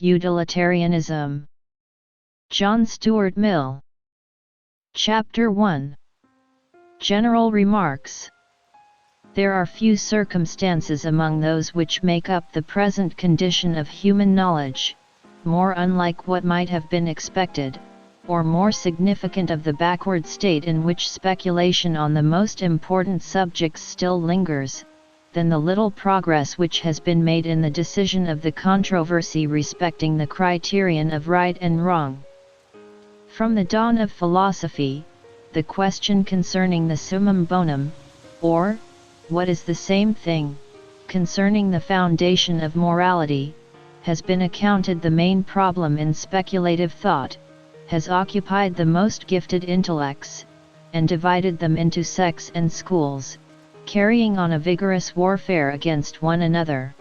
Utilitarianism. John Stuart Mill. Chapter 1. General Remarks. There are few circumstances among those which make up the present condition of human knowledge, more unlike what might have been expected, or more significant of the backward state in which speculation on the most important subjects still lingers, than the little progress which has been made in the decision of the controversy respecting the criterion of right and wrong. From the dawn of philosophy, the question concerning the summum bonum, or, what is the same thing, concerning the foundation of morality, has been accounted the main problem in speculative thought, has occupied the most gifted intellects, and divided them into sects and schools, carrying on a vigorous warfare against one another.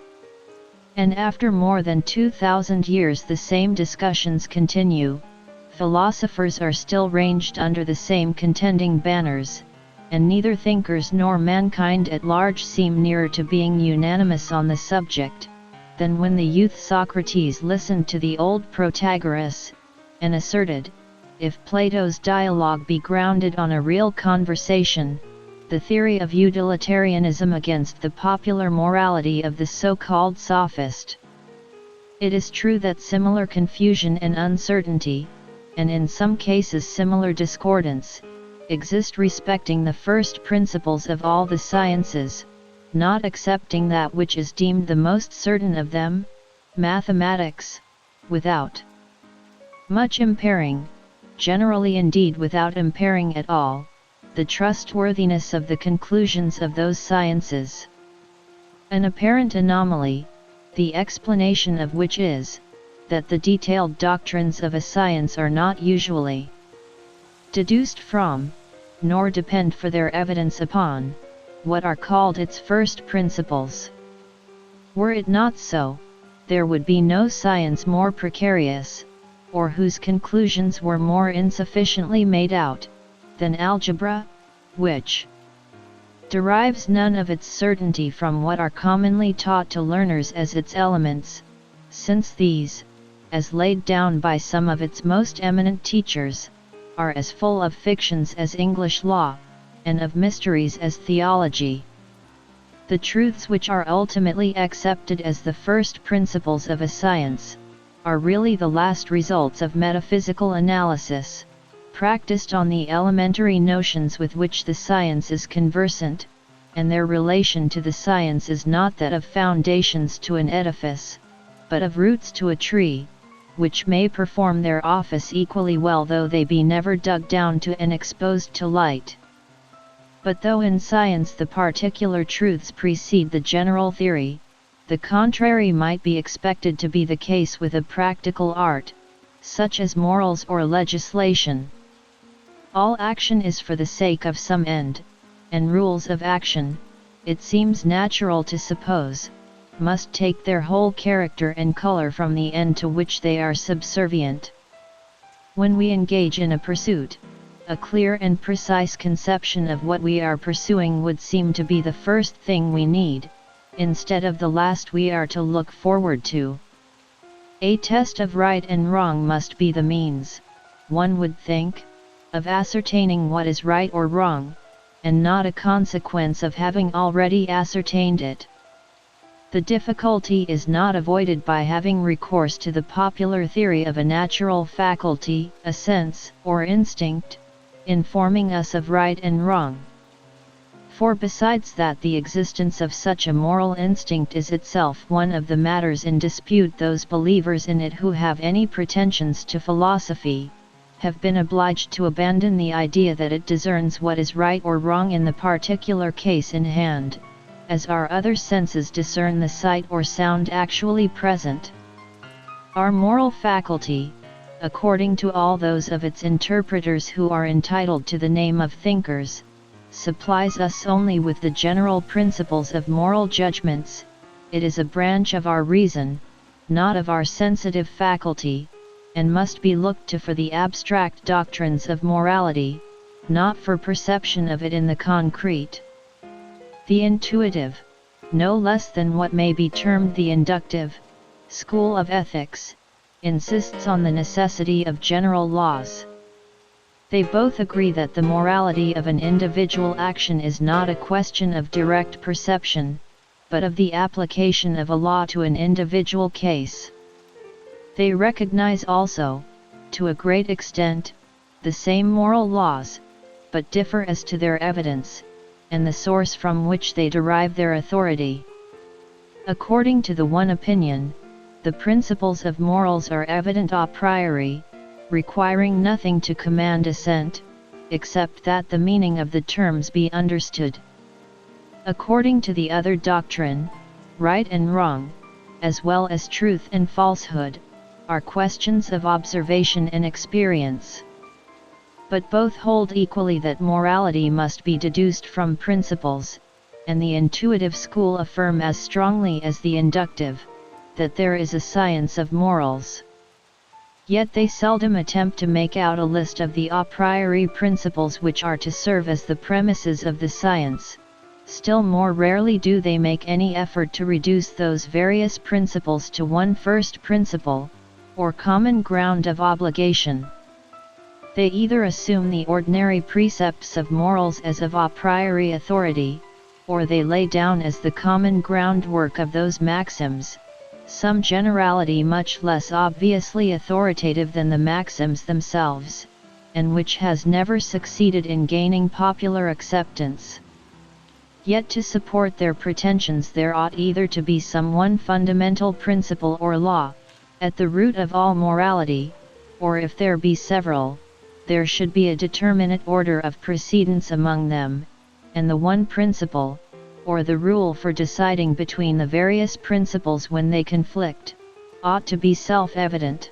And after more than 2,000 years the same discussions continue, philosophers are still ranged under the same contending banners, and neither thinkers nor mankind at large seem nearer to being unanimous on the subject, than when the youth Socrates listened to the old Protagoras, and asserted, if Plato's dialogue be grounded on a real conversation, the theory of utilitarianism against the popular morality of the so-called sophist. It is true that similar confusion and uncertainty, and in some cases similar discordance, exist respecting the first principles of all the sciences, not excepting that which is deemed the most certain of them, mathematics, without much impairing, generally indeed without impairing at all, the trustworthiness of the conclusions of those sciences. An apparent anomaly, the explanation of which is, that the detailed doctrines of a science are not usually deduced from, nor depend for their evidence upon, what are called its first principles. Were it not so, there would be no science more precarious, or whose conclusions were more insufficiently made out, than algebra, which derives none of its certainty from what are commonly taught to learners as its elements, since these, as laid down by some of its most eminent teachers, are as full of fictions as English law, and of mysteries as theology. The truths which are ultimately accepted as the first principles of a science, are really the last results of metaphysical analysis, practiced on the elementary notions with which the science is conversant, and their relation to the science is not that of foundations to an edifice, but of roots to a tree, which may perform their office equally well though they be never dug down to and exposed to light. But though in science the particular truths precede the general theory, the contrary might be expected to be the case with a practical art, such as morals or legislation. All action is for the sake of some end, and rules of action, it seems natural to suppose, must take their whole character and color from the end to which they are subservient. When we engage in a pursuit, a clear and precise conception of what we are pursuing would seem to be the first thing we need, instead of the last we are to look forward to. A test of right and wrong must be the means, one would think, of ascertaining what is right or wrong, and not a consequence of having already ascertained it. The difficulty is not avoided by having recourse to the popular theory of a natural faculty, a sense, or instinct, informing us of right and wrong. For besides that the existence of such a moral instinct is itself one of the matters in dispute, those believers in it who have any pretensions to philosophy, have been obliged to abandon the idea that it discerns what is right or wrong in the particular case in hand, as our other senses discern the sight or sound actually present. Our moral faculty, according to all those of its interpreters who are entitled to the name of thinkers, supplies us only with the general principles of moral judgments. It is a branch of our reason, not of our sensitive faculty, and must be looked to for the abstract doctrines of morality, not for perception of it in the concrete. The intuitive, no less than what may be termed the inductive, school of ethics, insists on the necessity of general laws. They both agree that the morality of an individual action is not a question of direct perception, but of the application of a law to an individual case. They recognize also, to a great extent, the same moral laws, but differ as to their evidence, and the source from which they derive their authority. According to the one opinion, the principles of morals are evident a priori, requiring nothing to command assent, except that the meaning of the terms be understood. According to the other doctrine, right and wrong, as well as truth and falsehood, are questions of observation and experience. But both hold equally that morality must be deduced from principles, and the intuitive school affirm as strongly as the inductive, that there is a science of morals. Yet they seldom attempt to make out a list of the a priori principles which are to serve as the premises of the science. Still more rarely do they make any effort to reduce those various principles to one first principle, or common ground of obligation. They either assume the ordinary precepts of morals as of a priori authority, or they lay down as the common groundwork of those maxims, some generality much less obviously authoritative than the maxims themselves, and which has never succeeded in gaining popular acceptance. Yet to support their pretensions there ought either to be some one fundamental principle or law, at the root of all morality, or if there be several, there should be a determinate order of precedence among them, and the one principle, or the rule for deciding between the various principles when they conflict, ought to be self-evident.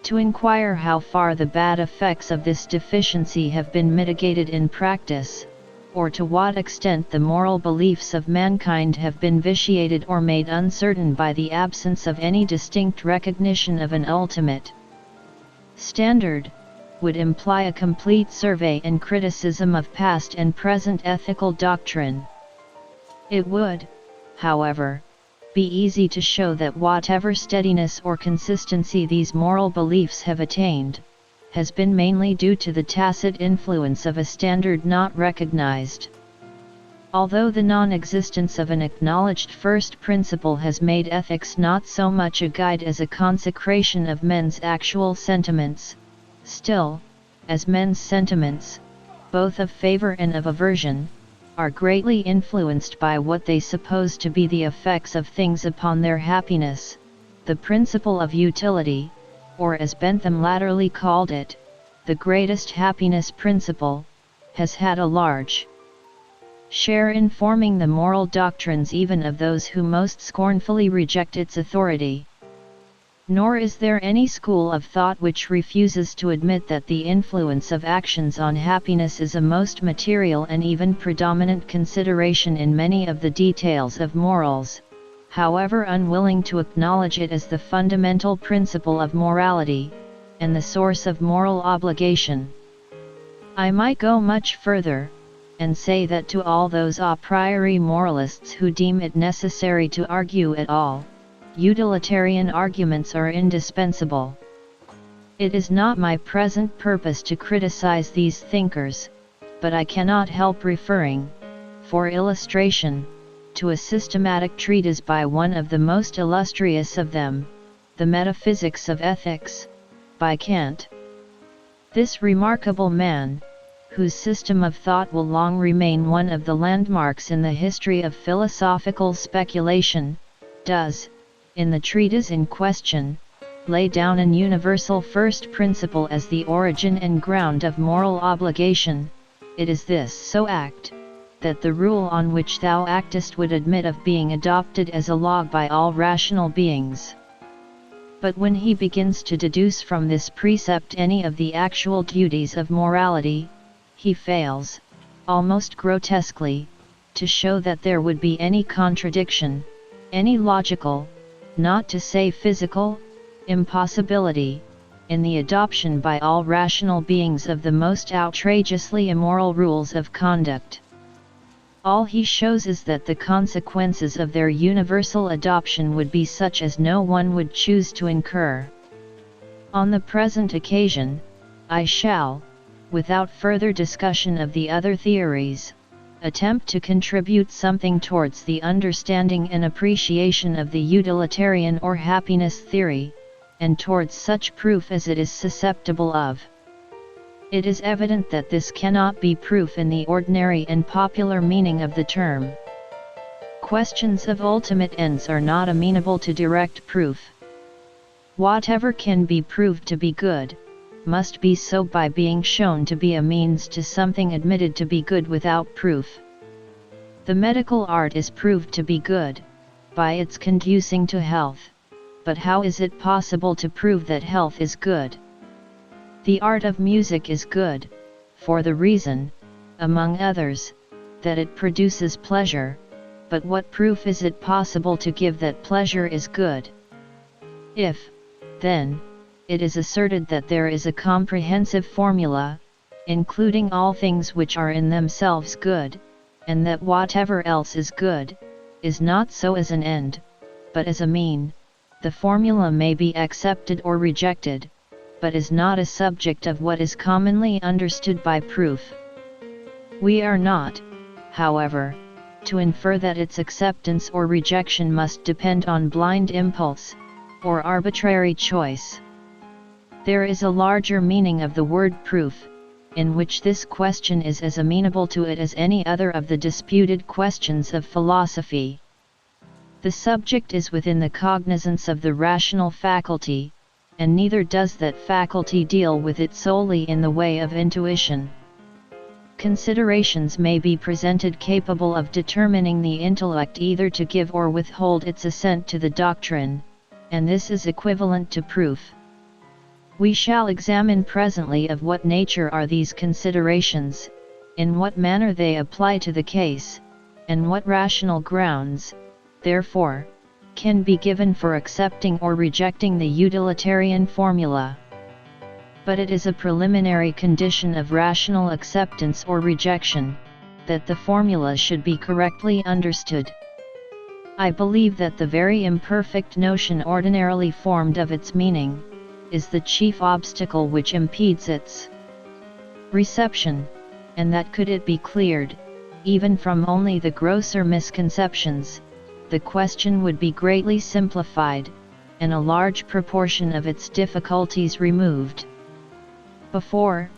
To inquire how far the bad effects of this deficiency have been mitigated in practice, or to what extent the moral beliefs of mankind have been vitiated or made uncertain by the absence of any distinct recognition of an ultimate standard, would imply a complete survey and criticism of past and present ethical doctrine. It would, however, be easy to show that whatever steadiness or consistency these moral beliefs have attained, has been mainly due to the tacit influence of a standard not recognized. Although the non-existence of an acknowledged first principle has made ethics not so much a guide as a consecration of men's actual sentiments, still, as men's sentiments, both of favor and of aversion, are greatly influenced by what they suppose to be the effects of things upon their happiness, the principle of utility, or as Bentham latterly called it, the greatest happiness principle, has had a large share in forming the moral doctrines even of those who most scornfully reject its authority. Nor is there any school of thought which refuses to admit that the influence of actions on happiness is a most material and even predominant consideration in many of the details of morals, however unwilling to acknowledge it as the fundamental principle of morality, and the source of moral obligation. I might go much further, and say that to all those a priori moralists who deem it necessary to argue at all, utilitarian arguments are indispensable. It is not my present purpose to criticize these thinkers, but I cannot help referring, for illustration, to a systematic treatise by one of the most illustrious of them, The Metaphysics of Ethics, by Kant. This remarkable man, whose system of thought will long remain one of the landmarks in the history of philosophical speculation, does, in the treatise in question, lay down an universal first principle as the origin and ground of moral obligation. It is this: so act, that the rule on which thou actest would admit of being adopted as a law by all rational beings. But when he begins to deduce from this precept any of the actual duties of morality, he fails, almost grotesquely, to show that there would be any contradiction, any logical, not to say physical, impossibility, in the adoption by all rational beings of the most outrageously immoral rules of conduct. All he shows is that the consequences of their universal adoption would be such as no one would choose to incur. On the present occasion, I shall, without further discussion of the other theories, attempt to contribute something towards the understanding and appreciation of the utilitarian or happiness theory, and towards such proof as it is susceptible of. It is evident that this cannot be proof in the ordinary and popular meaning of the term. Questions of ultimate ends are not amenable to direct proof. Whatever can be proved to be good, must be so by being shown to be a means to something admitted to be good without proof. The medical art is proved to be good, by its conducing to health, but how is it possible to prove that health is good? The art of music is good, for the reason, among others, that it produces pleasure, but what proof is it possible to give that pleasure is good? If, then, it is asserted that there is a comprehensive formula, including all things which are in themselves good, and that whatever else is good, is not so as an end, but as a mean, the formula may be accepted or rejected, but is not a subject of what is commonly understood by proof. We are not, however, to infer that its acceptance or rejection must depend on blind impulse, or arbitrary choice. There is a larger meaning of the word proof, in which this question is as amenable to it as any other of the disputed questions of philosophy. The subject is within the cognizance of the rational faculty, and neither does that faculty deal with it solely in the way of intuition. Considerations may be presented capable of determining the intellect either to give or withhold its assent to the doctrine, and this is equivalent to proof. We shall examine presently of what nature are these considerations, in what manner they apply to the case, and what rational grounds, therefore, can be given for accepting or rejecting the utilitarian formula. But it is a preliminary condition of rational acceptance or rejection, that the formula should be correctly understood. I believe that the very imperfect notion ordinarily formed of its meaning, is the chief obstacle which impedes its reception, and that could it be cleared, even from only the grosser misconceptions, the question would be greatly simplified, and a large proportion of its difficulties removed. Before,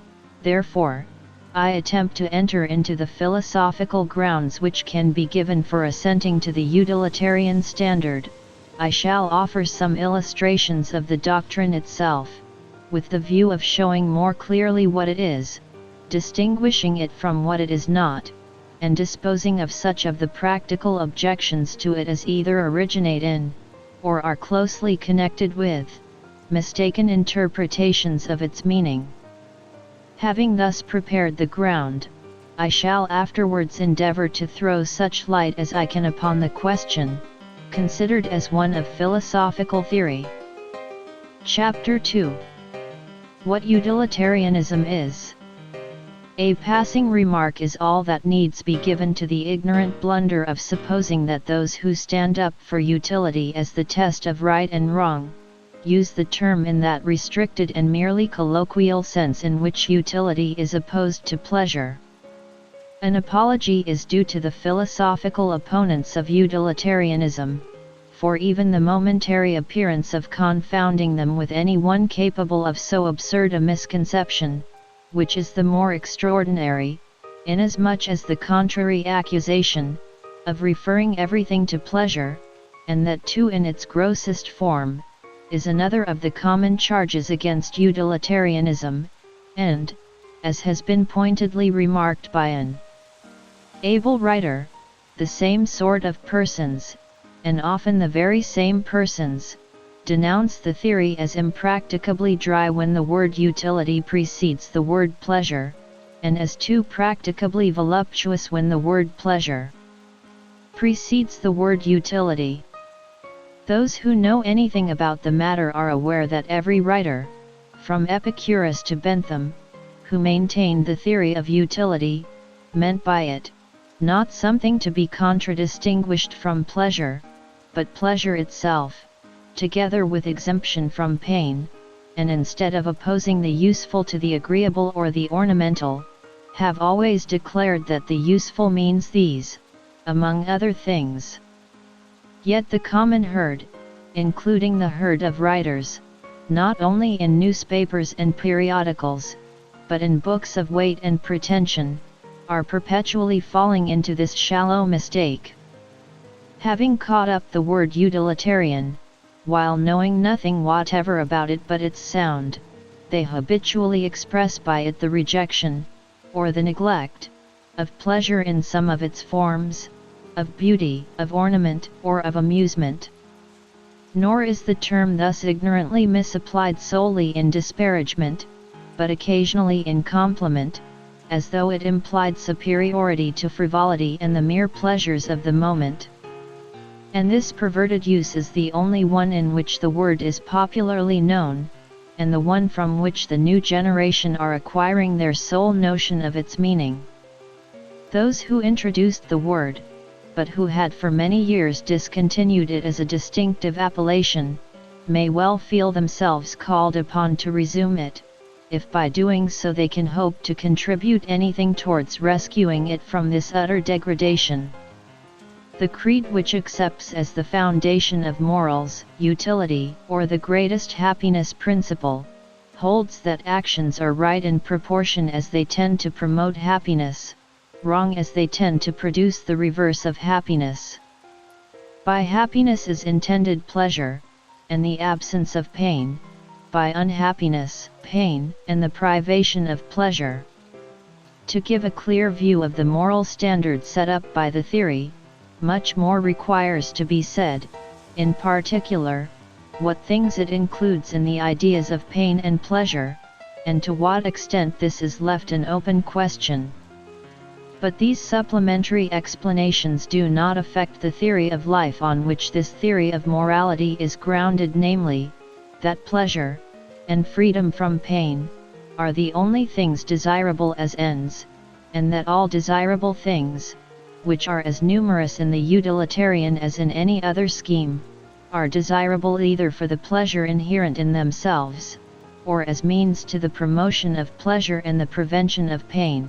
therefore, I attempt to enter into the philosophical grounds which can be given for assenting to the utilitarian standard, I shall offer some illustrations of the doctrine itself, with the view of showing more clearly what it is, distinguishing it from what it is not, and disposing of such of the practical objections to it as either originate in, or are closely connected with, mistaken interpretations of its meaning. Having thus prepared the ground, I shall afterwards endeavor to throw such light as I can upon the question, considered as one of philosophical theory. Chapter 2. What Utilitarianism is. A passing remark is all that needs be given to the ignorant blunder of supposing that those who stand up for utility as the test of right and wrong, use the term in that restricted and merely colloquial sense in which utility is opposed to pleasure. An apology is due to the philosophical opponents of utilitarianism, for even the momentary appearance of confounding them with any one capable of so absurd a misconception, which is the more extraordinary, inasmuch as the contrary accusation, of referring everything to pleasure, and that too in its grossest form, is another of the common charges against utilitarianism, and, as has been pointedly remarked by an able writer, the same sort of persons, and often the very same persons, denounce the theory as impracticably dry when the word utility precedes the word pleasure, and as too practicably voluptuous when the word pleasure precedes the word utility. Those who know anything about the matter are aware that every writer, from Epicurus to Bentham, who maintained the theory of utility, meant by it, not something to be contradistinguished from pleasure, but pleasure itself, together with exemption from pain, and instead of opposing the useful to the agreeable or the ornamental, have always declared that the useful means these, among other things. Yet the common herd, including the herd of writers, not only in newspapers and periodicals, but in books of weight and pretension, are perpetually falling into this shallow mistake. Having caught up the word utilitarian, while knowing nothing whatever about it but its sound, they habitually express by it the rejection, or the neglect, of pleasure in some of its forms, of beauty, of ornament, or of amusement. Nor is the term thus ignorantly misapplied solely in disparagement, but occasionally in compliment, as though it implied superiority to frivolity and the mere pleasures of the moment. And this perverted use is the only one in which the word is popularly known, and the one from which the new generation are acquiring their sole notion of its meaning. Those who introduced the word, but who had for many years discontinued it as a distinctive appellation, may well feel themselves called upon to resume it, if by doing so they can hope to contribute anything towards rescuing it from this utter degradation. The creed which accepts as the foundation of morals, utility, or the greatest happiness principle, holds that actions are right in proportion as they tend to promote happiness, wrong as they tend to produce the reverse of happiness. By happiness is intended pleasure, and the absence of pain; by unhappiness, pain, and the privation of pleasure. To give a clear view of the moral standard set up by the theory, much more requires to be said, in particular, what things it includes in the ideas of pain and pleasure, and to what extent this is left an open question. But these supplementary explanations do not affect the theory of life on which this theory of morality is grounded, namely, that pleasure, and freedom from pain, are the only things desirable as ends, and that all desirable things, which are as numerous in the utilitarian as in any other scheme, are desirable either for the pleasure inherent in themselves, or as means to the promotion of pleasure and the prevention of pain.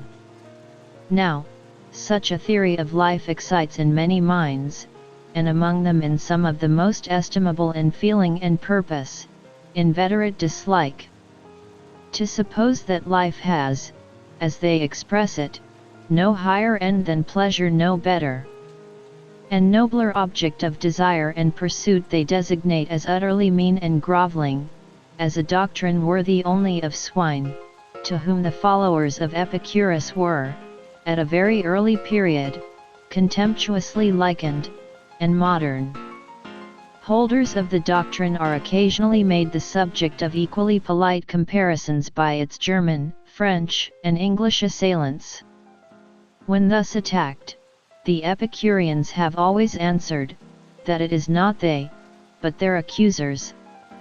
Now, such a theory of life excites in many minds, and among them in some of the most estimable in feeling and purpose, inveterate dislike. To suppose that life has, as they express it, no higher end than pleasure, no better and nobler object of desire and pursuit, they designate as utterly mean and groveling, as a doctrine worthy only of swine, to whom the followers of Epicurus were, at a very early period, contemptuously likened, and modern holders of the doctrine are occasionally made the subject of equally polite comparisons by its German, French, and English assailants. When thus attacked, the Epicureans have always answered, that it is not they, but their accusers,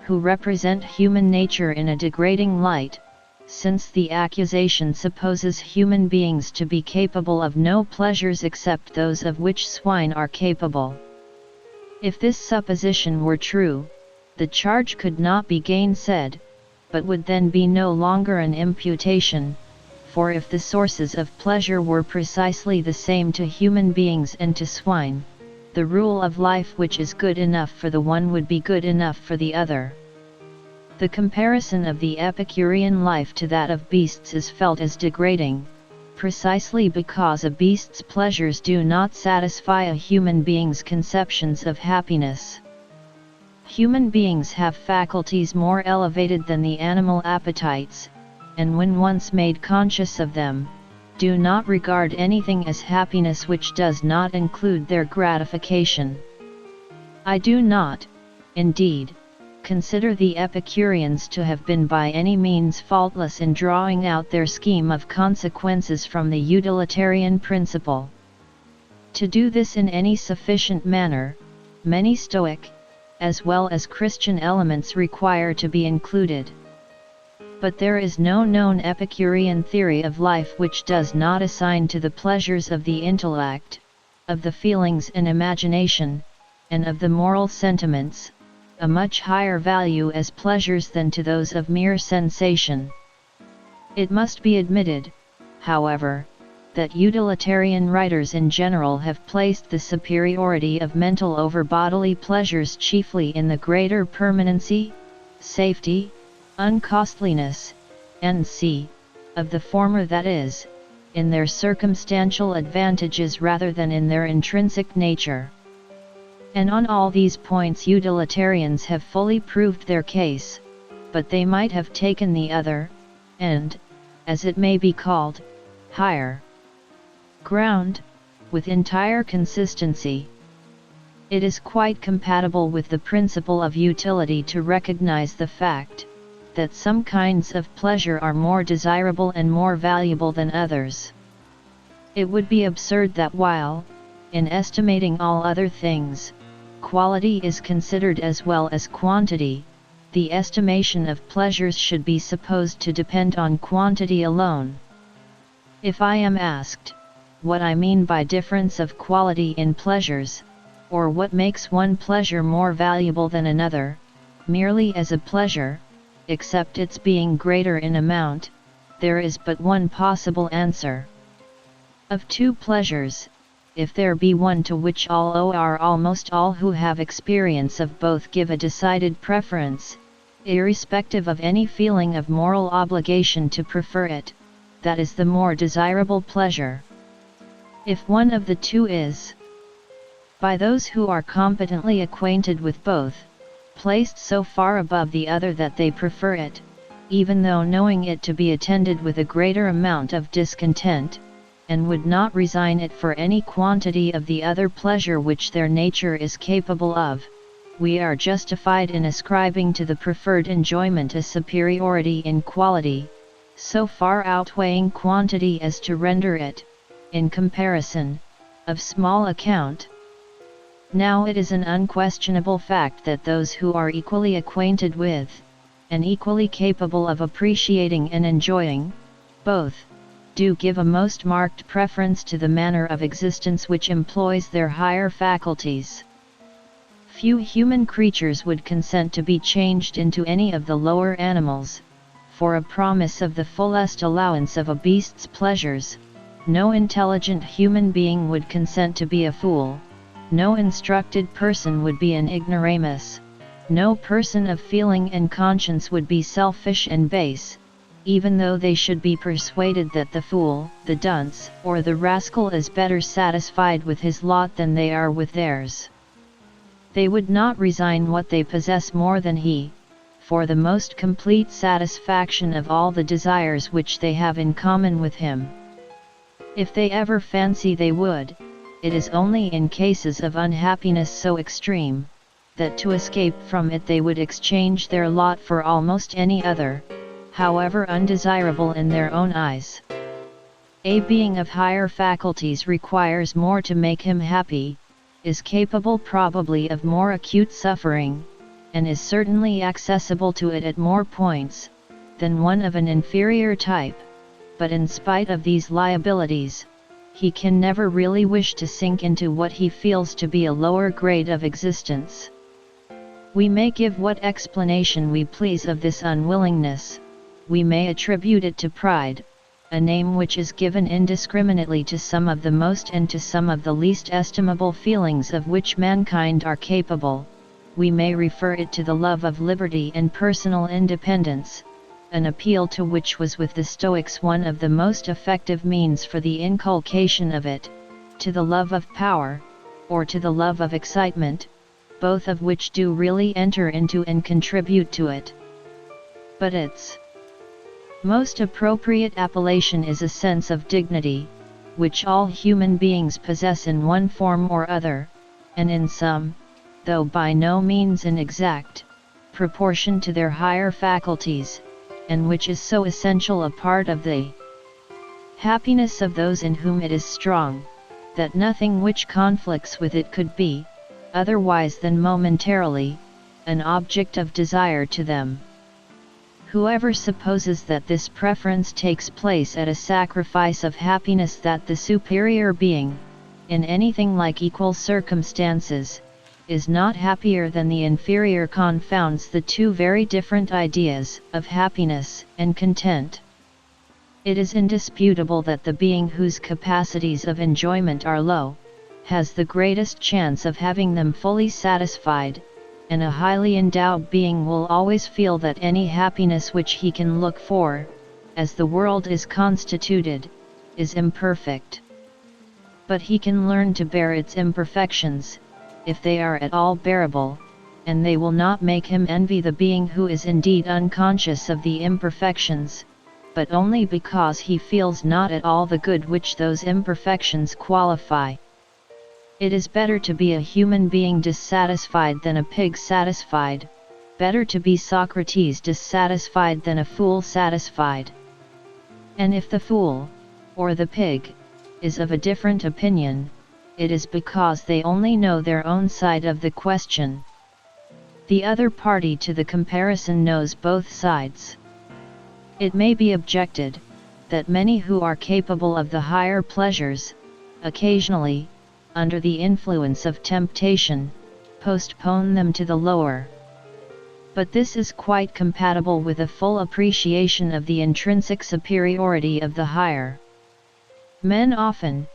who represent human nature in a degrading light, since the accusation supposes human beings to be capable of no pleasures except those of which swine are capable. If this supposition were true, the charge could not be gainsaid, but would then be no longer an imputation, for if the sources of pleasure were precisely the same to human beings and to swine, the rule of life which is good enough for the one would be good enough for the other. The comparison of the Epicurean life to that of beasts is felt as degrading, precisely because a beast's pleasures do not satisfy a human being's conceptions of happiness. Human beings have faculties more elevated than the animal appetites, and when once made conscious of them, do not regard anything as happiness which does not include their gratification. I do not, indeed, consider the Epicureans to have been by any means faultless in drawing out their scheme of consequences from the utilitarian principle. To do this in any sufficient manner, many Stoic, as well as Christian elements require to be included. But there is no known Epicurean theory of life which does not assign to the pleasures of the intellect, of the feelings and imagination, and of the moral sentiments, a much higher value as pleasures than to those of mere sensation. It must be admitted, however, that utilitarian writers in general have placed the superiority of mental over bodily pleasures chiefly in the greater permanency, safety, uncostliness, and of the former, that is, in their circumstantial advantages rather than in their intrinsic nature. And on all these points utilitarians have fully proved their case, but they might have taken the other, and, as it may be called, higher ground, with entire consistency. It is quite compatible with the principle of utility to recognize the fact that some kinds of pleasure are more desirable and more valuable than others. It would be absurd that while, in estimating all other things, quality is considered as well as quantity, the estimation of pleasures should be supposed to depend on quantity alone. If I am asked what I mean by difference of quality in pleasures, or what makes one pleasure more valuable than another, merely as a pleasure, except its being greater in amount, there is but one possible answer. Of two pleasures, if there be one to which all or almost all who have experience of both give a decided preference, irrespective of any feeling of moral obligation to prefer it, that is the more desirable pleasure. If one of the two is, by those who are competently acquainted with both, placed so far above the other that they prefer it, even though knowing it to be attended with a greater amount of discontent, and would not resign it for any quantity of the other pleasure which their nature is capable of, we are justified in ascribing to the preferred enjoyment a superiority in quality, so far outweighing quantity as to render it, in comparison, of small account. Now it is an unquestionable fact that those who are equally acquainted with, and equally capable of appreciating and enjoying, both, do give a most marked preference to the manner of existence which employs their higher faculties. Few human creatures would consent to be changed into any of the lower animals, for a promise of the fullest allowance of a beast's pleasures. No intelligent human being would consent to be a fool, no instructed person would be an ignoramus, no person of feeling and conscience would be selfish and base, even though they should be persuaded that the fool, the dunce, or the rascal is better satisfied with his lot than they are with theirs. They would not resign what they possess more than he, for the most complete satisfaction of all the desires which they have in common with him. If they ever fancy they would, it is only in cases of unhappiness so extreme, that to escape from it they would exchange their lot for almost any other, however undesirable in their own eyes. A being of higher faculties requires more to make him happy, is capable probably of more acute suffering, and is certainly accessible to it at more points, than one of an inferior type. But in spite of these liabilities, he can never really wish to sink into what he feels to be a lower grade of existence. We may give what explanation we please of this unwillingness, we may attribute it to pride, a name which is given indiscriminately to some of the most and to some of the least estimable feelings of which mankind are capable, we may refer it to the love of liberty and personal independence, an appeal to which was with the Stoics one of the most effective means for the inculcation of it, to the love of power, or to the love of excitement, both of which do really enter into and contribute to it. But its most appropriate appellation is a sense of dignity, which all human beings possess in one form or other, and in some, though by no means in exact proportion to their higher faculties, and which is so essential a part of the happiness of those in whom it is strong, that nothing which conflicts with it could be, otherwise than momentarily, an object of desire to them. Whoever supposes that this preference takes place at a sacrifice of happiness, that the superior being, in anything like equal circumstances, is not happier than the inferior confounds the two very different ideas of happiness and content. It is indisputable that the being whose capacities of enjoyment are low, has the greatest chance of having them fully satisfied, and a highly endowed being will always feel that any happiness which he can look for, as the world is constituted, is imperfect. But he can learn to bear its imperfections, if they are at all bearable, and they will not make him envy the being who is indeed unconscious of the imperfections, but only because he feels not at all the good which those imperfections qualify. It is better to be a human being dissatisfied than a pig satisfied, better to be Socrates dissatisfied than a fool satisfied. And if the fool, or the pig, is of a different opinion, it is because they only know their own side of the question. The other party to the comparison knows both sides. It may be objected, that many who are capable of the higher pleasures, occasionally, under the influence of temptation, postpone them to the lower. But this is quite compatible with a full appreciation of the intrinsic superiority of the higher. Men often,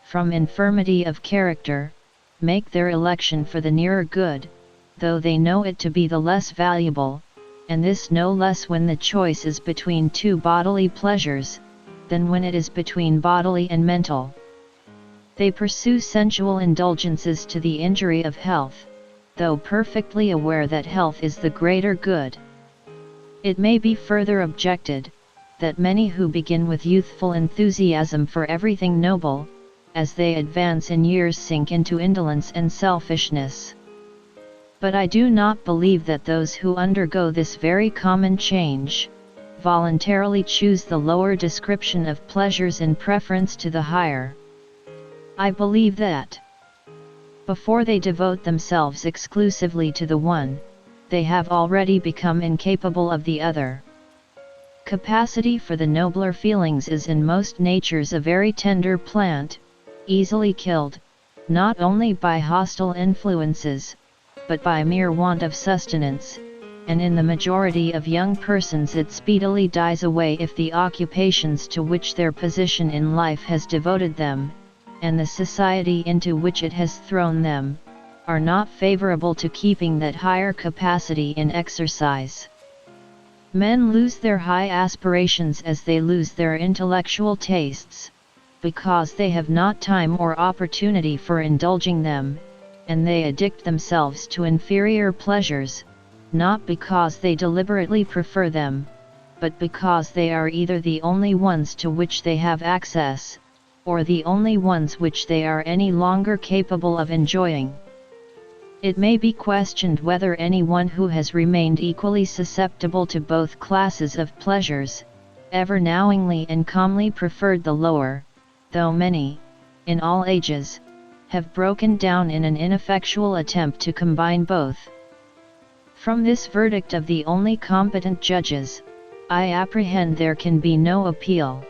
from infirmity of character, make their election for the nearer good, though they know it to be the less valuable, and this no less when the choice is between two bodily pleasures, than when it is between bodily and mental. They pursue sensual indulgences to the injury of health, though perfectly aware that health is the greater good. It may be further objected, that many who begin with youthful enthusiasm for everything noble, as they advance in years sink into indolence and selfishness. But I do not believe that those who undergo this very common change, voluntarily choose the lower description of pleasures in preference to the higher. I believe that, before they devote themselves exclusively to the one, they have already become incapable of the other. Capacity for the nobler feelings is in most natures a very tender plant, easily killed, not only by hostile influences, but by mere want of sustenance, and in the majority of young persons it speedily dies away if the occupations to which their position in life has devoted them, and the society into which it has thrown them, are not favorable to keeping that higher capacity in exercise. Men lose their high aspirations as they lose their intellectual tastes, because they have not time or opportunity for indulging them, and they addict themselves to inferior pleasures, not because they deliberately prefer them, but because they are either the only ones to which they have access, or the only ones which they are any longer capable of enjoying. It may be questioned whether anyone who has remained equally susceptible to both classes of pleasures, ever knowingly and calmly preferred the lower, though many, in all ages, have broken down in an ineffectual attempt to combine both. From this verdict of the only competent judges, I apprehend there can be no appeal.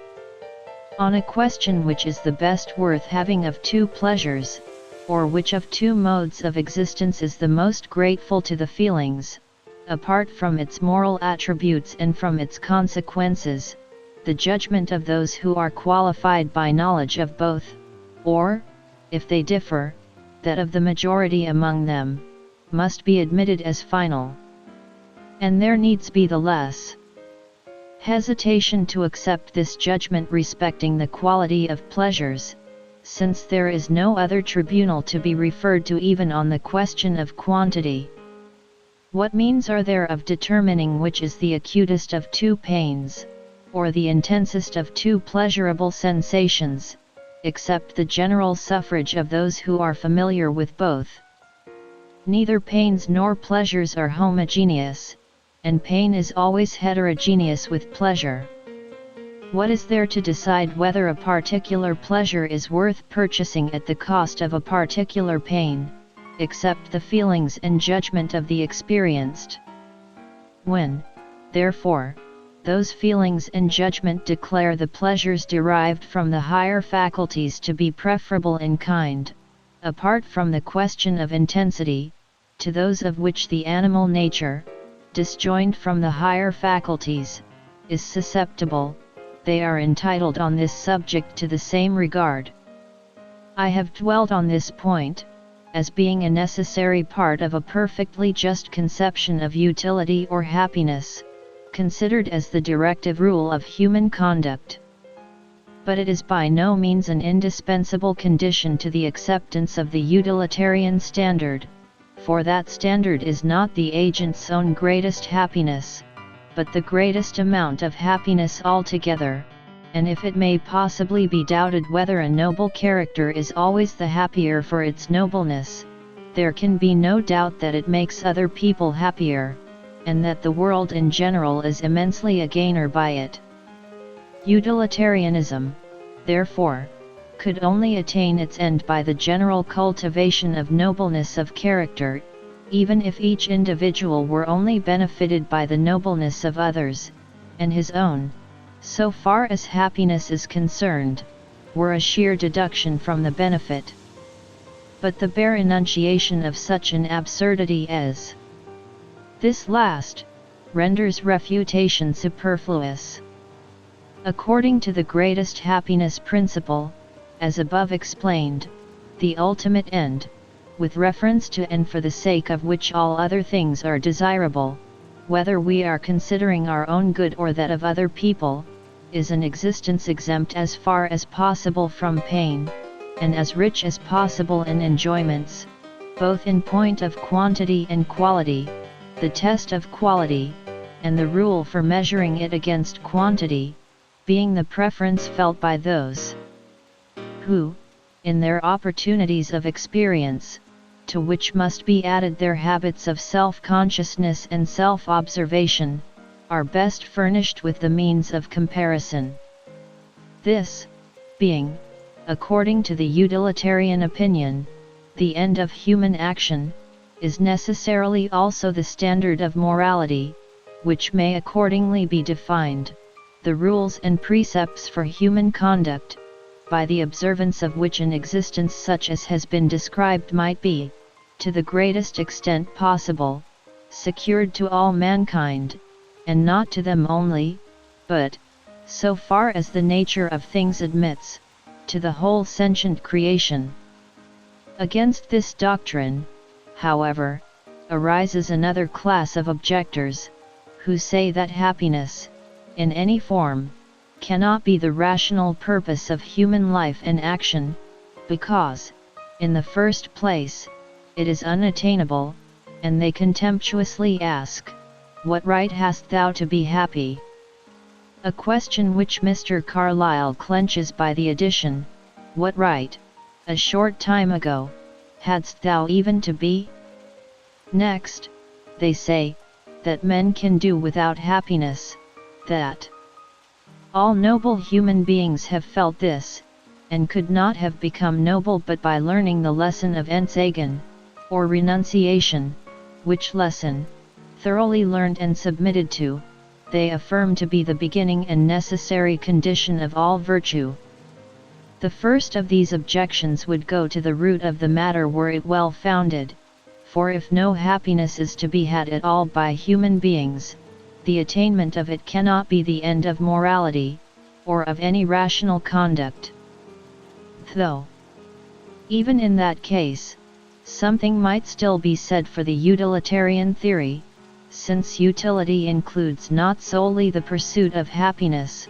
On a question which is the best worth having of two pleasures, or which of two modes of existence is the most grateful to the feelings, apart from its moral attributes and from its consequences, the judgment of those who are qualified by knowledge of both, or, if they differ, that of the majority among them, must be admitted as final. And there needs be the less hesitation to accept this judgment respecting the quality of pleasures, since there is no other tribunal to be referred to even on the question of quantity. What means are there of determining which is the acutest of two pains, or the intensest of two pleasurable sensations, except the general suffrage of those who are familiar with both? Neither pains nor pleasures are homogeneous, and pain is always heterogeneous with pleasure. What is there to decide whether a particular pleasure is worth purchasing at the cost of a particular pain, except the feelings and judgment of the experienced? When, therefore, those feelings and judgment declare the pleasures derived from the higher faculties to be preferable in kind, apart from the question of intensity, to those of which the animal nature, disjoined from the higher faculties, is susceptible, they are entitled on this subject to the same regard. I have dwelt on this point, as being a necessary part of a perfectly just conception of utility or happiness, considered as the directive rule of human conduct. But it is by no means an indispensable condition to the acceptance of the utilitarian standard, for that standard is not the agent's own greatest happiness, but the greatest amount of happiness altogether, and if it may possibly be doubted whether a noble character is always the happier for its nobleness, there can be no doubt that it makes other people happier, and that the world in general is immensely a gainer by it. Utilitarianism, therefore, could only attain its end by the general cultivation of nobleness of character, even if each individual were only benefited by the nobleness of others, and his own, so far as happiness is concerned, were a sheer deduction from the benefit. But the bare enunciation of such an absurdity as this last, renders refutation superfluous. According to the greatest happiness principle, as above explained, the ultimate end, with reference to and for the sake of which all other things are desirable, whether we are considering our own good or that of other people, is an existence exempt as far as possible from pain, and as rich as possible in enjoyments, both in point of quantity and quality, the test of quality, and the rule for measuring it against quantity, being the preference felt by those who, in their opportunities of experience, to which must be added their habits of self-consciousness and self-observation, are best furnished with the means of comparison. This, being, according to the utilitarian opinion, the end of human action, is necessarily also the standard of morality, which may accordingly be defined, the rules and precepts for human conduct, by the observance of which an existence such as has been described might be, to the greatest extent possible, secured to all mankind, and not to them only, but, so far as the nature of things admits, to the whole sentient creation. Against this doctrine, however, arises another class of objectors, who say that happiness, in any form, cannot be the rational purpose of human life and action, because, in the first place, it is unattainable, and they contemptuously ask, "What right hast thou to be happy?" A question which Mr. Carlyle clenches by the addition, "What right, a short time ago, hadst thou even to be?" Next, they say, that men can do without happiness, that all noble human beings have felt this, and could not have become noble but by learning the lesson of Entsagen, or renunciation, which lesson, thoroughly learned and submitted to, they affirm to be the beginning and necessary condition of all virtue. The first of these objections would go to the root of the matter were it well founded, for if no happiness is to be had at all by human beings, the attainment of it cannot be the end of morality, or of any rational conduct. Though, even in that case, something might still be said for the utilitarian theory, since utility includes not solely the pursuit of happiness,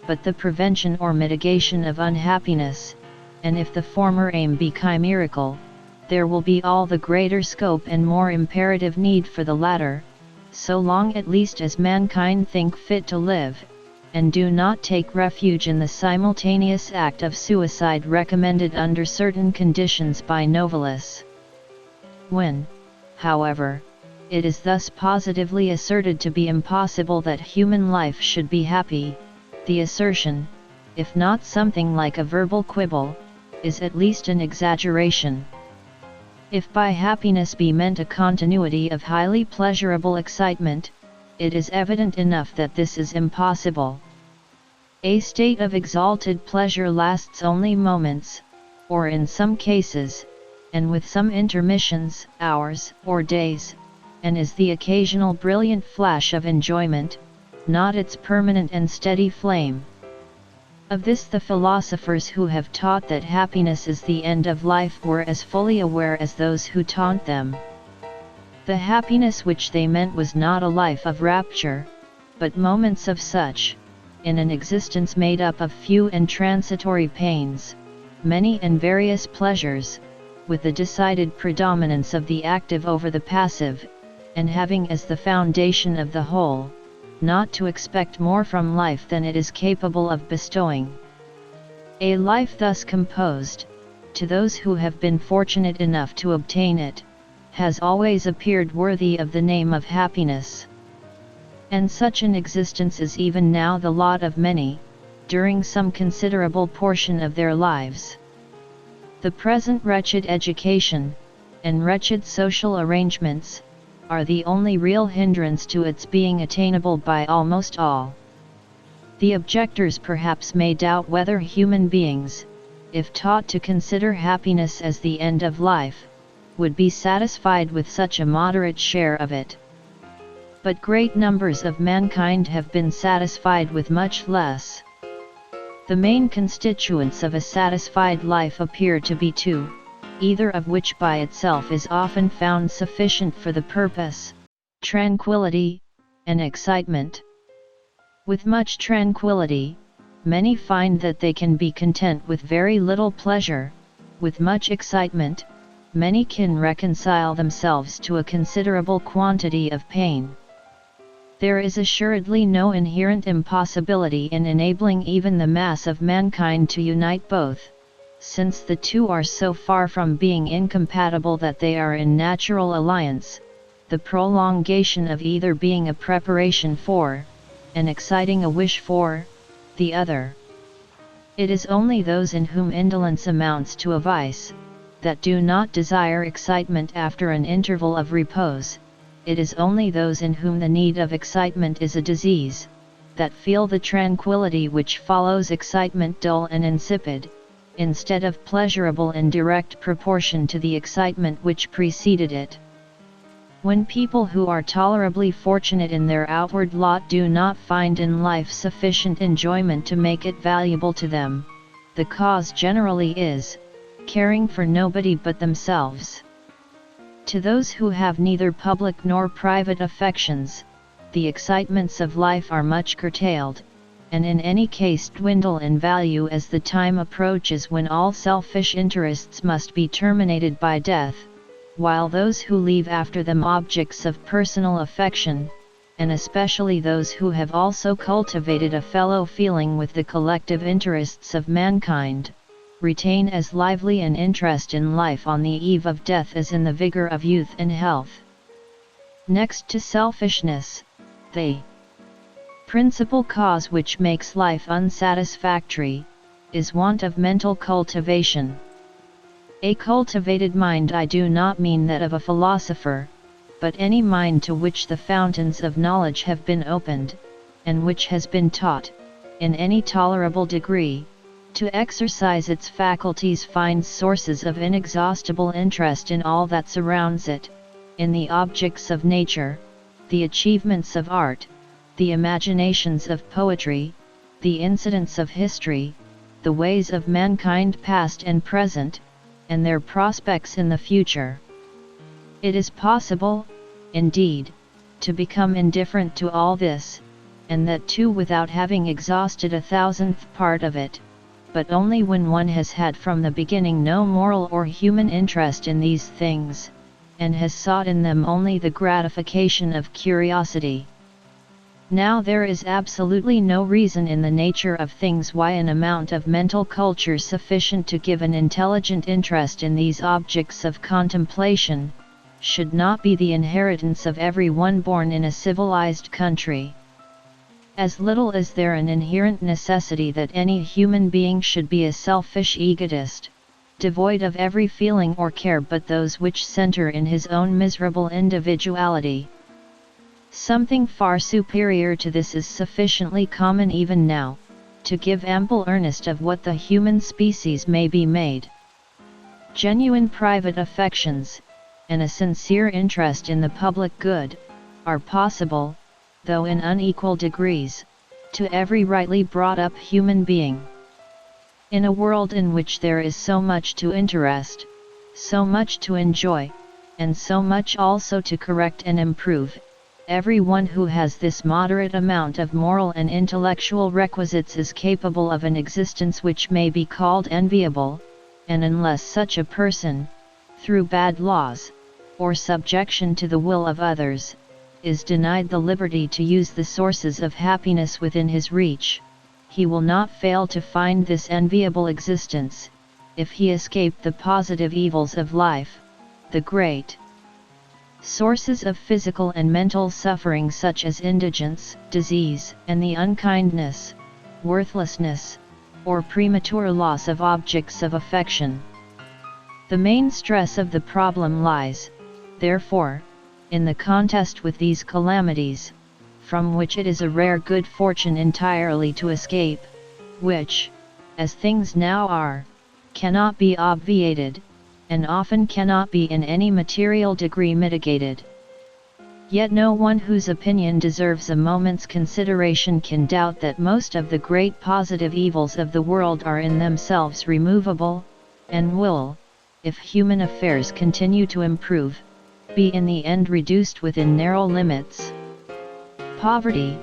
but the prevention or mitigation of unhappiness, and if the former aim be chimerical, there will be all the greater scope and more imperative need for the latter, so long at least as mankind think fit to live, and do not take refuge in the simultaneous act of suicide recommended under certain conditions by Novalis. When, however, it is thus positively asserted to be impossible that human life should be happy, the assertion, if not something like a verbal quibble, is at least an exaggeration. If by happiness be meant a continuity of highly pleasurable excitement, it is evident enough that this is impossible. A state of exalted pleasure lasts only moments, or in some cases, and with some intermissions, hours, or days, and is the occasional brilliant flash of enjoyment, not its permanent and steady flame. Of this the philosophers who have taught that happiness is the end of life were as fully aware as those who taunt them. The happiness which they meant was not a life of rapture, but moments of such, in an existence made up of few and transitory pains, many and various pleasures, with the decided predominance of the active over the passive, and having as the foundation of the whole, not to expect more from life than it is capable of bestowing. A life thus composed, to those who have been fortunate enough to obtain it, has always appeared worthy of the name of happiness. And such an existence is even now the lot of many, during some considerable portion of their lives. The present wretched education, and wretched social arrangements, are the only real hindrance to its being attainable by almost all. The objectors perhaps may doubt whether human beings, if taught to consider happiness as the end of life, would be satisfied with such a moderate share of it. But great numbers of mankind have been satisfied with much less. The main constituents of a satisfied life appear to be two, either of which by itself is often found sufficient for the purpose: tranquility, and excitement. With much tranquility, many find that they can be content with very little pleasure; with much excitement, many can reconcile themselves to a considerable quantity of pain. There is assuredly no inherent impossibility in enabling even the mass of mankind to unite both, since the two are so far from being incompatible that they are in natural alliance, the prolongation of either being a preparation for, and exciting a wish for, the other. It is only those in whom indolence amounts to a vice, that do not desire excitement after an interval of repose; it is only those in whom the need of excitement is a disease, that feel the tranquility which follows excitement dull and insipid, instead of pleasurable in direct proportion to the excitement which preceded it. When people who are tolerably fortunate in their outward lot do not find in life sufficient enjoyment to make it valuable to them, the cause generally is, caring for nobody but themselves. To those who have neither public nor private affections, the excitements of life are much curtailed, and in any case dwindle in value as the time approaches when all selfish interests must be terminated by death, while those who leave after them objects of personal affection, and especially those who have also cultivated a fellow feeling with the collective interests of mankind, retain as lively an interest in life on the eve of death as in the vigor of youth and health. Next to selfishness, the principal cause which makes life unsatisfactory, is want of mental cultivation. A cultivated mind I do not mean that of a philosopher, but any mind to which the fountains of knowledge have been opened, and which has been taught, in any tolerable degree, to exercise its faculties finds sources of inexhaustible interest in all that surrounds it, in the objects of nature, the achievements of art, the imaginations of poetry, the incidents of history, the ways of mankind past and present, and their prospects in the future. It is possible, indeed, to become indifferent to all this, and that too without having exhausted a thousandth part of it, but only when one has had from the beginning no moral or human interest in these things, and has sought in them only the gratification of curiosity. Now there is absolutely no reason in the nature of things why an amount of mental culture sufficient to give an intelligent interest in these objects of contemplation, should not be the inheritance of every one born in a civilized country. As little is there an inherent necessity that any human being should be a selfish egotist, devoid of every feeling or care but those which center in his own miserable individuality. Something far superior to this is sufficiently common even now, to give ample earnest of what the human species may be made. Genuine private affections, and a sincere interest in the public good, are possible, though in unequal degrees, to every rightly brought up human being. In a world in which there is so much to interest, so much to enjoy, and so much also to correct and improve, every one who has this moderate amount of moral and intellectual requisites is capable of an existence which may be called enviable, and unless such a person, through bad laws, or subjection to the will of others, is denied the liberty to use the sources of happiness within his reach, he will not fail to find this enviable existence, if he escape the positive evils of life, the great sources of physical and mental suffering such as indigence, disease, and the unkindness, worthlessness, or premature loss of objects of affection. The main stress of the problem lies, therefore, in the contest with these calamities, from which it is a rare good fortune entirely to escape, which, as things now are, cannot be obviated, and often cannot be in any material degree mitigated. Yet no one whose opinion deserves a moment's consideration can doubt that most of the great positive evils of the world are in themselves removable, and will, if human affairs continue to improve, be in the end reduced within narrow limits. Poverty,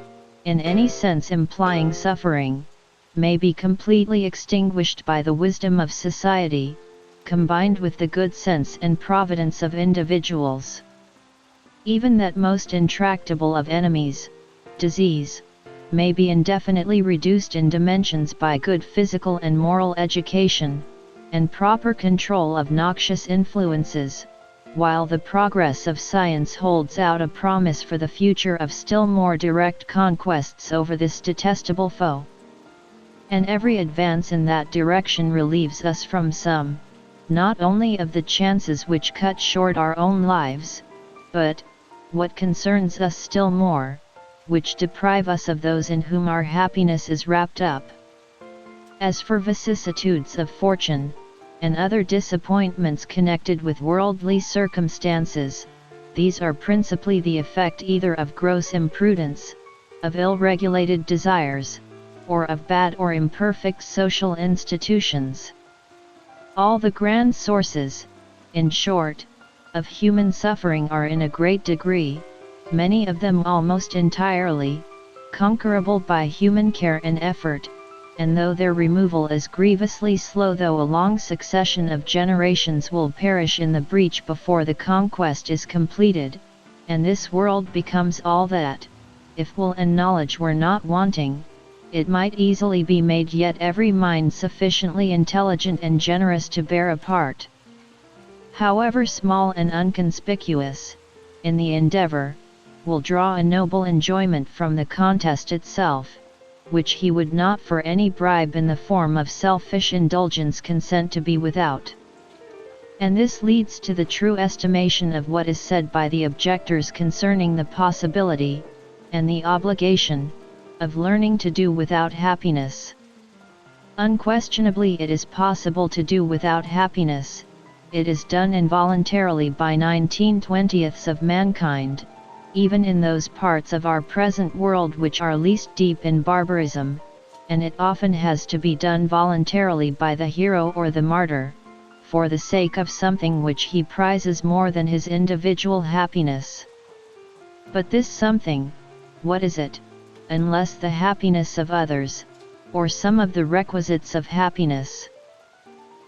in any sense implying suffering, may be completely extinguished by the wisdom of society, combined with the good sense and providence of individuals. Even that most intractable of enemies, disease, may be indefinitely reduced in dimensions by good physical and moral education, and proper control of noxious influences, while the progress of science holds out a promise for the future of still more direct conquests over this detestable foe. And every advance in that direction relieves us from some, not only of the chances which cut short our own lives, but, what concerns us still more, which deprive us of those in whom our happiness is wrapped up. As for vicissitudes of fortune, and other disappointments connected with worldly circumstances, these are principally the effect either of gross imprudence, of ill-regulated desires, or of bad or imperfect social institutions. All the grand sources, in short, of human suffering are in a great degree, many of them almost entirely, conquerable by human care and effort, and though their removal is grievously slow, though a long succession of generations will perish in the breach before the conquest is completed, and this world becomes all that, if will and knowledge were not wanting, it might easily be made, yet every mind sufficiently intelligent and generous to bear a part, however small and unconspicuous, in the endeavor, will draw a noble enjoyment from the contest itself, which he would not for any bribe in the form of selfish indulgence consent to be without. And this leads to the true estimation of what is said by the objectors concerning the possibility, and the obligation, of learning to do without happiness. Unquestionably it is possible to do without happiness. It is done involuntarily by 19/20ths of mankind, even in those parts of our present world which are least deep in barbarism, and it often has to be done voluntarily by the hero or the martyr, for the sake of something which he prizes more than his individual happiness. But this something, what is it, unless the happiness of others, or some of the requisites of happiness?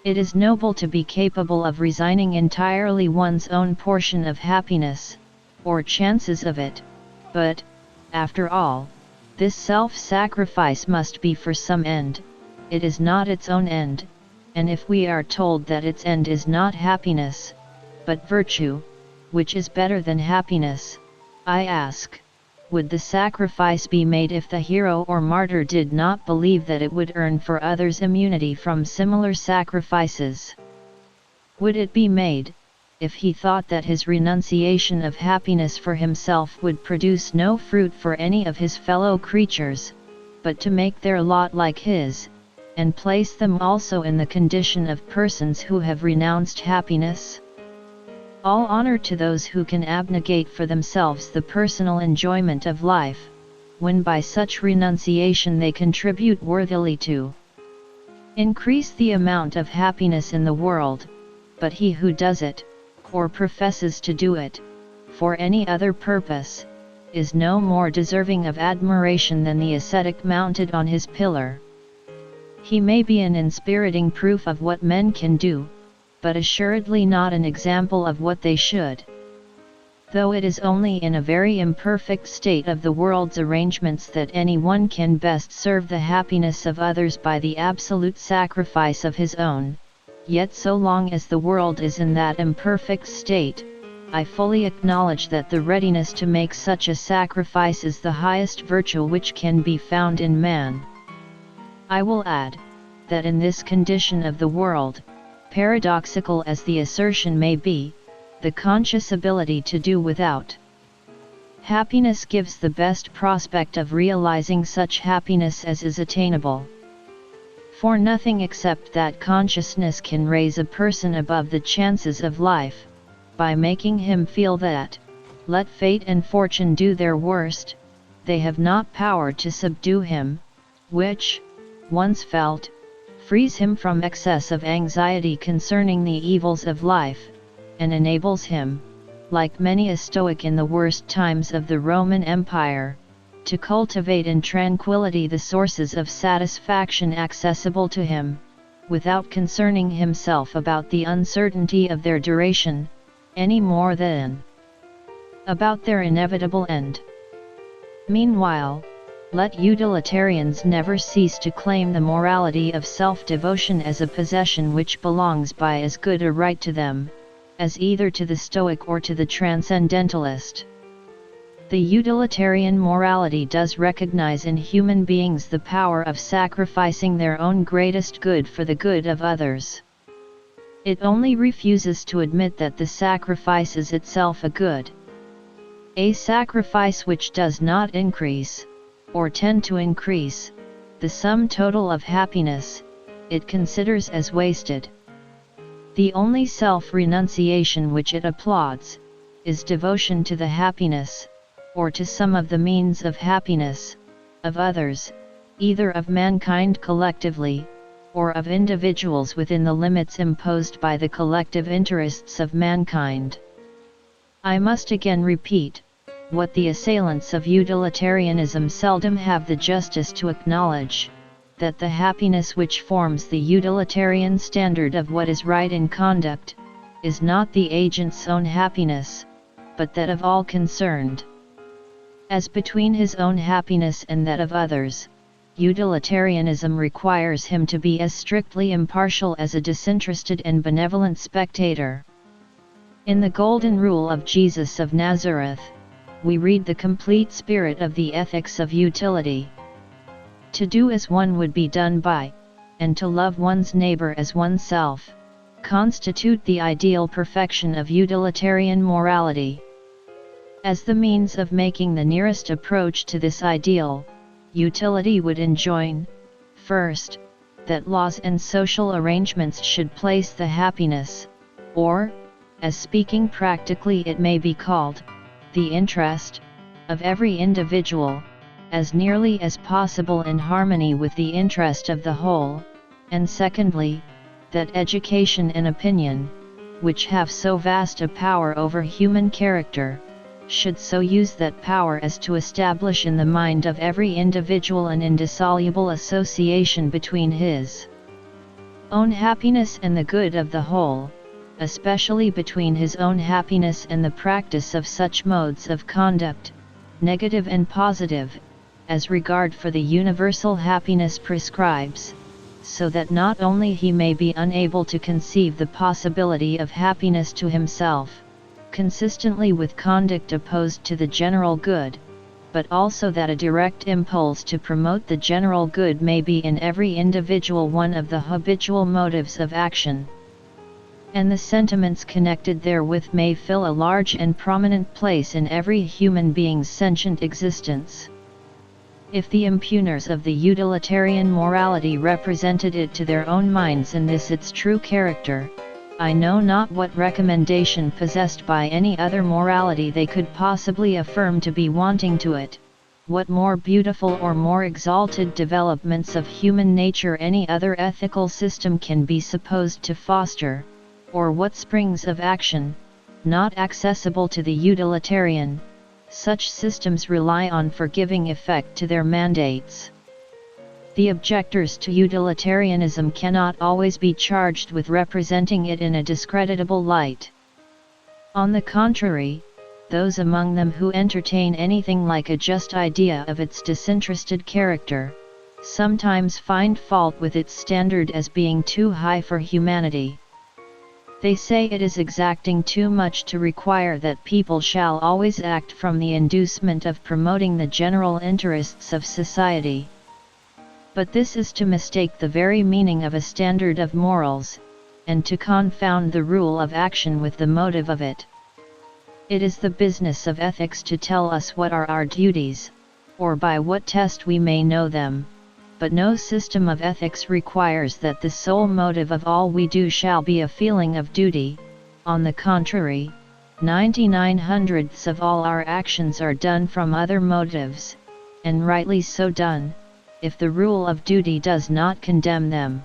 It is noble to be capable of resigning entirely one's own portion of happiness, or chances of it, but, after all, this self-sacrifice must be for some end, it is not its own end, and if we are told that its end is not happiness, but virtue, which is better than happiness, I ask, would the sacrifice be made if the hero or martyr did not believe that it would earn for others immunity from similar sacrifices? Would it be made, if he thought that his renunciation of happiness for himself would produce no fruit for any of his fellow creatures, but to make their lot like his, and place them also in the condition of persons who have renounced happiness? All honor to those who can abnegate for themselves the personal enjoyment of life, when by such renunciation they contribute worthily to increase the amount of happiness in the world. But he who does it, or professes to do it, for any other purpose, is no more deserving of admiration than the ascetic mounted on his pillar. He may be an inspiriting proof of what men can do, but assuredly not an example of what they should. Though it is only in a very imperfect state of the world's arrangements that any one can best serve the happiness of others by the absolute sacrifice of his own, yet so long as the world is in that imperfect state, I fully acknowledge that the readiness to make such a sacrifice is the highest virtue which can be found in man. I will add, that in this condition of the world, paradoxical as the assertion may be, the conscious ability to do without happiness gives the best prospect of realizing such happiness as is attainable. For nothing except that consciousness can raise a person above the chances of life, by making him feel that, let fate and fortune do their worst, they have not power to subdue him, which, once felt, frees him from excess of anxiety concerning the evils of life, and enables him, like many a Stoic in the worst times of the Roman Empire, to cultivate in tranquility the sources of satisfaction accessible to him, without concerning himself about the uncertainty of their duration, any more than about their inevitable end. Meanwhile, let utilitarians never cease to claim the morality of self-devotion as a possession which belongs by as good a right to them, as either to the Stoic or to the Transcendentalist. The utilitarian morality does recognize in human beings the power of sacrificing their own greatest good for the good of others. It only refuses to admit that the sacrifice is itself a good. A sacrifice which does not increase, or tend to increase, the sum total of happiness, it considers as wasted. The only self-renunciation which it applauds, is devotion to the happiness, or to some of the means of happiness, of others, either of mankind collectively, or of individuals within the limits imposed by the collective interests of mankind. I must again repeat, what the assailants of utilitarianism seldom have the justice to acknowledge, that the happiness which forms the utilitarian standard of what is right in conduct, is not the agent's own happiness, but that of all concerned. As between his own happiness and that of others, utilitarianism requires him to be as strictly impartial as a disinterested and benevolent spectator. In the Golden Rule of Jesus of Nazareth, we read the complete spirit of the ethics of utility. To do as one would be done by, and to love one's neighbor as oneself, constitute the ideal perfection of utilitarian morality. As the means of making the nearest approach to this ideal, utility would enjoin, first, that laws and social arrangements should place the happiness, or, as speaking practically it may be called, the interest, of every individual, as nearly as possible in harmony with the interest of the whole, and secondly, that education and opinion, which have so vast a power over human character, should so use that power as to establish in the mind of every individual an indissoluble association between his own happiness and the good of the whole, especially between his own happiness and the practice of such modes of conduct, negative and positive, as regard for the universal happiness prescribes, so that not only he may be unable to conceive the possibility of happiness to himself, consistently with conduct opposed to the general good, but also that a direct impulse to promote the general good may be in every individual one of the habitual motives of action, and the sentiments connected therewith may fill a large and prominent place in every human being's sentient existence. If the impugners of the utilitarian morality represented it to their own minds in this its true character, I know not what recommendation possessed by any other morality they could possibly affirm to be wanting to it, what more beautiful or more exalted developments of human nature any other ethical system can be supposed to foster, or what springs of action, not accessible to the utilitarian, such systems rely on for giving effect to their mandates. The objectors to utilitarianism cannot always be charged with representing it in a discreditable light. On the contrary, those among them who entertain anything like a just idea of its disinterested character, sometimes find fault with its standard as being too high for humanity. They say it is exacting too much to require that people shall always act from the inducement of promoting the general interests of society. But this is to mistake the very meaning of a standard of morals, and to confound the rule of action with the motive of it. It is the business of ethics to tell us what are our duties, or by what test we may know them, but no system of ethics requires that the sole motive of all we do shall be a feeling of duty. On the contrary, 99/100ths of all our actions are done from other motives, and rightly so done, if the rule of duty does not condemn them.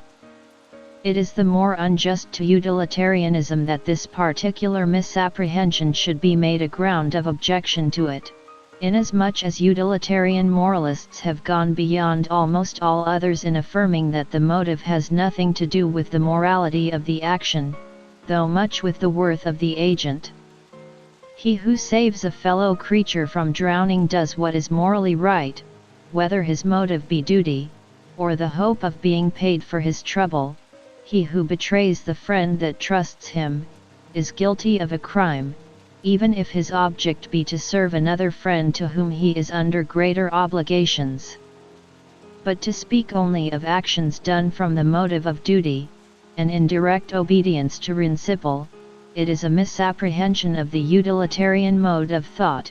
It is the more unjust to utilitarianism that this particular misapprehension should be made a ground of objection to it, inasmuch as utilitarian moralists have gone beyond almost all others in affirming that the motive has nothing to do with the morality of the action, though much with the worth of the agent. He who saves a fellow creature from drowning does what is morally right, whether his motive be duty, or the hope of being paid for his trouble. He who betrays the friend that trusts him, is guilty of a crime, even if his object be to serve another friend to whom he is under greater obligations. But to speak only of actions done from the motive of duty, and in direct obedience to principle, it is a misapprehension of the utilitarian mode of thought,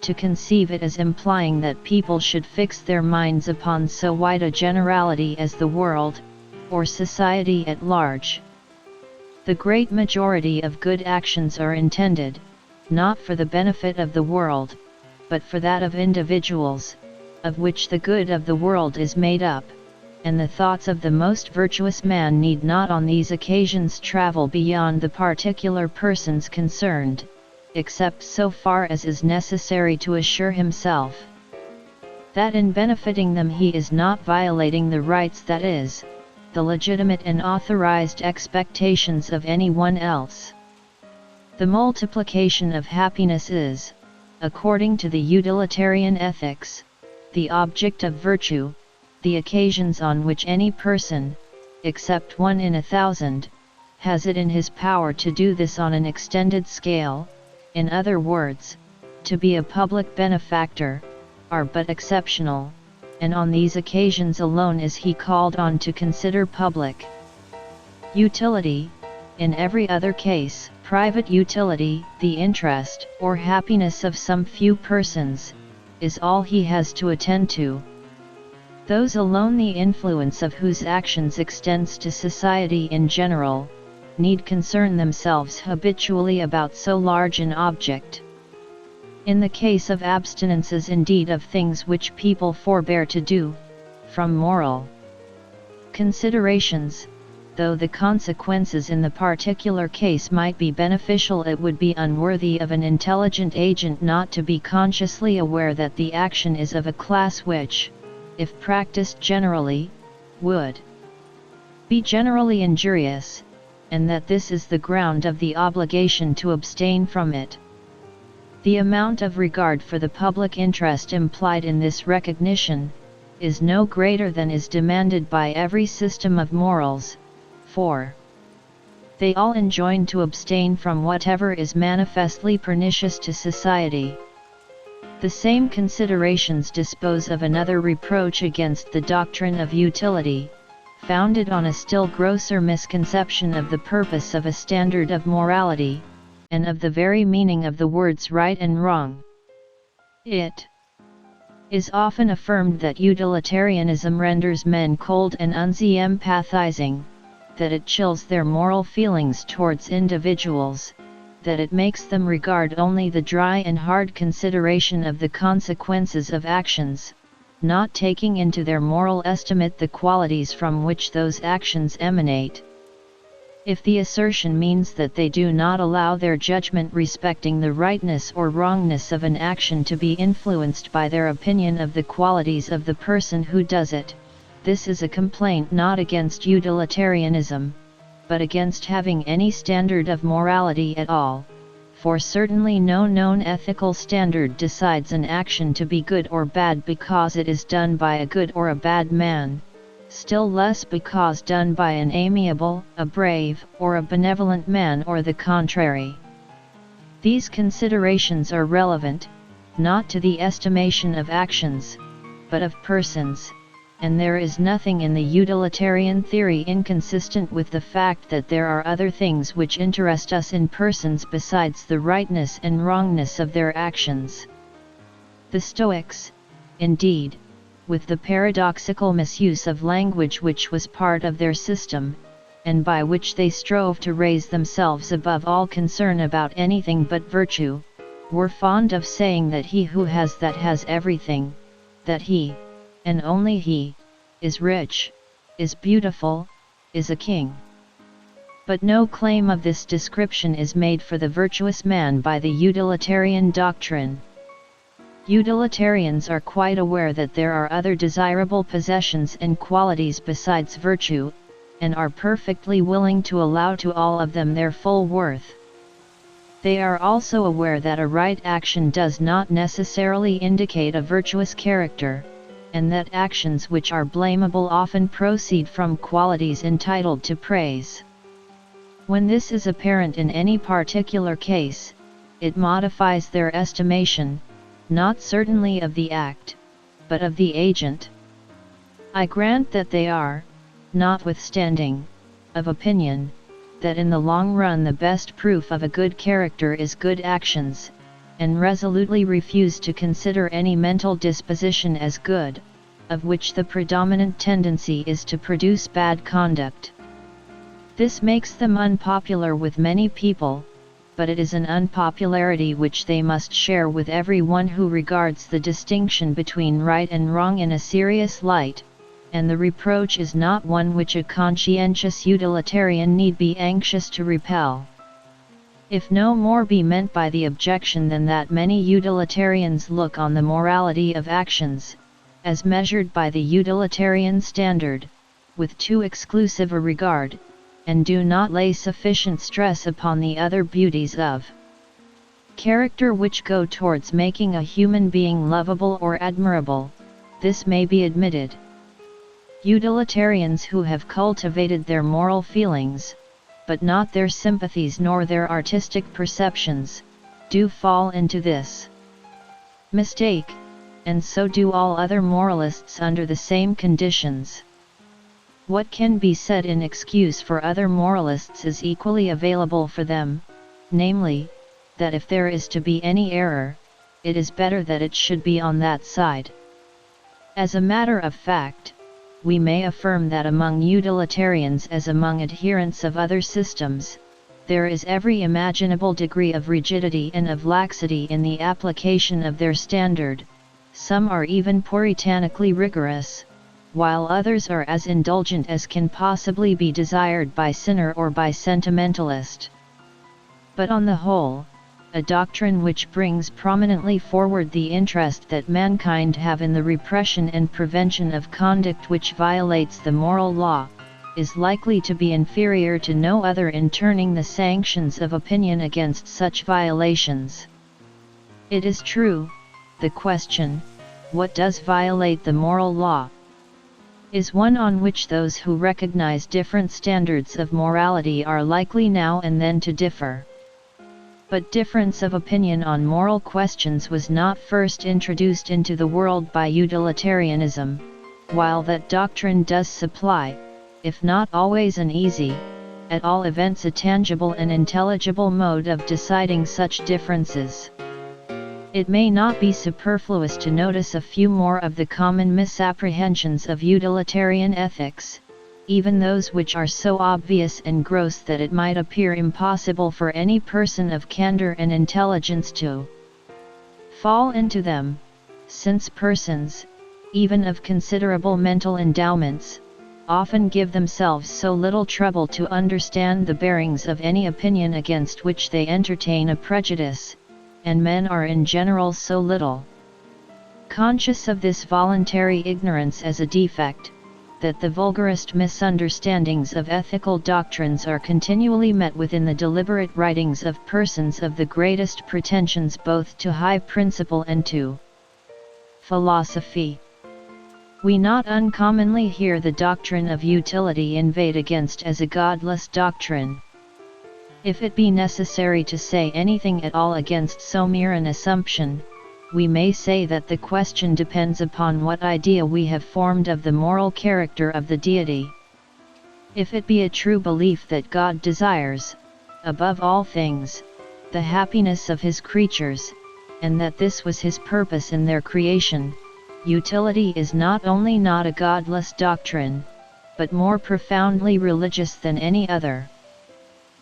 to conceive it as implying that people should fix their minds upon so wide a generality as the world, or society at large. The great majority of good actions are intended, not for the benefit of the world, but for that of individuals, of which the good of the world is made up, and the thoughts of the most virtuous man need not on these occasions travel beyond the particular persons concerned, except so far as is necessary to assure himself that in benefiting them he is not violating the rights, that is, the legitimate and authorized expectations of anyone else. The multiplication of happiness is, according to the utilitarian ethics, the object of virtue, the occasions on which any person, except 1 in 1,000, has it in his power to do this on an extended scale, in other words, to be a public benefactor, are but exceptional, and on these occasions alone is he called on to consider public utility. In every other case, private utility, the interest or happiness of some few persons, is all he has to attend to. Those alone the influence of whose actions extends to society in general, need concern themselves habitually about so large an object. In the case of abstinences indeed of things which people forbear to do, from moral considerations, though the consequences in the particular case might be beneficial, it would be unworthy of an intelligent agent not to be consciously aware that the action is of a class which, if practiced generally, would be generally injurious, and that this is the ground of the obligation to abstain from it. The amount of regard for the public interest implied in this recognition, is no greater than is demanded by every system of morals, for they all enjoin to abstain from whatever is manifestly pernicious to society. The same considerations dispose of another reproach against the doctrine of utility, founded on a still grosser misconception of the purpose of a standard of morality, and of the very meaning of the words right and wrong. It is often affirmed that utilitarianism renders men cold and unempathizing, that it chills their moral feelings towards individuals, that it makes them regard only the dry and hard consideration of the consequences of actions, not taking into their moral estimate the qualities from which those actions emanate. If the assertion means that they do not allow their judgment respecting the rightness or wrongness of an action to be influenced by their opinion of the qualities of the person who does it, this is a complaint not against utilitarianism, but against having any standard of morality at all, for certainly no known ethical standard decides an action to be good or bad because it is done by a good or a bad man, still less because done by an amiable, a brave, or a benevolent man or the contrary. These considerations are relevant, not to the estimation of actions, but of persons, and there is nothing in the utilitarian theory inconsistent with the fact that there are other things which interest us in persons besides the rightness and wrongness of their actions. The Stoics, indeed, with the paradoxical misuse of language which was part of their system, and by which they strove to raise themselves above all concern about anything but virtue, were fond of saying that he who has that has everything, that he, and only he, is rich, is beautiful, is a king. But no claim of this description is made for the virtuous man by the utilitarian doctrine. Utilitarians are quite aware that there are other desirable possessions and qualities besides virtue, and are perfectly willing to allow to all of them their full worth. They are also aware that a right action does not necessarily indicate a virtuous character, and that actions which are blamable often proceed from qualities entitled to praise. When this is apparent in any particular case, it modifies their estimation, not certainly of the act, but of the agent. I grant that they are, notwithstanding, of opinion, that in the long run the best proof of a good character is good actions, and resolutely refuse to consider any mental disposition as good, of which the predominant tendency is to produce bad conduct. This makes them unpopular with many people, but it is an unpopularity which they must share with everyone who regards the distinction between right and wrong in a serious light, and the reproach is not one which a conscientious utilitarian need be anxious to repel. If no more be meant by the objection than that many utilitarians look on the morality of actions, as measured by the utilitarian standard, with too exclusive a regard, and do not lay sufficient stress upon the other beauties of character which go towards making a human being lovable or admirable, this may be admitted. Utilitarians who have cultivated their moral feelings, but not their sympathies nor their artistic perceptions, do fall into this mistake, and so do all other moralists under the same conditions. What can be said in excuse for other moralists is equally available for them, namely, that if there is to be any error, it is better that it should be on that side. As a matter of fact, we may affirm that among utilitarians as among adherents of other systems, there is every imaginable degree of rigidity and of laxity in the application of their standard. Some are even puritanically rigorous, while others are as indulgent as can possibly be desired by sinner or by sentimentalist. But on the whole, a doctrine which brings prominently forward the interest that mankind have in the repression and prevention of conduct which violates the moral law, is likely to be inferior to no other in turning the sanctions of opinion against such violations. It is true, the question, what does violate the moral law, is one on which those who recognize different standards of morality are likely now and then to differ. But difference of opinion on moral questions was not first introduced into the world by utilitarianism, while that doctrine does supply, if not always an easy, at all events a tangible and intelligible mode of deciding such differences. It may not be superfluous to notice a few more of the common misapprehensions of utilitarian ethics, even those which are so obvious and gross that it might appear impossible for any person of candor and intelligence to fall into them, since persons, even of considerable mental endowments, often give themselves so little trouble to understand the bearings of any opinion against which they entertain a prejudice, and men are in general so little conscious of this voluntary ignorance as a defect, that the vulgarest misunderstandings of ethical doctrines are continually met with in the deliberate writings of persons of the greatest pretensions both to high principle and to philosophy. We not uncommonly hear the doctrine of utility inveighed against as a godless doctrine. If it be necessary to say anything at all against so mere an assumption, we may say that the question depends upon what idea we have formed of the moral character of the deity. If it be a true belief that God desires, above all things, the happiness of his creatures, and that this was his purpose in their creation, utility is not only not a godless doctrine, but more profoundly religious than any other.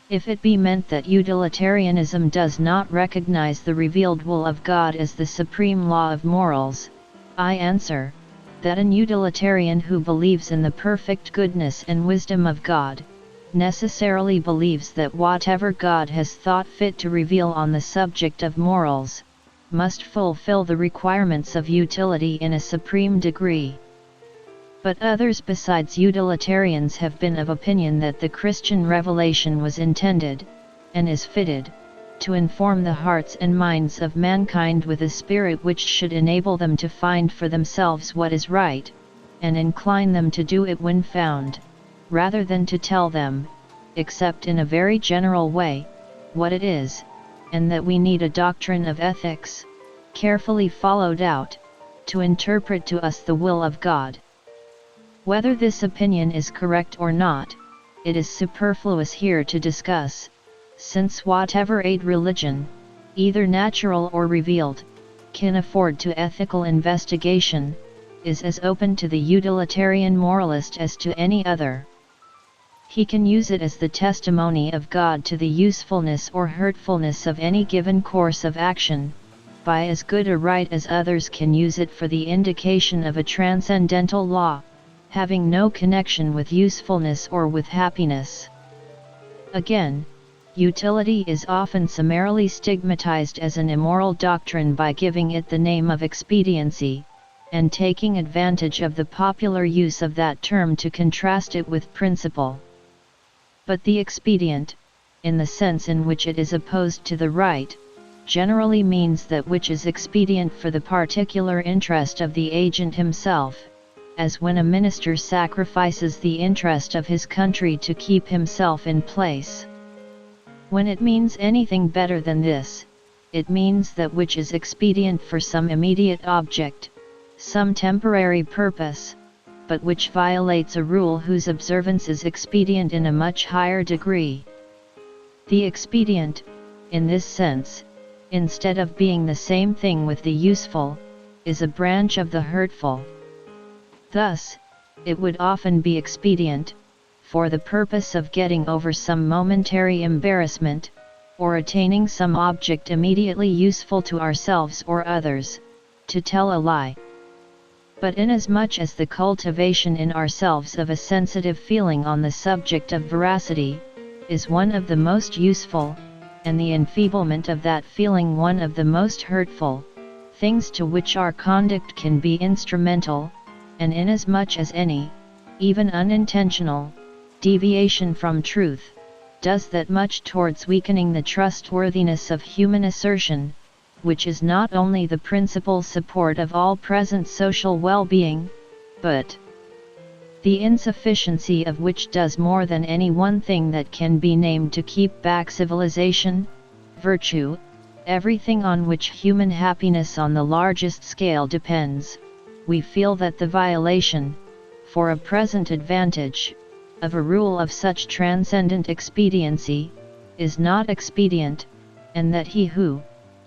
If it be meant that utilitarianism does not recognize the revealed will of God as the supreme law of morals, I answer, that an utilitarian who believes in the perfect goodness and wisdom of God, necessarily believes that whatever God has thought fit to reveal on the subject of morals, must fulfill the requirements of utility in a supreme degree. But others besides utilitarians have been of opinion that the Christian revelation was intended, and is fitted, to inform the hearts and minds of mankind with a spirit which should enable them to find for themselves what is right, and incline them to do it when found, rather than to tell them, except in a very general way, what it is, and that we need a doctrine of ethics, carefully followed out, to interpret to us the will of God. Whether this opinion is correct or not, it is superfluous here to discuss, since whatever aid religion, either natural or revealed, can afford to ethical investigation, is as open to the utilitarian moralist as to any other. He can use it as the testimony of God to the usefulness or hurtfulness of any given course of action, by as good a right as others can use it for the indication of a transcendental law, having no connection with usefulness or with happiness. Again, utility is often summarily stigmatized as an immoral doctrine by giving it the name of expediency, and taking advantage of the popular use of that term to contrast it with principle. But the expedient, in the sense in which it is opposed to the right, generally means that which is expedient for the particular interest of the agent himself, as when a minister sacrifices the interest of his country to keep himself in place. When it means anything better than this, it means that which is expedient for some immediate object, some temporary purpose, but which violates a rule whose observance is expedient in a much higher degree. The expedient, in this sense, instead of being the same thing with the useful, is a branch of the hurtful. Thus, it would often be expedient, for the purpose of getting over some momentary embarrassment, or attaining some object immediately useful to ourselves or others, to tell a lie. But inasmuch as the cultivation in ourselves of a sensitive feeling on the subject of veracity, is one of the most useful, and the enfeeblement of that feeling one of the most hurtful, things to which our conduct can be instrumental, and inasmuch as any, even unintentional, deviation from truth, does that much towards weakening the trustworthiness of human assertion, which is not only the principal support of all present social well-being, but the insufficiency of which does more than any one thing that can be named to keep back civilization, virtue, everything on which human happiness on the largest scale depends, we feel that the violation, for a present advantage, of a rule of such transcendent expediency, is not expedient, and that he who,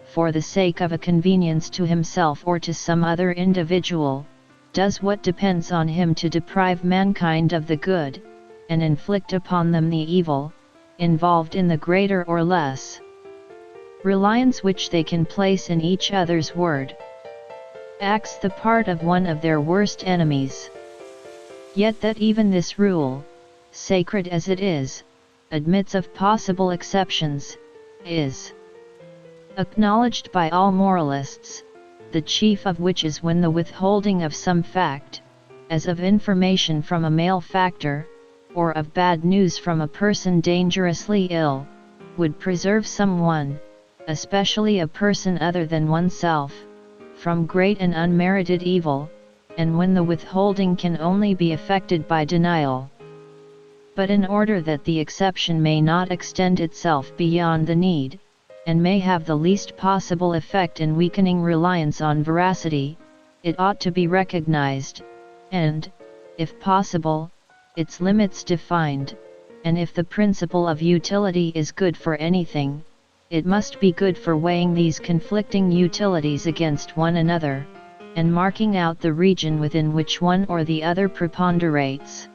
for the sake of a convenience to himself or to some other individual, does what depends on him to deprive mankind of the good, and inflict upon them the evil, involved in the greater or less reliance which they can place in each other's word, acts the part of one of their worst enemies. Yet that even this rule, sacred as it is, admits of possible exceptions, is acknowledged by all moralists, the chief of which is when the withholding of some fact, as of information from a malefactor, or of bad news from a person dangerously ill, would preserve someone, especially a person other than oneself, from great and unmerited evil, and when the withholding can only be effected by denial. But in order that the exception may not extend itself beyond the need, and may have the least possible effect in weakening reliance on veracity, it ought to be recognized, and, if possible, its limits defined, and if the principle of utility is good for anything, it must be good for weighing these conflicting utilities against one another, and marking out the region within which one or the other preponderates.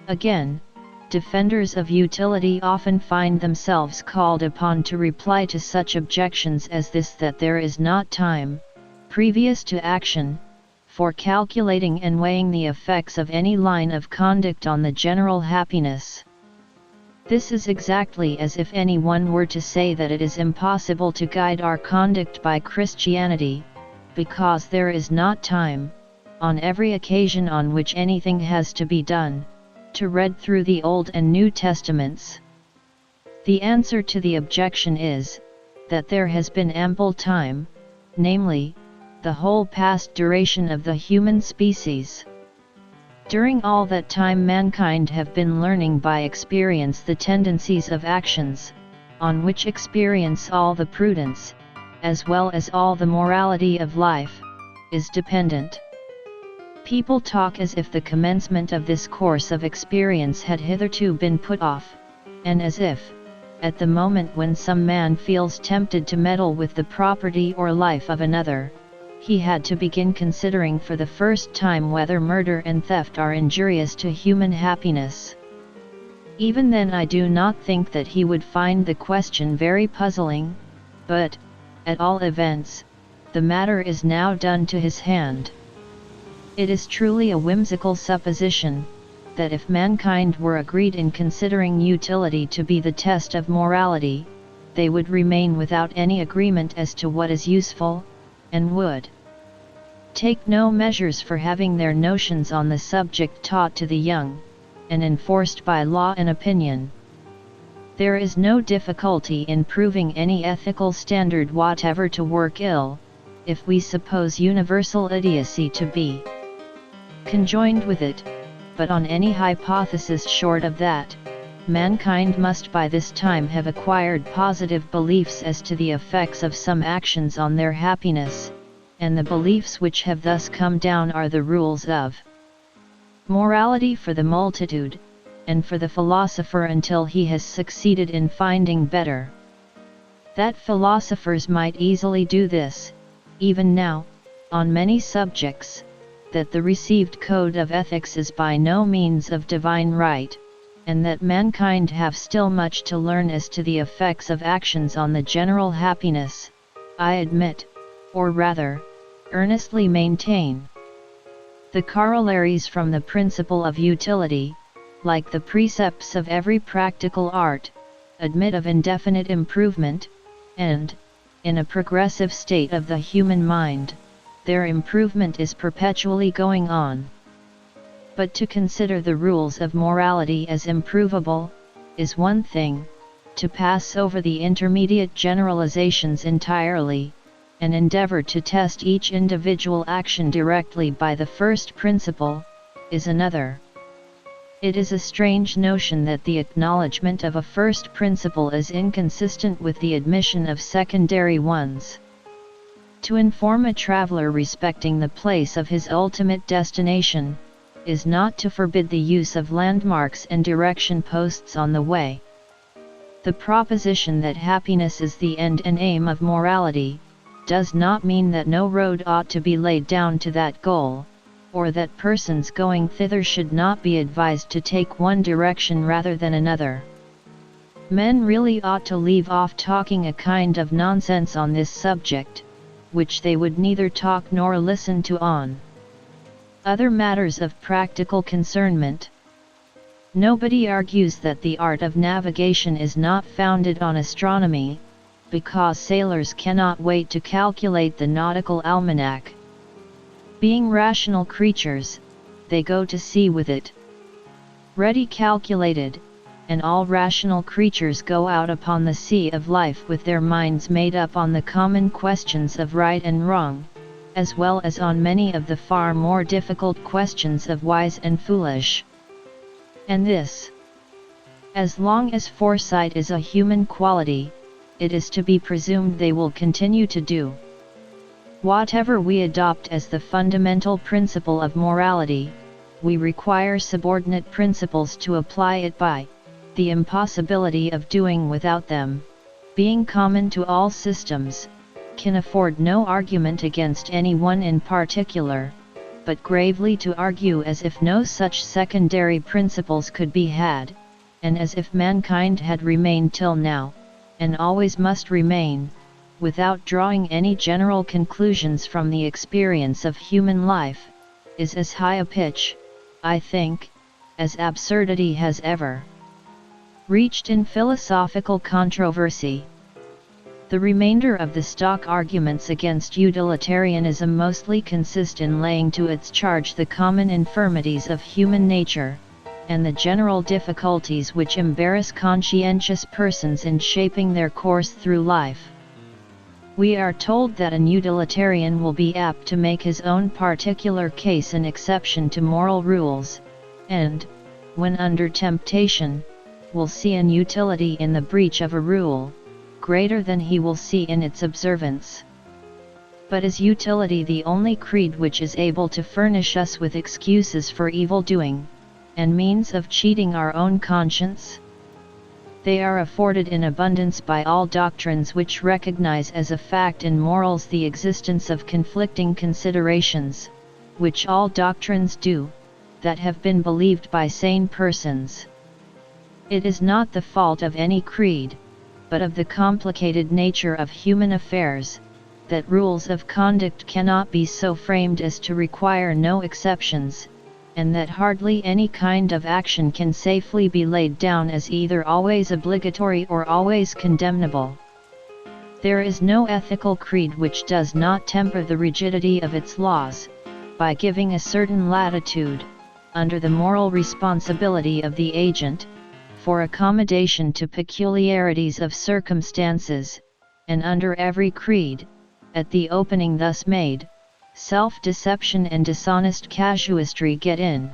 Again, defenders of utility often find themselves called upon to reply to such objections as this, that there is not time, previous to action, for calculating and weighing the effects of any line of conduct on the general happiness. This is exactly as if anyone were to say that it is impossible to guide our conduct by Christianity, because there is not time, on every occasion on which anything has to be done, to read through the Old and New Testaments. The answer to the objection is, that there has been ample time, namely, the whole past duration of the human species. During all that time mankind have been learning by experience the tendencies of actions, on which experience all the prudence, as well as all the morality of life, is dependent. People talk as if the commencement of this course of experience had hitherto been put off, and as if, at the moment when some man feels tempted to meddle with the property or life of another, he had to begin considering for the first time whether murder and theft are injurious to human happiness. Even then I do not think that he would find the question very puzzling, but, at all events, the matter is now done to his hand. It is truly a whimsical supposition, that if mankind were agreed in considering utility to be the test of morality, they would remain without any agreement as to what is useful, and would take no measures for having their notions on the subject taught to the young, and enforced by law and opinion. There is no difficulty in proving any ethical standard whatever to work ill, if we suppose universal idiocy to be conjoined with it, but on any hypothesis short of that, mankind must by this time have acquired positive beliefs as to the effects of some actions on their happiness, and the beliefs which have thus come down are the rules of morality for the multitude, and for the philosopher until he has succeeded in finding better. That philosophers might easily do this, even now, on many subjects, that the received code of ethics is by no means of divine right, and that mankind have still much to learn as to the effects of actions on the general happiness, I admit, or rather, earnestly maintain. The corollaries from the principle of utility, like the precepts of every practical art, admit of indefinite improvement, and, in a progressive state of the human mind, their improvement is perpetually going on. But to consider the rules of morality as improvable, is one thing; to pass over the intermediate generalizations entirely, and endeavor to test each individual action directly by the first principle, is another. It is a strange notion that the acknowledgement of a first principle is inconsistent with the admission of secondary ones. To inform a traveler respecting the place of his ultimate destination, is not to forbid the use of landmarks and direction posts on the way. The proposition that happiness is the end and aim of morality, does not mean that no road ought to be laid down to that goal, or that persons going thither should not be advised to take one direction rather than another. Men really ought to leave off talking a kind of nonsense on this subject, which they would neither talk nor listen to on other matters of practical concernment. Nobody argues that the art of navigation is not founded on astronomy, because sailors cannot wait to calculate the nautical almanac. Being rational creatures, they go to sea with it ready calculated, and all rational creatures go out upon the sea of life with their minds made up on the common questions of right and wrong, as well as on many of the far more difficult questions of wise and foolish. And this, as long as foresight is a human quality, it is to be presumed they will continue to do. Whatever we adopt as the fundamental principle of morality, we require subordinate principles to apply it by. The impossibility of doing without them, being common to all systems, can afford no argument against any one in particular, but gravely to argue as if no such secondary principles could be had, and as if mankind had remained till now, and always must remain, without drawing any general conclusions from the experience of human life, is as high a pitch, I think, as absurdity has ever reached in philosophical controversy. The remainder of the stock arguments against utilitarianism mostly consist in laying to its charge the common infirmities of human nature, and the general difficulties which embarrass conscientious persons in shaping their course through life. We are told that an utilitarian will be apt to make his own particular case an exception to moral rules, and, when under temptation, will see an utility in the breach of a rule, greater than he will see in its observance. But is utility the only creed which is able to furnish us with excuses for evil doing, and means of cheating our own conscience? They are afforded in abundance by all doctrines which recognize as a fact in morals the existence of conflicting considerations, which all doctrines do, that have been believed by sane persons. It is not the fault of any creed, but of the complicated nature of human affairs, that rules of conduct cannot be so framed as to require no exceptions, and that hardly any kind of action can safely be laid down as either always obligatory or always condemnable. There is no ethical creed which does not temper the rigidity of its laws, by giving a certain latitude, under the moral responsibility of the agent, for accommodation to peculiarities of circumstances, and under every creed, at the opening thus made, self-deception and dishonest casuistry get in.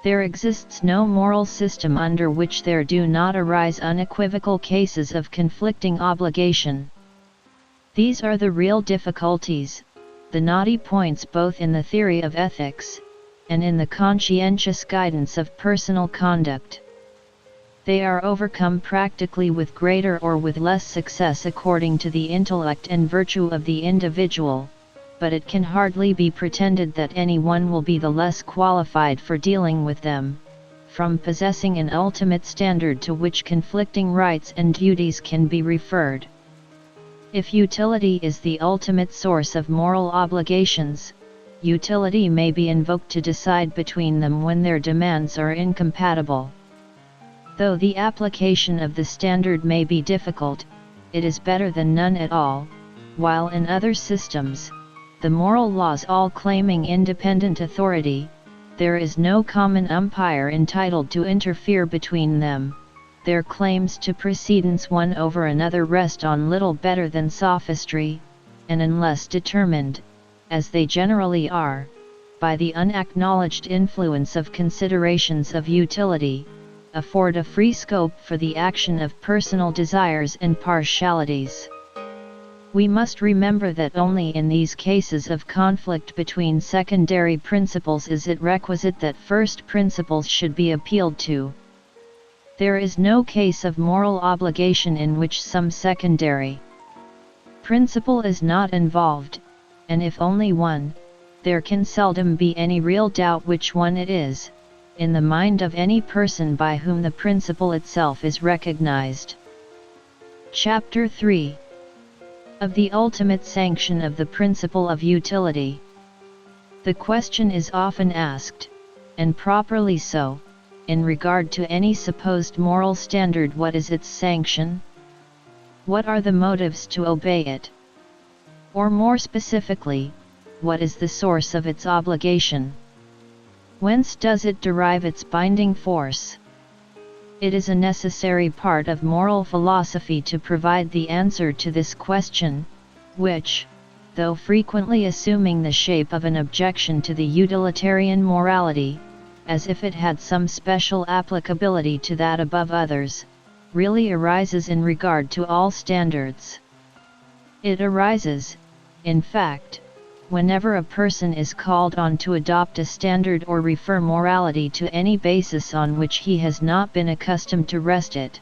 There exists no moral system under which there do not arise unequivocal cases of conflicting obligation. These are the real difficulties, the knotty points both in the theory of ethics, and in the conscientious guidance of personal conduct. They are overcome practically with greater or with less success according to the intellect and virtue of the individual, but it can hardly be pretended that any one will be the less qualified for dealing with them, from possessing an ultimate standard to which conflicting rights and duties can be referred. If utility is the ultimate source of moral obligations, utility may be invoked to decide between them when their demands are incompatible. Though the application of the standard may be difficult, it is better than none at all, while in other systems, the moral laws all claiming independent authority, there is no common umpire entitled to interfere between them. Their claims to precedence one over another rest on little better than sophistry, and unless determined, as they generally are, by the unacknowledged influence of considerations of utility, afford a free scope for the action of personal desires and partialities. We must remember that only in these cases of conflict between secondary principles is it requisite that first principles should be appealed to. There is no case of moral obligation in which some secondary principle is not involved, and if only one, there can seldom be any real doubt which one it is, in the mind of any person by whom the principle itself is recognized. Chapter 3. Of the ultimate sanction of the principle of utility. The question is often asked, and properly so, in regard to any supposed moral standard: what is its sanction? What are the motives to obey it? Or more specifically, what is the source of its obligation? Whence does it derive its binding force? It is a necessary part of moral philosophy to provide the answer to this question, which, though frequently assuming the shape of an objection to the utilitarian morality, as if it had some special applicability to that above others, really arises in regard to all standards. It arises, in fact, whenever a person is called on to adopt a standard or refer morality to any basis on which he has not been accustomed to rest it.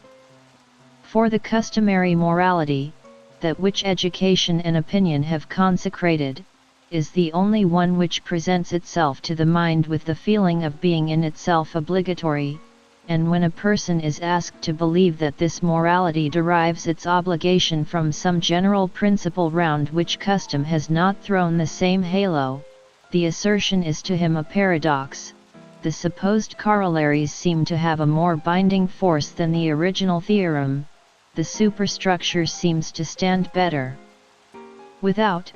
For the customary morality, that which education and opinion have consecrated, is the only one which presents itself to the mind with the feeling of being in itself obligatory, and when a person is asked to believe that this morality derives its obligation from some general principle round which custom has not thrown the same halo, the assertion is to him a paradox. The supposed corollaries seem to have a more binding force than the original theorem, the superstructure seems to stand better without,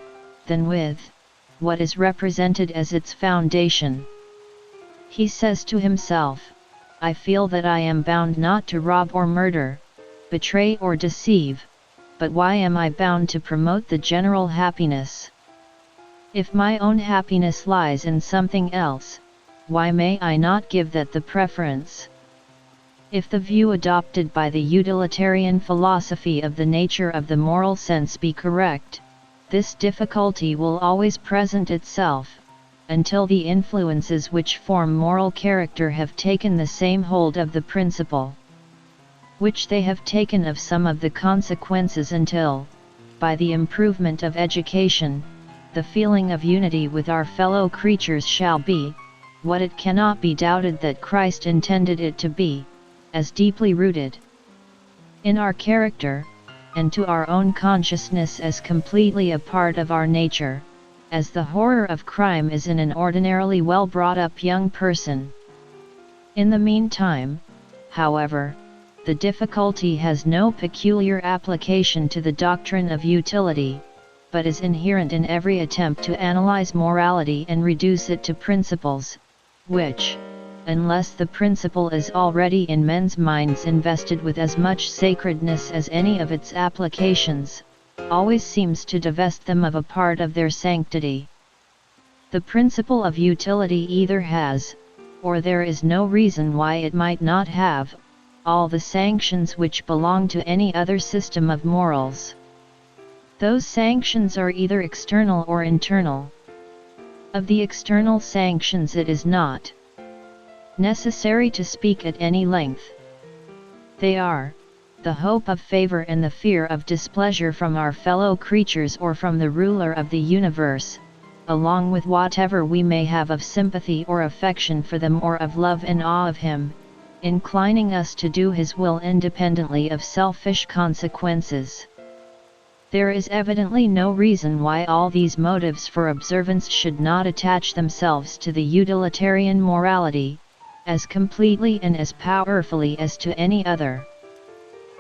than with, what is represented as its foundation. He says to himself, I feel that I am bound not to rob or murder, betray or deceive, but why am I bound to promote the general happiness? If my own happiness lies in something else, why may I not give that the preference? If the view adopted by the utilitarian philosophy of the nature of the moral sense be correct, this difficulty will always present itself, until the influences which form moral character have taken the same hold of the principle which they have taken of some of the consequences, until, by the improvement of education, the feeling of unity with our fellow creatures shall be, what it cannot be doubted that Christ intended it to be, as deeply rooted in our character, and to our own consciousness as completely a part of our nature, as the horror of crime is in an ordinarily well brought up young person. In the meantime, however, the difficulty has no peculiar application to the doctrine of utility, but is inherent in every attempt to analyze morality and reduce it to principles, which, unless the principle is already in men's minds invested with as much sacredness as any of its applications, always seems to divest them of a part of their sanctity. The principle of utility either has, or there is no reason why it might not have, all the sanctions which belong to any other system of morals. Those sanctions are either external or internal. Of the external sanctions it is not necessary to speak at any length. They are the hope of favor and the fear of displeasure from our fellow creatures or from the ruler of the universe, along with whatever we may have of sympathy or affection for them or of love and awe of him, inclining us to do his will independently of selfish consequences. There is evidently no reason why all these motives for observance should not attach themselves to the utilitarian morality, as completely and as powerfully as to any other.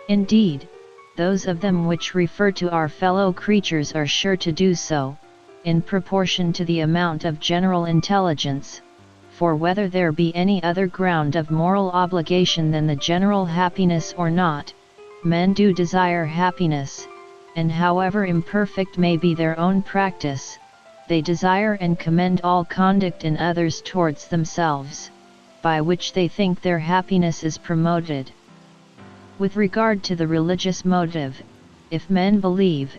Indeed, those of them which refer to our fellow creatures are sure to do so, in proportion to the amount of general intelligence, for whether there be any other ground of moral obligation than the general happiness or not, men do desire happiness, and however imperfect may be their own practice, they desire and commend all conduct in others towards themselves, by which they think their happiness is promoted. With regard to the religious motive, if men believe,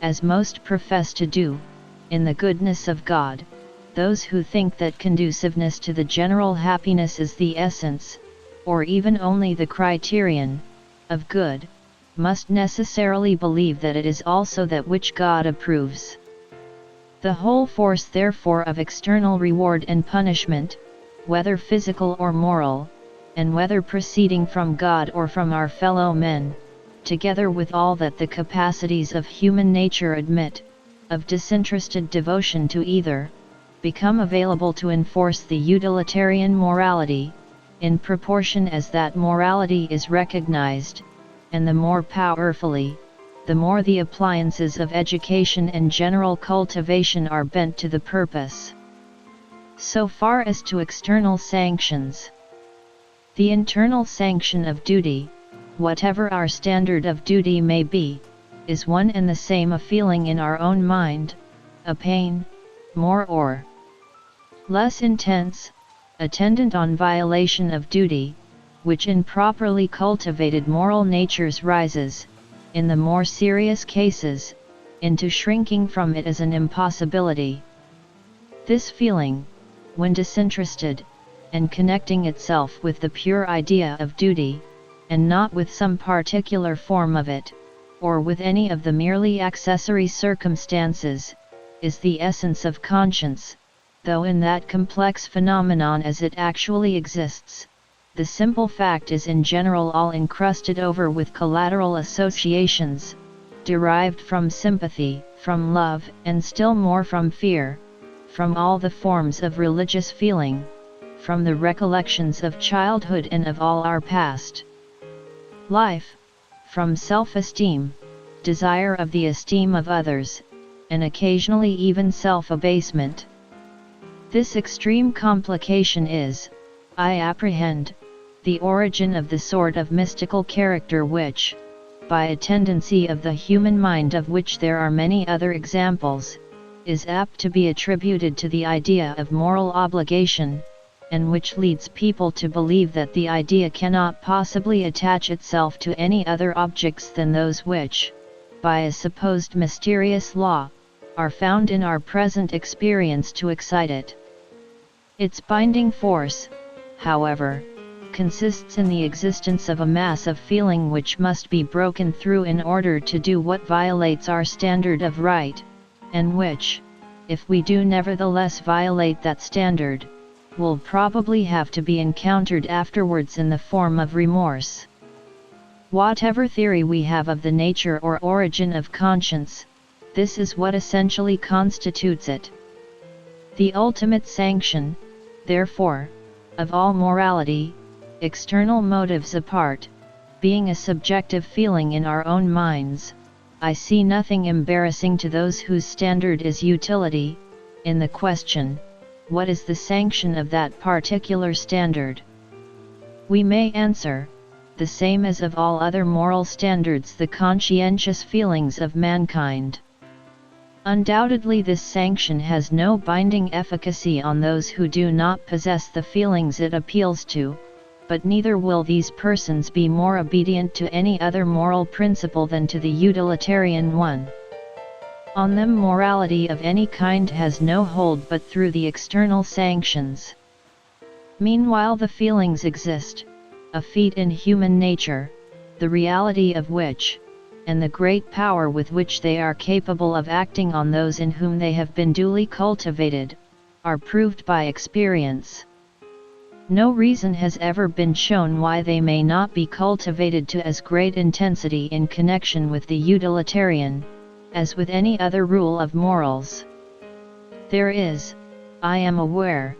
as most profess to do, in the goodness of God, those who think that conduciveness to the general happiness is the essence, or even only the criterion, of good, must necessarily believe that it is also that which God approves. The whole force therefore of external reward and punishment, whether physical or moral, and whether proceeding from God or from our fellow men, together with all that the capacities of human nature admit, of disinterested devotion to either, become available to enforce the utilitarian morality, in proportion as that morality is recognized, and the more powerfully, the more the appliances of education and general cultivation are bent to the purpose. So far as to external sanctions, the internal sanction of duty, whatever our standard of duty may be, is one and the same a feeling in our own mind, a pain, more or less intense, attendant on violation of duty, which in properly cultivated moral natures rises, in the more serious cases, into shrinking from it as an impossibility. This feeling, when disinterested, and connecting itself with the pure idea of duty, and not with some particular form of it, or with any of the merely accessory circumstances, is the essence of conscience, though in that complex phenomenon as it actually exists, the simple fact is in general all encrusted over with collateral associations, derived from sympathy, from love, and still more from fear, from all the forms of religious feeling, from the recollections of childhood and of all our past life, from self-esteem, desire of the esteem of others, and occasionally even self-abasement. This extreme complication is, I apprehend, the origin of the sort of mystical character which, by a tendency of the human mind of which there are many other examples, is apt to be attributed to the idea of moral obligation, and which leads people to believe that the idea cannot possibly attach itself to any other objects than those which, by a supposed mysterious law, are found in our present experience to excite it. Its binding force, however, consists in the existence of a mass of feeling which must be broken through in order to do what violates our standard of right, and which, if we do nevertheless violate that standard, will probably have to be encountered afterwards in the form of remorse. Whatever theory we have of the nature or origin of conscience, this is what essentially constitutes it. The ultimate sanction, therefore, of all morality, external motives apart, being a subjective feeling in our own minds, I see nothing embarrassing to those whose standard is utility, in the question, what is the sanction of that particular standard? We may answer, the same as of all other moral standards, the conscientious feelings of mankind. Undoubtedly this sanction has no binding efficacy on those who do not possess the feelings it appeals to, but neither will these persons be more obedient to any other moral principle than to the utilitarian one. On them morality of any kind has no hold but through the external sanctions. Meanwhile the feelings exist, a feat in human nature, the reality of which, and the great power with which they are capable of acting on those in whom they have been duly cultivated, are proved by experience. No reason has ever been shown why they may not be cultivated to as great intensity in connection with the utilitarian, as with any other rule of morals. There is, I am aware,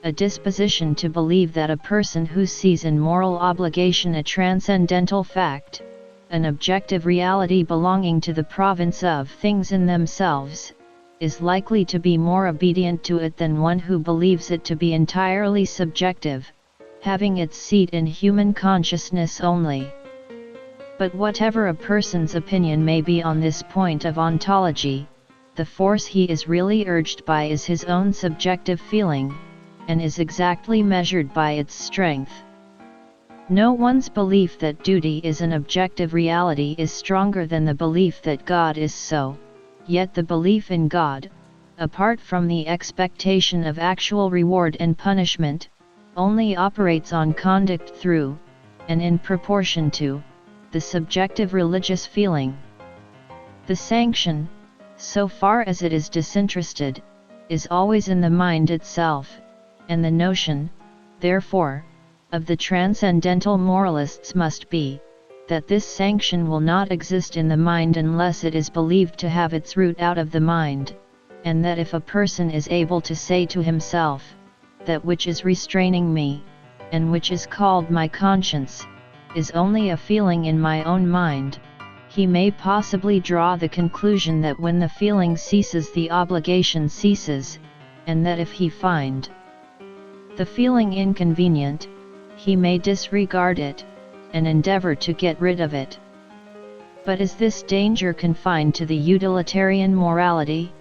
a disposition to believe that a person who sees in moral obligation a transcendental fact, an objective reality belonging to the province of things in themselves, is likely to be more obedient to it than one who believes it to be entirely subjective, having its seat in human consciousness only. But whatever a person's opinion may be on this point of ontology, the force he is really urged by is his own subjective feeling, and is exactly measured by its strength. No one's belief that duty is an objective reality is stronger than the belief that God is so, yet the belief in God, apart from the expectation of actual reward and punishment, only operates on conduct through, and in proportion to, the subjective religious feeling. The sanction, so far as it is disinterested, is always in the mind itself, and the notion, therefore, of the transcendental moralists must be, that this sanction will not exist in the mind unless it is believed to have its root out of the mind, and that if a person is able to say to himself, that which is restraining me, and which is called my conscience, is only a feeling in my own mind, he may possibly draw the conclusion that when the feeling ceases the obligation ceases, and that if he find the feeling inconvenient, he may disregard it, and endeavor to get rid of it. But is this danger confined to the utilitarian morality?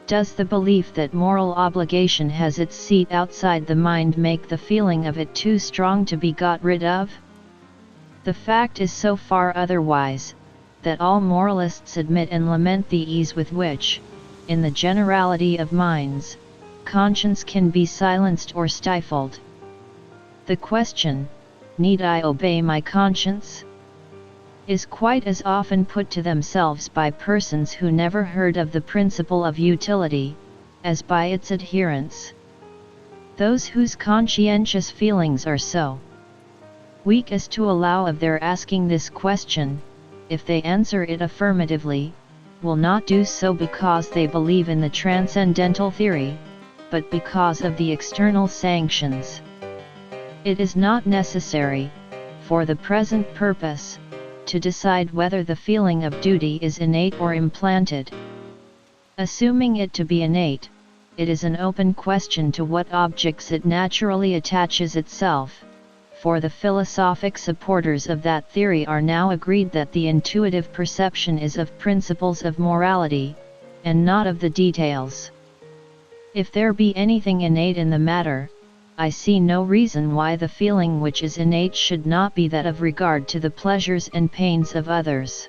Does the belief that moral obligation has its seat outside the mind make the feeling of it too strong to be got rid of? The fact is so far otherwise, that all moralists admit and lament the ease with which, in the generality of minds, conscience can be silenced or stifled. The question, need I obey my conscience? Is quite as often put to themselves by persons who never heard of the principle of utility, as by its adherents. Those whose conscientious feelings are so weak as to allow of their asking this question, if they answer it affirmatively, will not do so because they believe in the transcendental theory, but because of the external sanctions. It is not necessary, for the present purpose, to decide whether the feeling of duty is innate or implanted. Assuming it to be innate, it is an open question to what objects it naturally attaches itself, for the philosophic supporters of that theory are now agreed that the intuitive perception is of principles of morality, and not of the details. If there be anything innate in the matter, I see no reason why the feeling which is innate should not be that of regard to the pleasures and pains of others.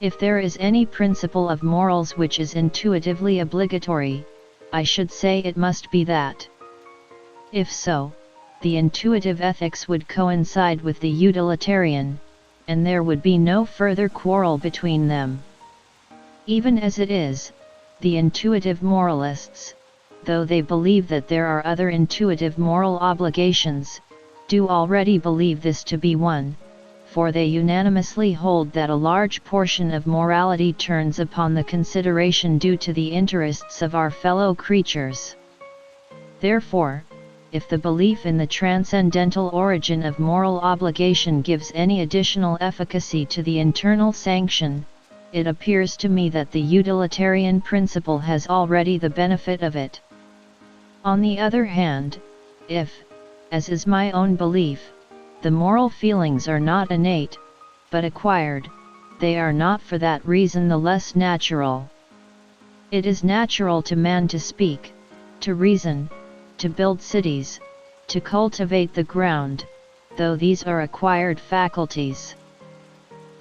If there is any principle of morals which is intuitively obligatory, I should say it must be that. If so, the intuitive ethics would coincide with the utilitarian, and there would be no further quarrel between them. Even as it is, the intuitive moralists, though they believe that there are other intuitive moral obligations, do already believe this to be one, for they unanimously hold that a large portion of morality turns upon the consideration due to the interests of our fellow creatures. Therefore, if the belief in the transcendental origin of moral obligation gives any additional efficacy to the internal sanction, it appears to me that the utilitarian principle has already the benefit of it. On the other hand, if, as is my own belief, the moral feelings are not innate, but acquired, they are not for that reason the less natural. It is natural to man to speak, to reason, to build cities, to cultivate the ground, though these are acquired faculties.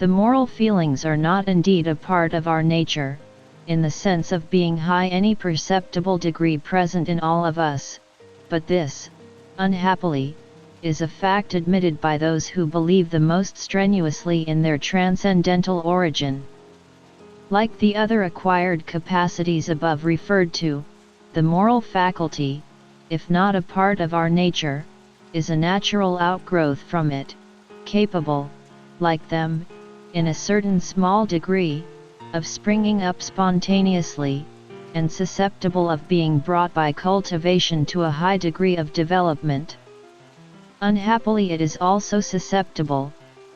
The moral feelings are not indeed a part of our nature, in the sense of being high any perceptible degree present in all of us, but this, unhappily, is a fact admitted by those who believe the most strenuously in their transcendental origin. Like the other acquired capacities above referred to, the moral faculty, if not a part of our nature, is a natural outgrowth from it, capable, like them, in a certain small degree, of springing up spontaneously, and susceptible of being brought by cultivation to a high degree of development. Unhappily, it is also susceptible,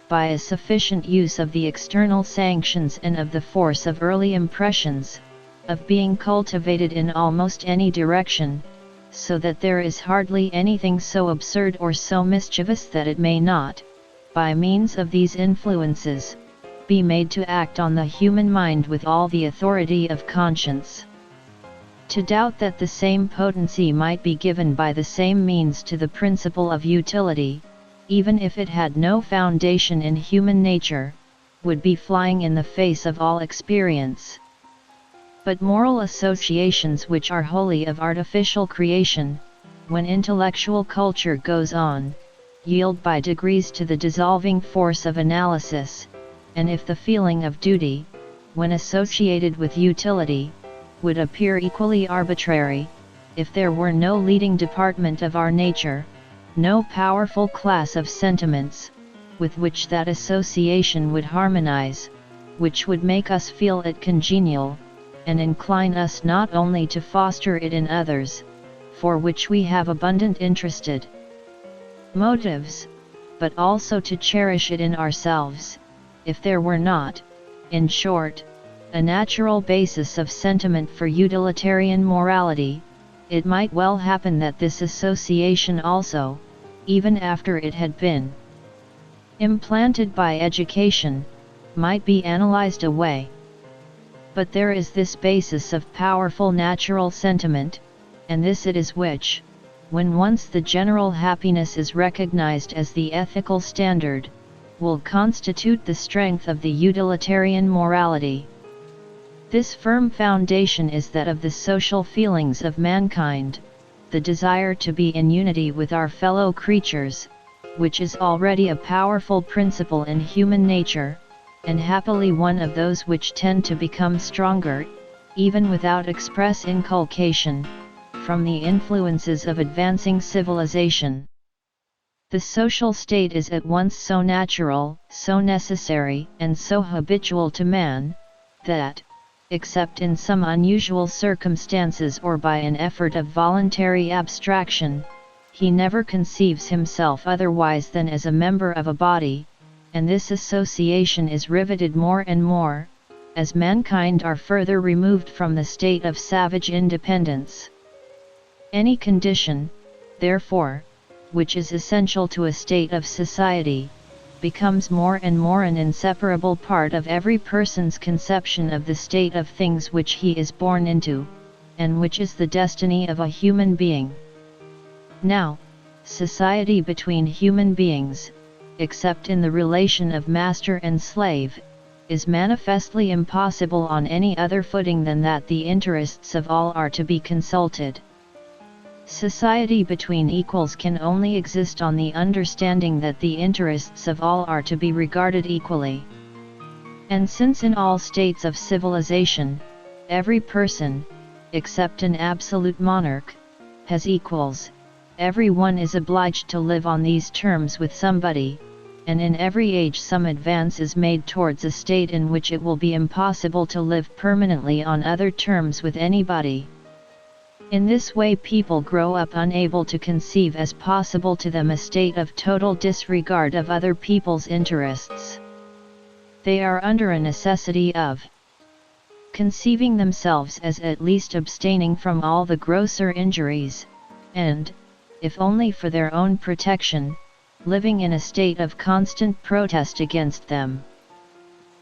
by a sufficient use of the external sanctions and of the force of early impressions, of being cultivated in almost any direction, so that there is hardly anything so absurd or so mischievous that it may not, by means of these influences, be made to act on the human mind with all the authority of conscience. To doubt that the same potency might be given by the same means to the principle of utility, even if it had no foundation in human nature, would be flying in the face of all experience. But moral associations which are wholly of artificial creation, when intellectual culture goes on, yield by degrees to the dissolving force of analysis, and if the feeling of duty, when associated with utility, would appear equally arbitrary, if there were no leading department of our nature, no powerful class of sentiments, with which that association would harmonize, which would make us feel it congenial, and incline us not only to foster it in others, for which we have abundant interested motives, but also to cherish it in ourselves, if there were not, in short, a natural basis of sentiment for utilitarian morality, it might well happen that this association also, even after it had been implanted by education, might be analyzed away. But there is this basis of powerful natural sentiment, and this it is which, when once the general happiness is recognized as the ethical standard, will constitute the strength of the utilitarian morality. This firm foundation is that of the social feelings of mankind, the desire to be in unity with our fellow creatures, which is already a powerful principle in human nature, and happily one of those which tend to become stronger, even without express inculcation, from the influences of advancing civilization. The social state is at once so natural, so necessary, and so habitual to man, that, except in some unusual circumstances or by an effort of voluntary abstraction, he never conceives himself otherwise than as a member of a body, and this association is riveted more and more, as mankind are further removed from the state of savage independence. Any condition, therefore, which is essential to a state of society, becomes more and more an inseparable part of every person's conception of the state of things which he is born into, and which is the destiny of a human being. Now, society between human beings, except in the relation of master and slave, is manifestly impossible on any other footing than that the interests of all are to be consulted. Society between equals can only exist on the understanding that the interests of all are to be regarded equally. And since in all states of civilization, every person, except an absolute monarch, has equals, every one is obliged to live on these terms with somebody, and in every age some advance is made towards a state in which it will be impossible to live permanently on other terms with anybody. In this way people grow up unable to conceive as possible to them a state of total disregard of other people's interests. They are under a necessity of conceiving themselves as at least abstaining from all the grosser injuries, and, if only for their own protection, living in a state of constant protest against them.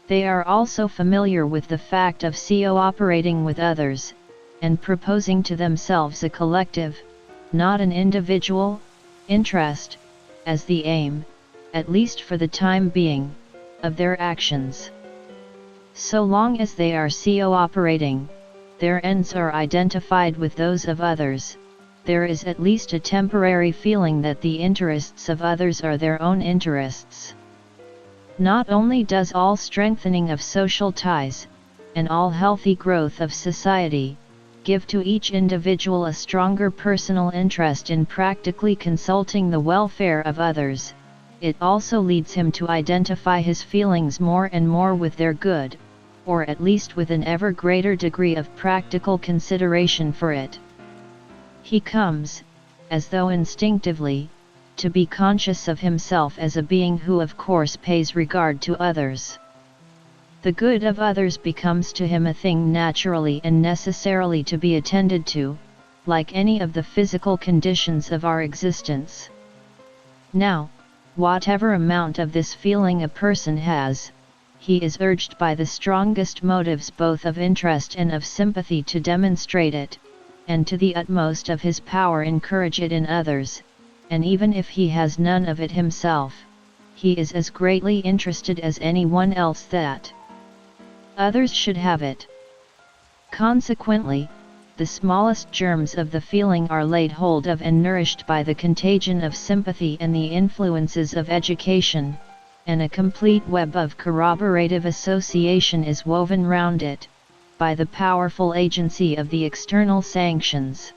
They are also familiar with the fact of co-operating with others, and proposing to themselves a collective, not an individual, interest, as the aim, at least for the time being, of their actions. So long as they are co-operating, their ends are identified with those of others, there is at least a temporary feeling that the interests of others are their own interests. Not only does all strengthening of social ties, and all healthy growth of society, give to each individual a stronger personal interest in practically consulting the welfare of others, it also leads him to identify his feelings more and more with their good, or at least with an ever greater degree of practical consideration for it. He comes, as though instinctively, to be conscious of himself as a being who of course pays regard to others. The good of others becomes to him a thing naturally and necessarily to be attended to, like any of the physical conditions of our existence. Now, whatever amount of this feeling a person has, he is urged by the strongest motives both of interest and of sympathy to demonstrate it, and to the utmost of his power encourage it in others, and even if he has none of it himself, he is as greatly interested as anyone else that others should have it. Consequently, the smallest germs of the feeling are laid hold of and nourished by the contagion of sympathy and the influences of education, and a complete web of corroborative association is woven round it, by the powerful agency of the external sanctions.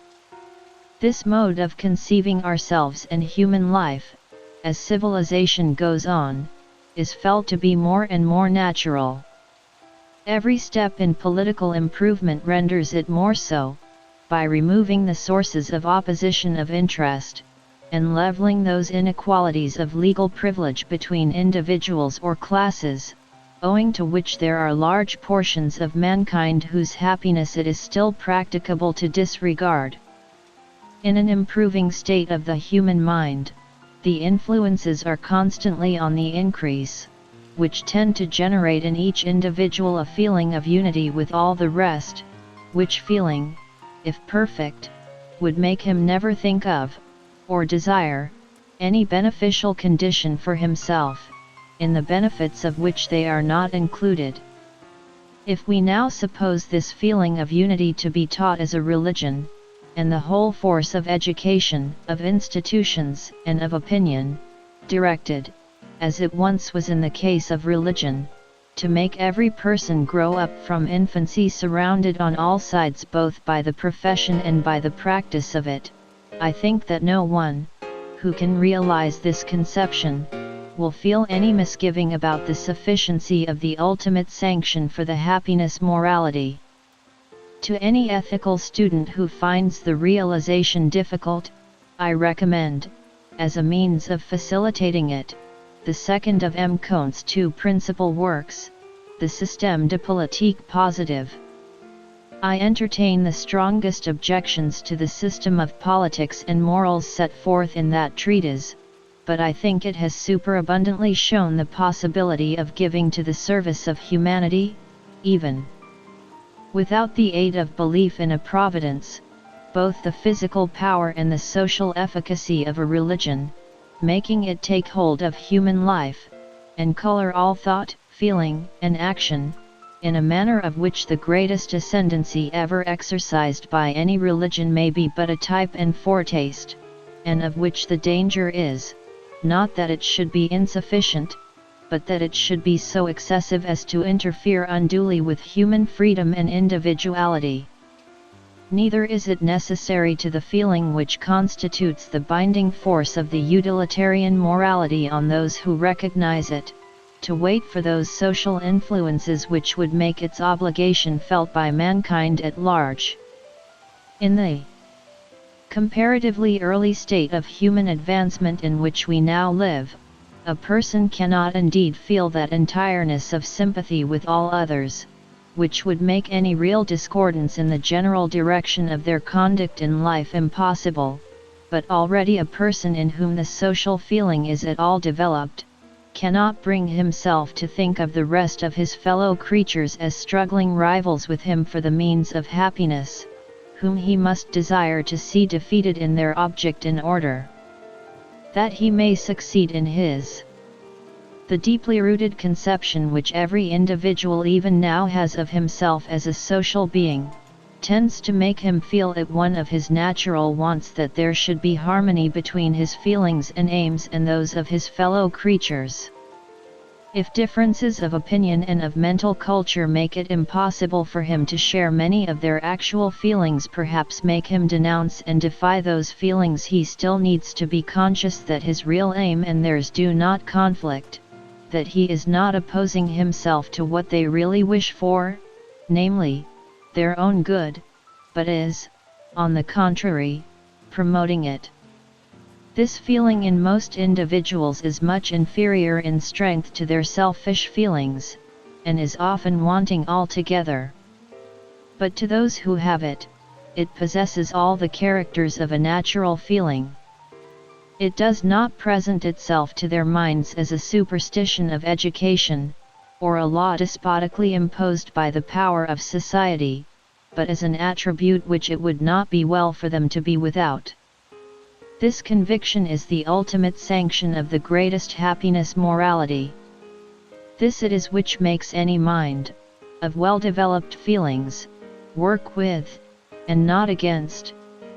This mode of conceiving ourselves and human life, as civilization goes on, is felt to be more and more natural. Every step in political improvement renders it more so, by removing the sources of opposition of interest, and leveling those inequalities of legal privilege between individuals or classes, owing to which there are large portions of mankind whose happiness it is still practicable to disregard. In an improving state of the human mind, the influences are constantly on the increase, which tend to generate in each individual a feeling of unity with all the rest, which feeling, if perfect, would make him never think of, or desire, any beneficial condition for himself, in the benefits of which they are not included. If we now suppose this feeling of unity to be taught as a religion, and the whole force of education, of institutions, and of opinion, directed, as it once was in the case of religion, to make every person grow up from infancy surrounded on all sides both by the profession and by the practice of it, I think that no one, who can realize this conception, will feel any misgiving about the sufficiency of the ultimate sanction for the happiness morality. To any ethical student who finds the realization difficult, I recommend, as a means of facilitating it, the second of M. Comte's two principal works, the Système de politique positive. I entertain the strongest objections to the system of politics and morals set forth in that treatise, but I think it has superabundantly shown the possibility of giving to the service of humanity, even without the aid of belief in a providence, both the physical power and the social efficacy of a religion, making it take hold of human life, and color all thought, feeling, and action, in a manner of which the greatest ascendancy ever exercised by any religion may be but a type and foretaste, and of which the danger is, not that it should be insufficient, but that it should be so excessive as to interfere unduly with human freedom and individuality. Neither is it necessary to the feeling which constitutes the binding force of the utilitarian morality on those who recognize it, to wait for those social influences which would make its obligation felt by mankind at large. In the comparatively early state of human advancement in which we now live, a person cannot indeed feel that entireness of sympathy with all others, which would make any real discordance in the general direction of their conduct in life impossible, but already a person in whom the social feeling is at all developed, cannot bring himself to think of the rest of his fellow creatures as struggling rivals with him for the means of happiness, whom he must desire to see defeated in their object in order that he may succeed in his. The deeply rooted conception which every individual even now has of himself as a social being, tends to make him feel it one of his natural wants that there should be harmony between his feelings and aims and those of his fellow creatures. If differences of opinion and of mental culture make it impossible for him to share many of their actual feelings, perhaps make him denounce and defy those feelings, he still needs to be conscious that his real aim and theirs do not conflict, that he is not opposing himself to what they really wish for, namely, their own good, but is, on the contrary, promoting it. This feeling in most individuals is much inferior in strength to their selfish feelings, and is often wanting altogether. But to those who have it, it possesses all the characters of a natural feeling. It does not present itself to their minds as a superstition of education, or a law despotically imposed by the power of society, but as an attribute which it would not be well for them to be without. This conviction is the ultimate sanction of the greatest happiness morality. This it is which makes any mind, of well-developed feelings, work with, and not against,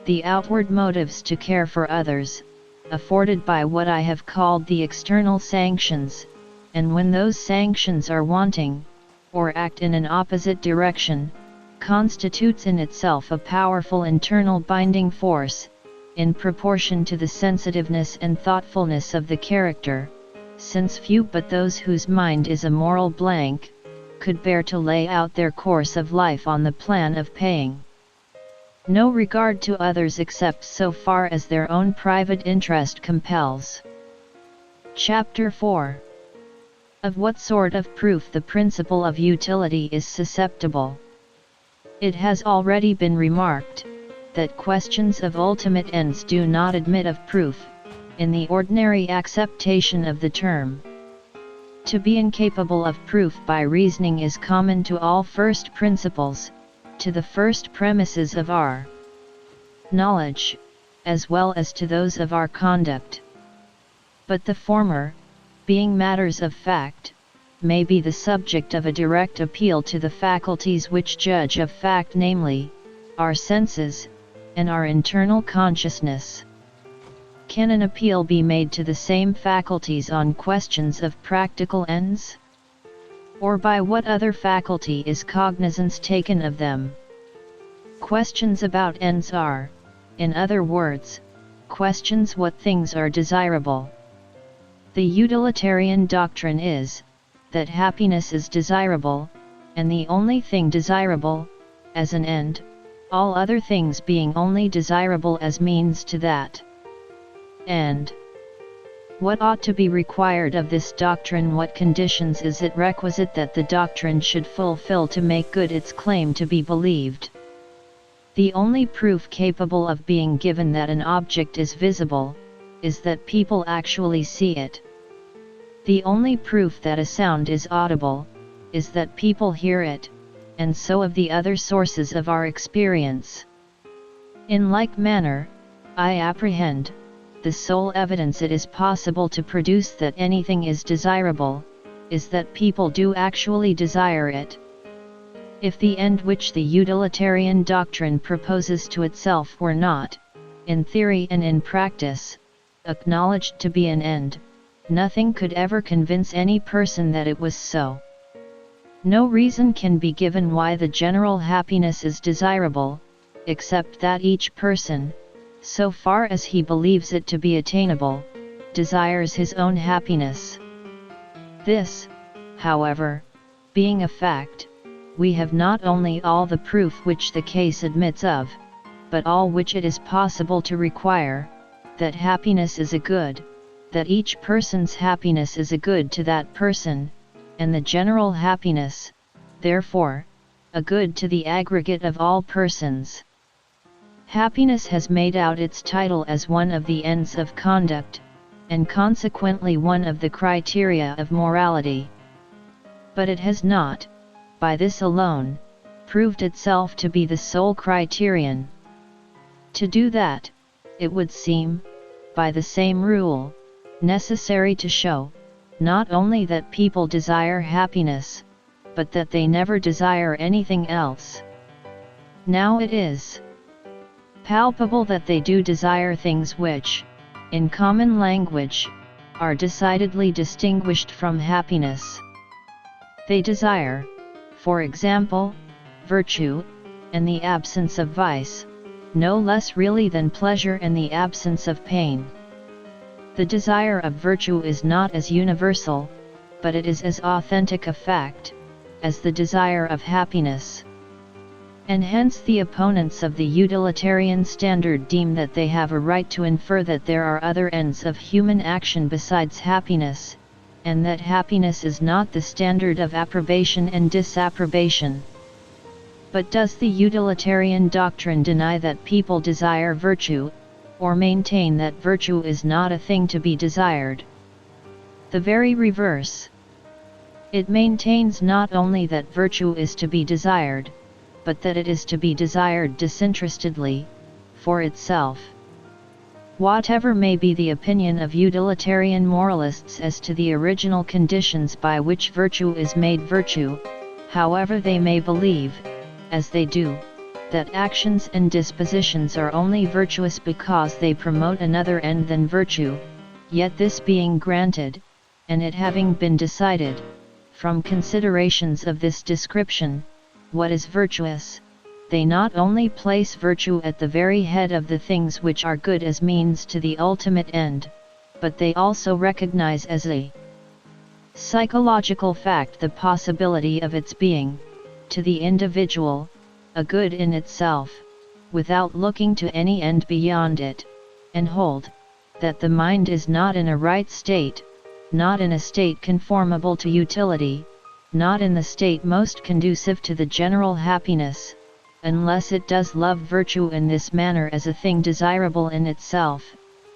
the outward motives to care for others, afforded by what I have called the external sanctions, and when those sanctions are wanting, or act in an opposite direction, constitutes in itself a powerful internal binding force, in proportion to the sensitiveness and thoughtfulness of the character, since few but those whose mind is a moral blank, could bear to lay out their course of life on the plan of paying no regard to others except so far as their own private interest compels. Chapter 4. Of what sort of proof the principle of utility is susceptible. It has already been remarked that questions of ultimate ends do not admit of proof, in the ordinary acceptation of the term. To be incapable of proof by reasoning is common to all first principles, to the first premises of our knowledge, as well as to those of our conduct. But the former, being matters of fact, may be the subject of a direct appeal to the faculties which judge of fact, namely, our senses, and our internal consciousness. Can an appeal be made to the same faculties on questions of practical ends? Or by what other faculty is cognizance taken of them? Questions about ends are, in other words, questions what things are desirable. The utilitarian doctrine is, that happiness is desirable, and the only thing desirable, as an end, all other things being only desirable as means to that end. What ought to be required of this doctrine? What conditions is it requisite that the doctrine should fulfill to make good its claim to be believed? The only proof capable of being given that an object is visible, is that people actually see it. The only proof that a sound is audible, is that people hear it, and so of the other sources of our experience. In like manner, I apprehend, the sole evidence it is possible to produce that anything is desirable, is that people do actually desire it. If the end which the utilitarian doctrine proposes to itself were not, in theory and in practice, acknowledged to be an end, nothing could ever convince any person that it was so. No reason can be given why the general happiness is desirable, except that each person, so far as he believes it to be attainable, desires his own happiness. This, however, being a fact, we have not only all the proof which the case admits of, but all which it is possible to require, that happiness is a good, that each person's happiness is a good to that person, and the general happiness, therefore, a good to the aggregate of all persons. Happiness has made out its title as one of the ends of conduct, and consequently one of the criteria of morality. But it has not, by this alone, proved itself to be the sole criterion. To do that, it would seem, by the same rule, necessary to show, not only that people desire happiness, but that they never desire anything else. Now it is palpable that they do desire things which, in common language, are decidedly distinguished from happiness. They desire, for example, virtue, and the absence of vice, no less really than pleasure and the absence of pain. The desire of virtue is not as universal, but it is as authentic a fact, as the desire of happiness. And hence the opponents of the utilitarian standard deem that they have a right to infer that there are other ends of human action besides happiness, and that happiness is not the standard of approbation and disapprobation. But does the utilitarian doctrine deny that people desire virtue, or maintain that virtue is not a thing to be desired? The very reverse. It maintains not only that virtue is to be desired, but that it is to be desired disinterestedly, for itself. Whatever may be the opinion of utilitarian moralists as to the original conditions by which virtue is made virtue, however they may believe, as they do, that actions and dispositions are only virtuous because they promote another end than virtue, yet this being granted, and it having been decided, from considerations of this description, what is virtuous, they not only place virtue at the very head of the things which are good as means to the ultimate end, but they also recognize as a psychological fact the possibility of its being, to the individual, a good in itself, without looking to any end beyond it, and hold, that the mind is not in a right state, not in a state conformable to utility, not in the state most conducive to the general happiness, unless it does love virtue in this manner as a thing desirable in itself,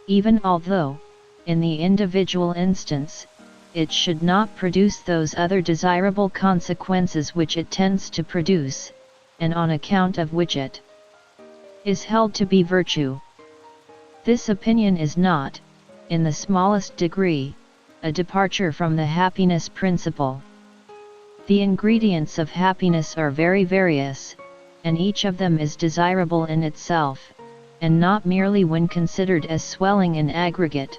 even although, in the individual instance, it should not produce those other desirable consequences which it tends to produce, and on account of which it is held to be virtue. This opinion is not, in the smallest degree, a departure from the happiness principle. The ingredients of happiness are very various, and each of them is desirable in itself, and not merely when considered as swelling in aggregate.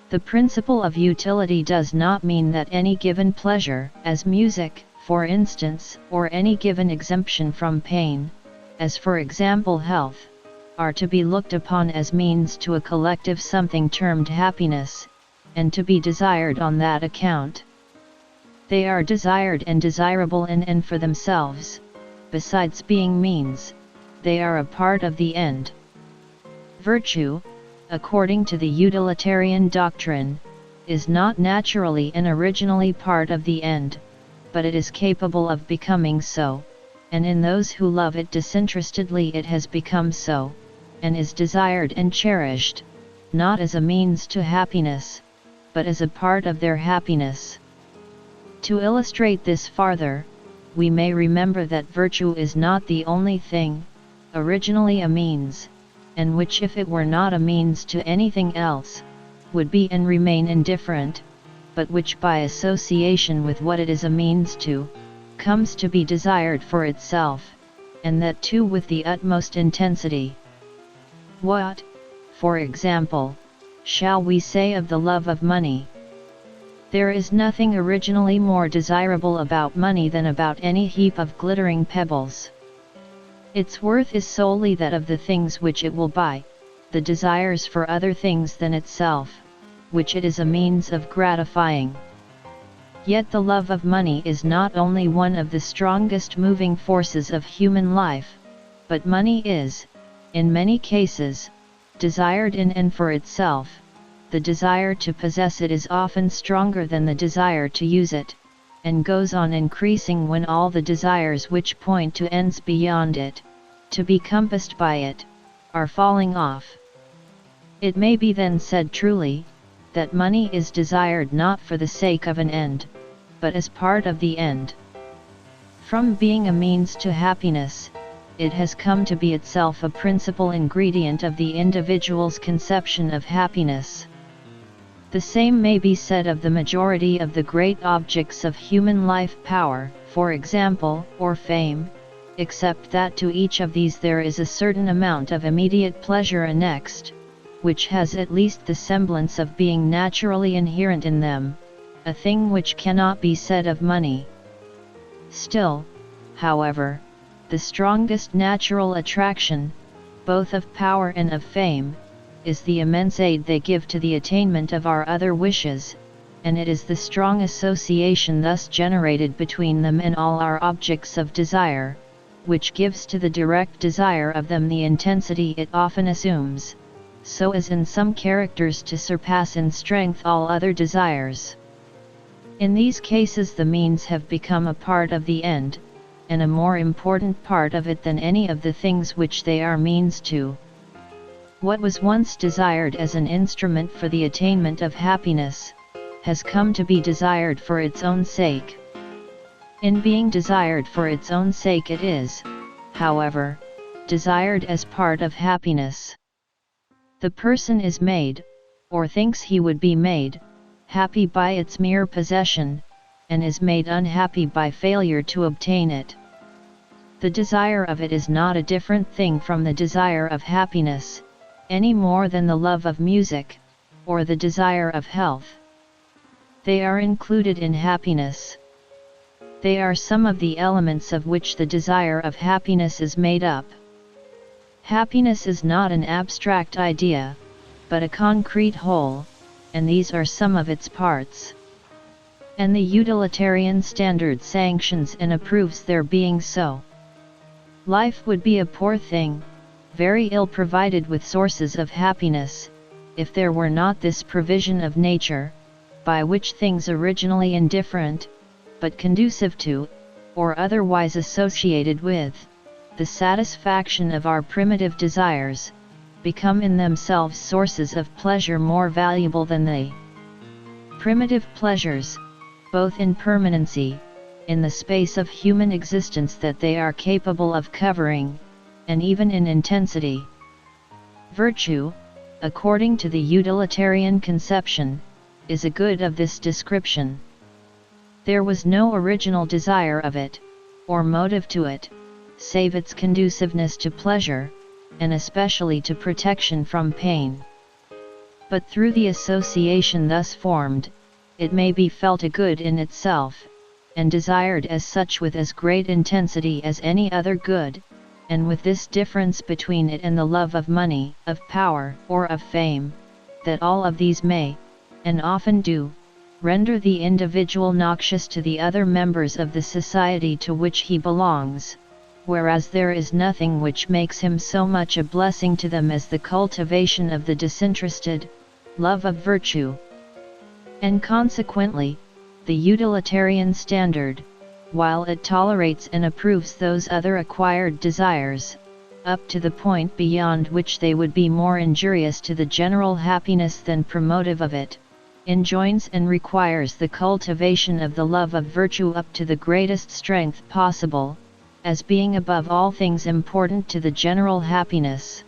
The principle of utility does not mean that any given pleasure, as music, for instance, or any given exemption from pain, as for example health, are to be looked upon as means to a collective something termed happiness, and to be desired on that account. They are desired and desirable in and for themselves, besides being means, they are a part of the end. Virtue, according to the utilitarian doctrine, is not naturally and originally part of the end, but it is capable of becoming so, and in those who love it disinterestedly it has become so, and is desired and cherished, not as a means to happiness, but as a part of their happiness. To illustrate this farther, we may remember that virtue is not the only thing, originally a means, and which if it were not a means to anything else, would be and remain indifferent, but which by association with what it is a means to, comes to be desired for itself, and that too with the utmost intensity. What, for example, shall we say of the love of money? There is nothing originally more desirable about money than about any heap of glittering pebbles. Its worth is solely that of the things which it will buy, the desires for other things than itself, which it is a means of gratifying. Yet the love of money is not only one of the strongest moving forces of human life, but money is, in many cases, desired in and for itself. The desire to possess it is often stronger than the desire to use it, and goes on increasing when all the desires which point to ends beyond it, to be compassed by it, are falling off. It may be then said truly, that money is desired not for the sake of an end, but as part of the end. From being a means to happiness, it has come to be itself a principal ingredient of the individual's conception of happiness. The same may be said of the majority of the great objects of human life, power, for example, or fame, except that to each of these there is a certain amount of immediate pleasure annexed, which has at least the semblance of being naturally inherent in them, a thing which cannot be said of money. Still, however, the strongest natural attraction, both of power and of fame, is the immense aid they give to the attainment of our other wishes, and it is the strong association thus generated between them and all our objects of desire, which gives to the direct desire of them the intensity it often assumes, so as in some characters to surpass in strength all other desires. In these cases the means have become a part of the end, and a more important part of it than any of the things which they are means to. What was once desired as an instrument for the attainment of happiness, has come to be desired for its own sake. In being desired for its own sake it is, however, desired as part of happiness. The person is made, or thinks he would be made, happy by its mere possession, and is made unhappy by failure to obtain it. The desire of it is not a different thing from the desire of happiness, any more than the love of music, or the desire of health. They are included in happiness. They are some of the elements of which the desire of happiness is made up. Happiness is not an abstract idea, but a concrete whole, and these are some of its parts. And the utilitarian standard sanctions and approves their being so. Life would be a poor thing, very ill provided with sources of happiness, if there were not this provision of nature, by which things originally indifferent, but conducive to, or otherwise associated with, the satisfaction of our primitive desires, become in themselves sources of pleasure more valuable than they. Primitive pleasures, both in permanency, in the space of human existence that they are capable of covering, and even in intensity. Virtue, according to the utilitarian conception, is a good of this description. There was no original desire of it, or motive to it, save its conduciveness to pleasure, and especially to protection from pain. But through the association thus formed, it may be felt a good in itself, and desired as such with as great intensity as any other good, and with this difference between it and the love of money, of power, or of fame, that all of these may, and often do, render the individual noxious to the other members of the society to which he belongs, whereas there is nothing which makes him so much a blessing to them as the cultivation of the disinterested love of virtue. And consequently, the utilitarian standard, while it tolerates and approves those other acquired desires, up to the point beyond which they would be more injurious to the general happiness than promotive of it, enjoins and requires the cultivation of the love of virtue up to the greatest strength possible, as being above all things important to the general happiness.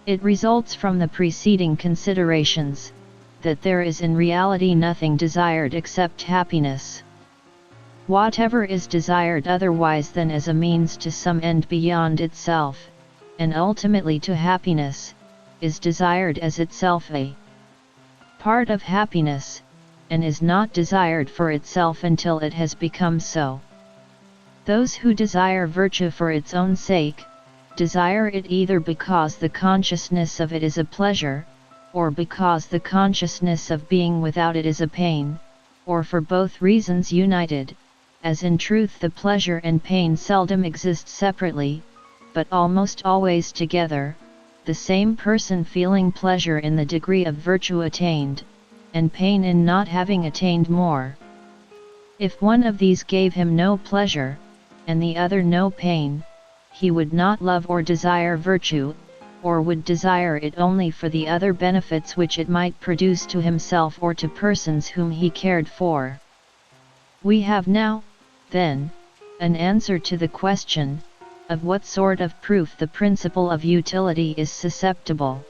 It results from the preceding considerations, that there is in reality nothing desired except happiness. Whatever is desired otherwise than as a means to some end beyond itself, and ultimately to happiness, is desired as itself a part of happiness, and is not desired for itself until it has become so. Those who desire virtue for its own sake, desire it either because the consciousness of it is a pleasure, or because the consciousness of being without it is a pain, or for both reasons united, as in truth the pleasure and pain seldom exist separately, but almost always together, the same person feeling pleasure in the degree of virtue attained, and pain in not having attained more. If one of these gave him no pleasure, and the other no pain, he would not love or desire virtue, or would desire it only for the other benefits which it might produce to himself or to persons whom he cared for. We have now, then, an answer to the question, of what sort of proof the principle of utility is susceptible.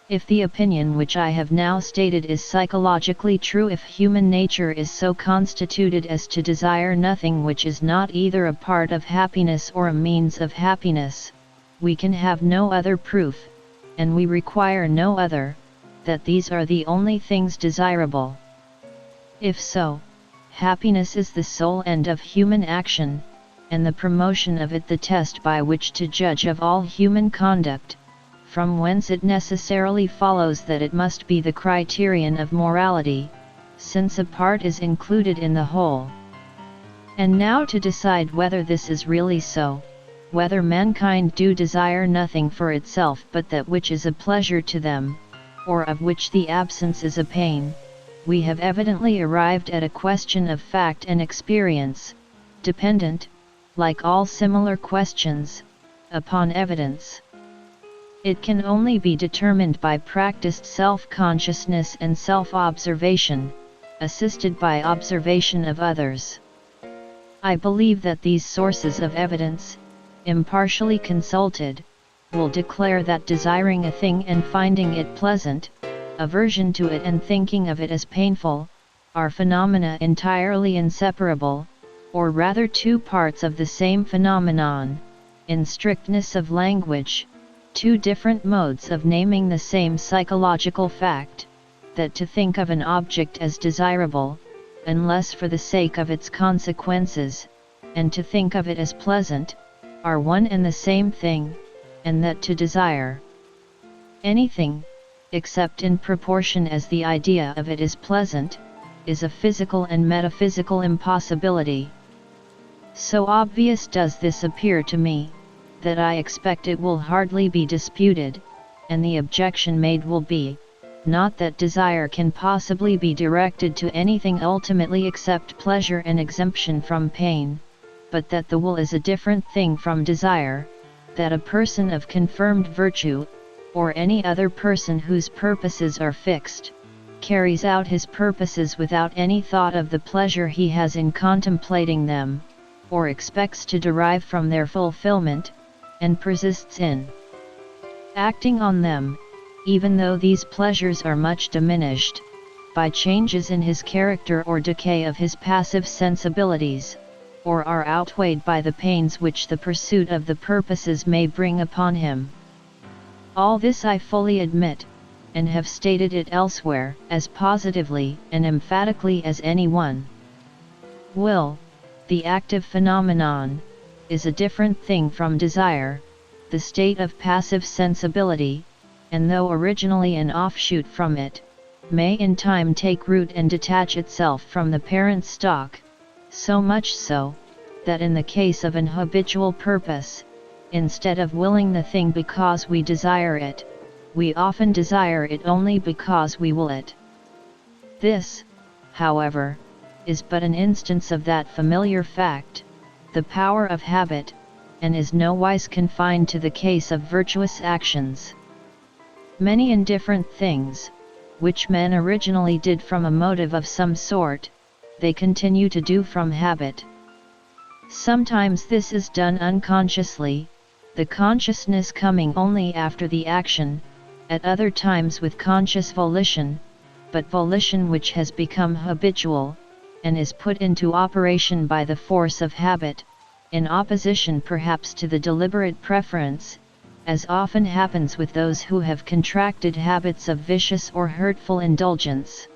If the opinion which I have now stated is psychologically true, if human nature is so constituted as to desire nothing which is not either a part of happiness or a means of happiness, we can have no other proof, and we require no other, that these are the only things desirable. If so, happiness is the sole end of human action, and the promotion of it the test by which to judge of all human conduct, from whence it necessarily follows that it must be the criterion of morality, since a part is included in the whole. And now to decide whether this is really so, whether mankind do desire nothing for itself but that which is a pleasure to them, or of which the absence is a pain, we have evidently arrived at a question of fact and experience, dependent, like all similar questions, upon evidence. It can only be determined by practiced self-consciousness and self-observation, assisted by observation of others. I believe that these sources of evidence, impartially consulted, will declare that desiring a thing and finding it pleasant, aversion to it and thinking of it as painful, are phenomena entirely inseparable, or rather two parts of the same phenomenon, in strictness of language, two different modes of naming the same psychological fact, that to think of an object as desirable, unless for the sake of its consequences, and to think of it as pleasant, are one and the same thing, and that to desire anything, except in proportion as the idea of it is pleasant, is a physical and metaphysical impossibility. So obvious does this appear to me, that I expect it will hardly be disputed, and the objection made will be, not that desire can possibly be directed to anything ultimately except pleasure and exemption from pain, but that the will is a different thing from desire, that a person of confirmed virtue, or any other person whose purposes are fixed, carries out his purposes without any thought of the pleasure he has in contemplating them, or expects to derive from their fulfillment, and persists in acting on them, even though these pleasures are much diminished, by changes in his character or decay of his passive sensibilities, or are outweighed by the pains which the pursuit of the purposes may bring upon him. All this I fully admit, and have stated it elsewhere as positively and emphatically as anyone. Will, the active phenomenon, is a different thing from desire, the state of passive sensibility, and though originally an offshoot from it, may in time take root and detach itself from the parent stock, so much so, that in the case of an habitual purpose, instead of willing the thing because we desire it, we often desire it only because we will it. This, however, is but an instance of that familiar fact, the power of habit, and is nowise confined to the case of virtuous actions. Many indifferent things, which men originally did from a motive of some sort, they continue to do from habit. Sometimes this is done unconsciously, the consciousness coming only after the action, at other times with conscious volition, but volition which has become habitual, and is put into operation by the force of habit, in opposition perhaps to the deliberate preference, as often happens with those who have contracted habits of vicious or hurtful indulgence.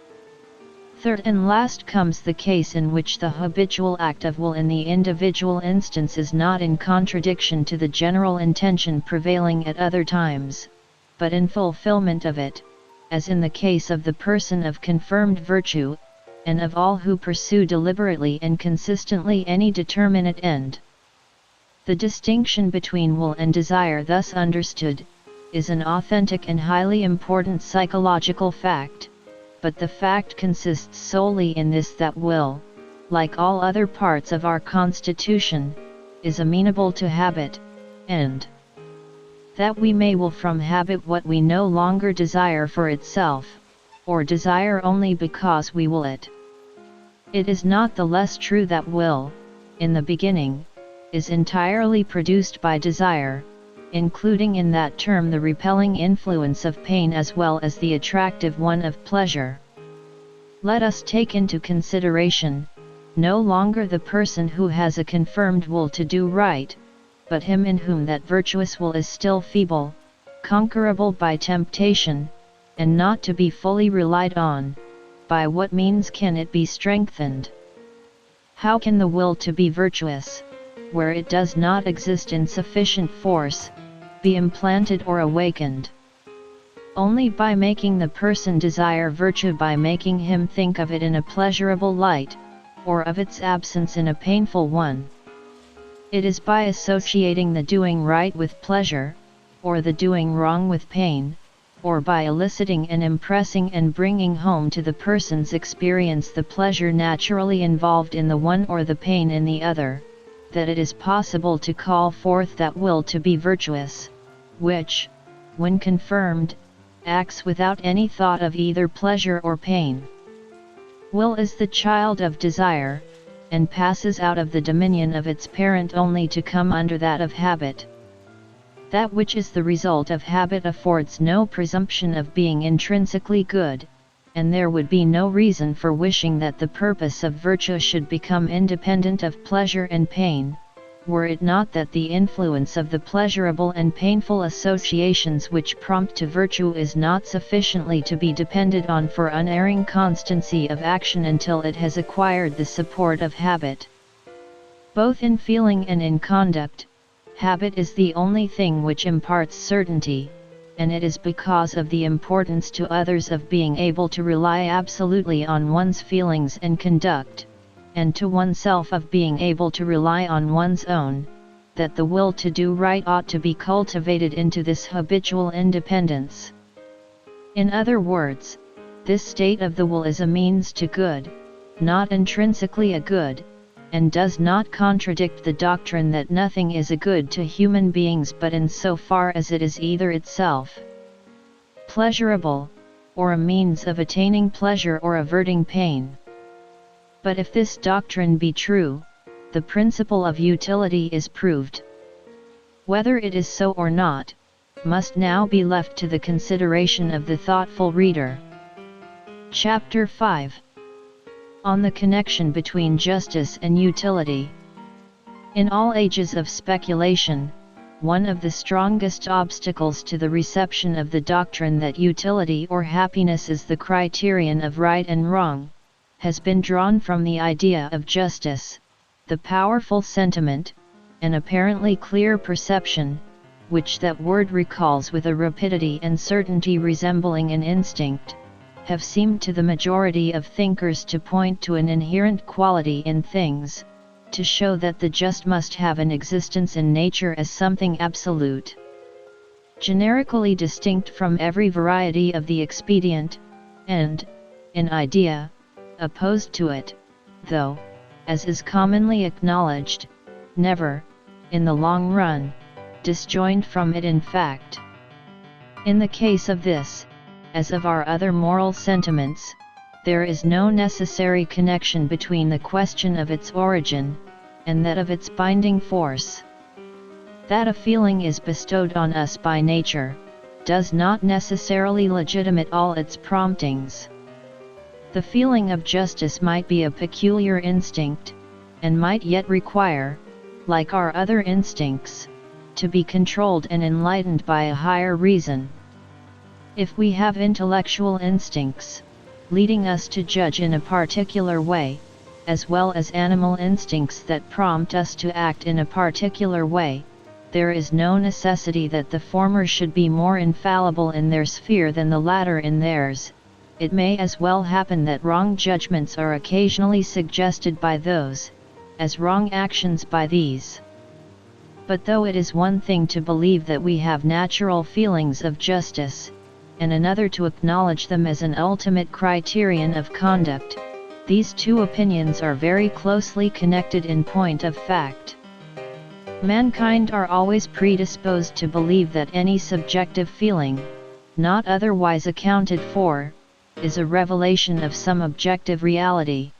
Third and last comes the case in which the habitual act of will in the individual instance is not in contradiction to the general intention prevailing at other times, but in fulfillment of it, as in the case of the person of confirmed virtue, and of all who pursue deliberately and consistently any determinate end. The distinction between will and desire thus understood, is an authentic and highly important psychological fact, but the fact consists solely in this, that will, like all other parts of our constitution, is amenable to habit, and that we may will from habit what we no longer desire for itself, or desire only because we will it. It is not the less true that will, in the beginning, is entirely produced by desire, including in that term the repelling influence of pain as well as the attractive one of pleasure. Let us take into consideration, no longer the person who has a confirmed will to do right, but him in whom that virtuous will is still feeble, conquerable by temptation, and not to be fully relied on. By what means can it be strengthened? How can the will to be virtuous, where it does not exist in sufficient force, be implanted or awakened? Only by making the person desire virtue, by making him think of it in a pleasurable light, or of its absence in a painful one. It is by associating the doing right with pleasure, or the doing wrong with pain, or by eliciting and impressing and bringing home to the person's experience the pleasure naturally involved in the one or the pain in the other, that it is possible to call forth that will to be virtuous, which, when confirmed, acts without any thought of either pleasure or pain. Will is the child of desire, and passes out of the dominion of its parent only to come under that of habit. That which is the result of habit affords no presumption of being intrinsically good, and there would be no reason for wishing that the purpose of virtue should become independent of pleasure and pain, were it not that the influence of the pleasurable and painful associations which prompt to virtue is not sufficiently to be depended on for unerring constancy of action until it has acquired the support of habit. Both in feeling and in conduct, habit is the only thing which imparts certainty, and it is because of the importance to others of being able to rely absolutely on one's feelings and conduct, and to oneself of being able to rely on one's own, that the will to do right ought to be cultivated into this habitual independence. In other words, this state of the will is a means to good, not intrinsically a good, and does not contradict the doctrine that nothing is a good to human beings but in so far as it is either itself pleasurable, or a means of attaining pleasure or averting pain. But if this doctrine be true, the principle of utility is proved. Whether it is so or not, must now be left to the consideration of the thoughtful reader. Chapter 5. On the connection between justice and utility. In all ages of speculation, one of the strongest obstacles to the reception of the doctrine that utility or happiness is the criterion of right and wrong, has been drawn from the idea of justice, the powerful sentiment, and apparently clear perception, which that word recalls with a rapidity and certainty resembling an instinct, have seemed to the majority of thinkers to point to an inherent quality in things, to show that the just must have an existence in nature as something absolute, generically distinct from every variety of the expedient, and, in idea, opposed to it, though, as is commonly acknowledged, never, in the long run, disjoined from it in fact. In the case of this, as of our other moral sentiments, there is no necessary connection between the question of its origin, and that of its binding force. That a feeling is bestowed on us by nature, does not necessarily legitimate all its promptings. The feeling of justice might be a peculiar instinct, and might yet require, like our other instincts, to be controlled and enlightened by a higher reason. If we have intellectual instincts, leading us to judge in a particular way, as well as animal instincts that prompt us to act in a particular way, there is no necessity that the former should be more infallible in their sphere than the latter in theirs. It may as well happen that wrong judgments are occasionally suggested by those, as wrong actions by these. But though it is one thing to believe that we have natural feelings of justice, and another to acknowledge them as an ultimate criterion of conduct, these two opinions are very closely connected in point of fact. Mankind are always predisposed to believe that any subjective feeling, not otherwise accounted for, is a revelation of some objective reality.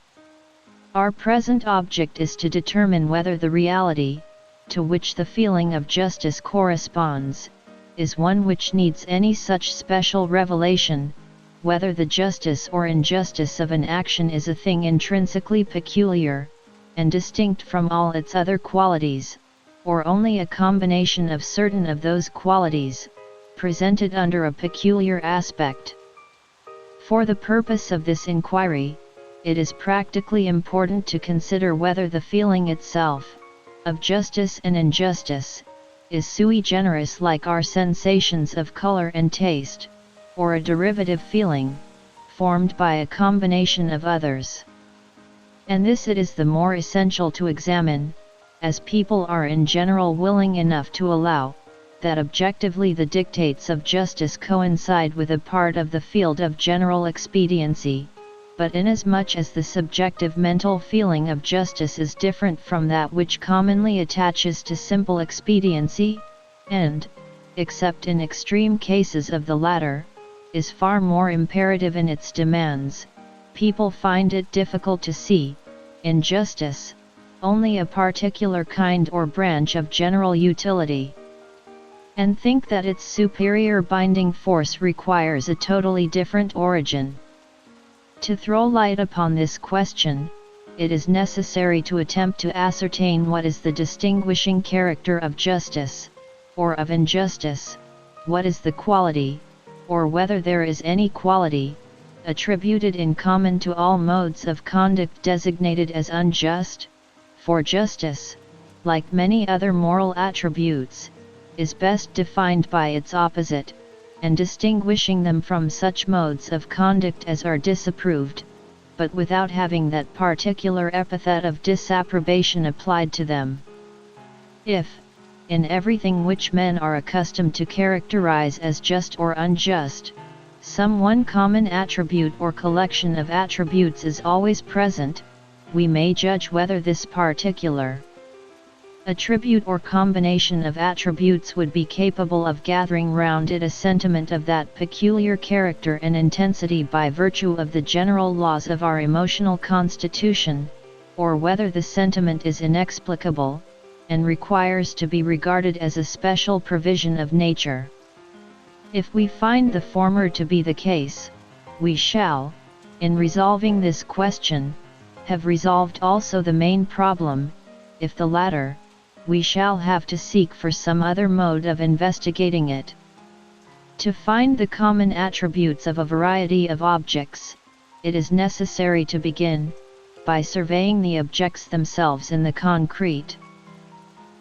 Our present object is to determine whether the reality, to which the feeling of justice corresponds, is one which needs any such special revelation, whether the justice or injustice of an action is a thing intrinsically peculiar, and distinct from all its other qualities, or only a combination of certain of those qualities, presented under a peculiar aspect. For the purpose of this inquiry, it is practically important to consider whether the feeling itself, of justice and injustice, is sui generis like our sensations of color and taste, or a derivative feeling, formed by a combination of others. And this it is the more essential to examine, as people are in general willing enough to allow, that objectively the dictates of justice coincide with a part of the field of general expediency, but inasmuch as the subjective mental feeling of justice is different from that which commonly attaches to simple expediency, and, except in extreme cases of the latter, is far more imperative in its demands, people find it difficult to see, in justice, only a particular kind or branch of general utility, and think that its superior binding force requires a totally different origin. To throw light upon this question, it is necessary to attempt to ascertain what is the distinguishing character of justice, or of injustice, what is the quality, or whether there is any quality, attributed in common to all modes of conduct designated as unjust, for justice, like many other moral attributes, is best defined by its opposite, and distinguishing them from such modes of conduct as are disapproved, but without having that particular epithet of disapprobation applied to them. If, in everything which men are accustomed to characterize as just or unjust, some one common attribute or collection of attributes is always present, we may judge whether this particular attribute or combination of attributes would be capable of gathering round it a sentiment of that peculiar character and intensity by virtue of the general laws of our emotional constitution, or whether the sentiment is inexplicable, and requires to be regarded as a special provision of nature. If we find the former to be the case, we shall, in resolving this question, have resolved also the main problem. If the latter, we shall have to seek for some other mode of investigating it. To find the common attributes of a variety of objects, it is necessary to begin by surveying the objects themselves in the concrete.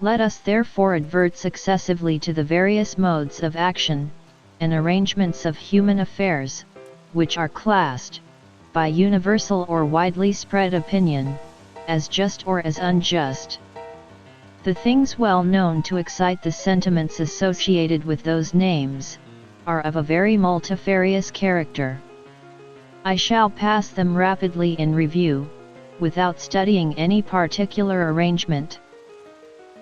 Let us therefore advert successively to the various modes of action and arrangements of human affairs, which are classed, by universal or widely spread opinion, as just or as unjust. The things well known to excite the sentiments associated with those names, are of a very multifarious character. I shall pass them rapidly in review, without studying any particular arrangement.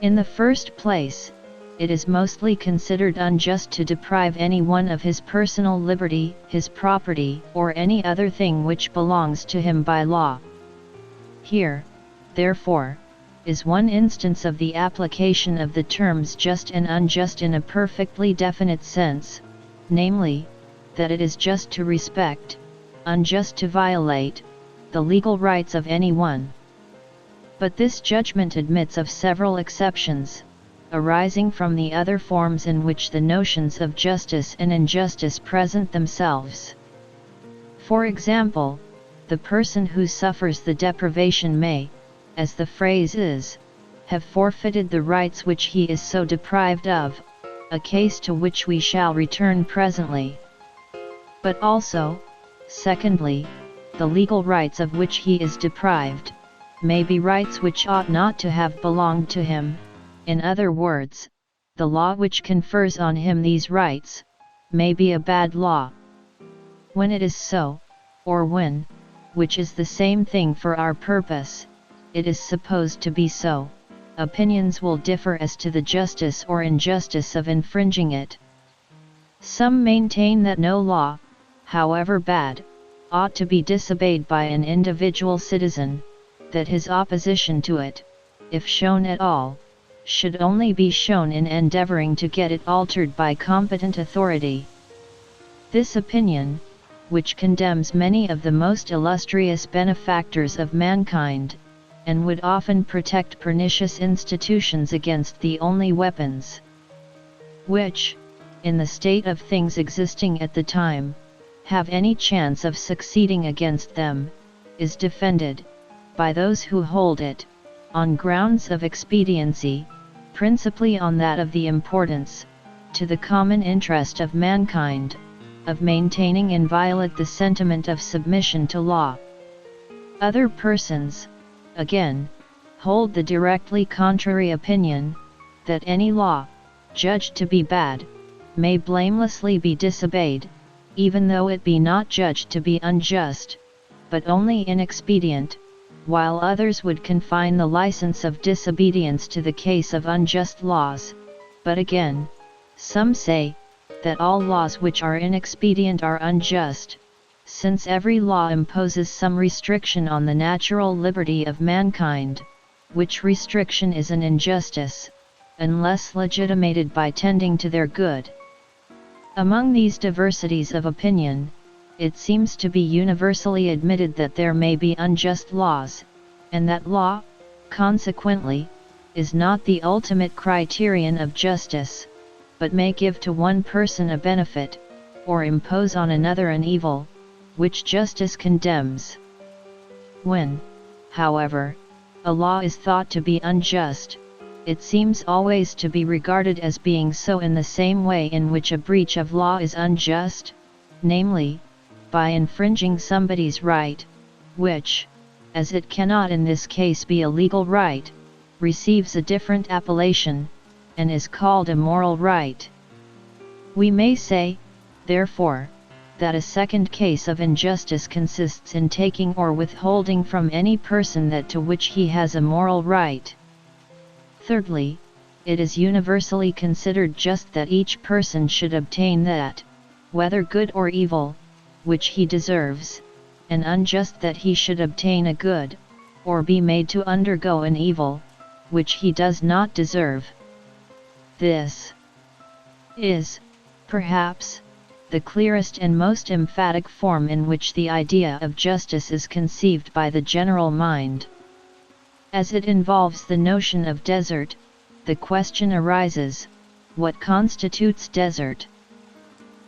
In the first place, it is mostly considered unjust to deprive any one of his personal liberty, his property, or any other thing which belongs to him by law. Here, therefore, is one instance of the application of the terms just and unjust in a perfectly definite sense, namely, that it is just to respect, unjust to violate, the legal rights of any one. But this judgment admits of several exceptions, arising from the other forms in which the notions of justice and injustice present themselves. For example, the person who suffers the deprivation may, as the phrase is, have forfeited the rights which he is so deprived of, a case to which we shall return presently. But also, secondly, the legal rights of which he is deprived, may be rights which ought not to have belonged to him. In other words, the law which confers on him these rights, may be a bad law. When it is so, or when, which is the same thing for our purpose, it is supposed to be so, opinions will differ as to the justice or injustice of infringing it. Some maintain that no law, however bad, ought to be disobeyed by an individual citizen, that his opposition to it, if shown at all, should only be shown in endeavoring to get it altered by competent authority. This opinion, which condemns many of the most illustrious benefactors of mankind, and would often protect pernicious institutions against the only weapons which, in the state of things existing at the time, have any chance of succeeding against them, is defended, by those who hold it, on grounds of expediency, principally on that of the importance, to the common interest of mankind, of maintaining inviolate the sentiment of submission to law. Other persons, again, hold the directly contrary opinion, that any law, judged to be bad, may blamelessly be disobeyed, even though it be not judged to be unjust, but only inexpedient, while others would confine the license of disobedience to the case of unjust laws. But again, some say, that all laws which are inexpedient are unjust, since every law imposes some restriction on the natural liberty of mankind, which restriction is an injustice, unless legitimated by tending to their good. Among these diversities of opinion, it seems to be universally admitted that there may be unjust laws, and that law, consequently, is not the ultimate criterion of justice, but may give to one person a benefit, or impose on another an evil, which justice condemns. When, however, a law is thought to be unjust, it seems always to be regarded as being so in the same way in which a breach of law is unjust, namely, by infringing somebody's right, which, as it cannot in this case be a legal right, receives a different appellation, and is called a moral right. We may say, therefore, that a second case of injustice consists in taking or withholding from any person that to which he has a moral right. Thirdly, it is universally considered just that each person should obtain that, whether good or evil, which he deserves, and unjust that he should obtain a good, or be made to undergo an evil, which he does not deserve. This is, perhaps, the clearest and most emphatic form in which the idea of justice is conceived by the general mind. As it involves the notion of desert, the question arises, what constitutes desert?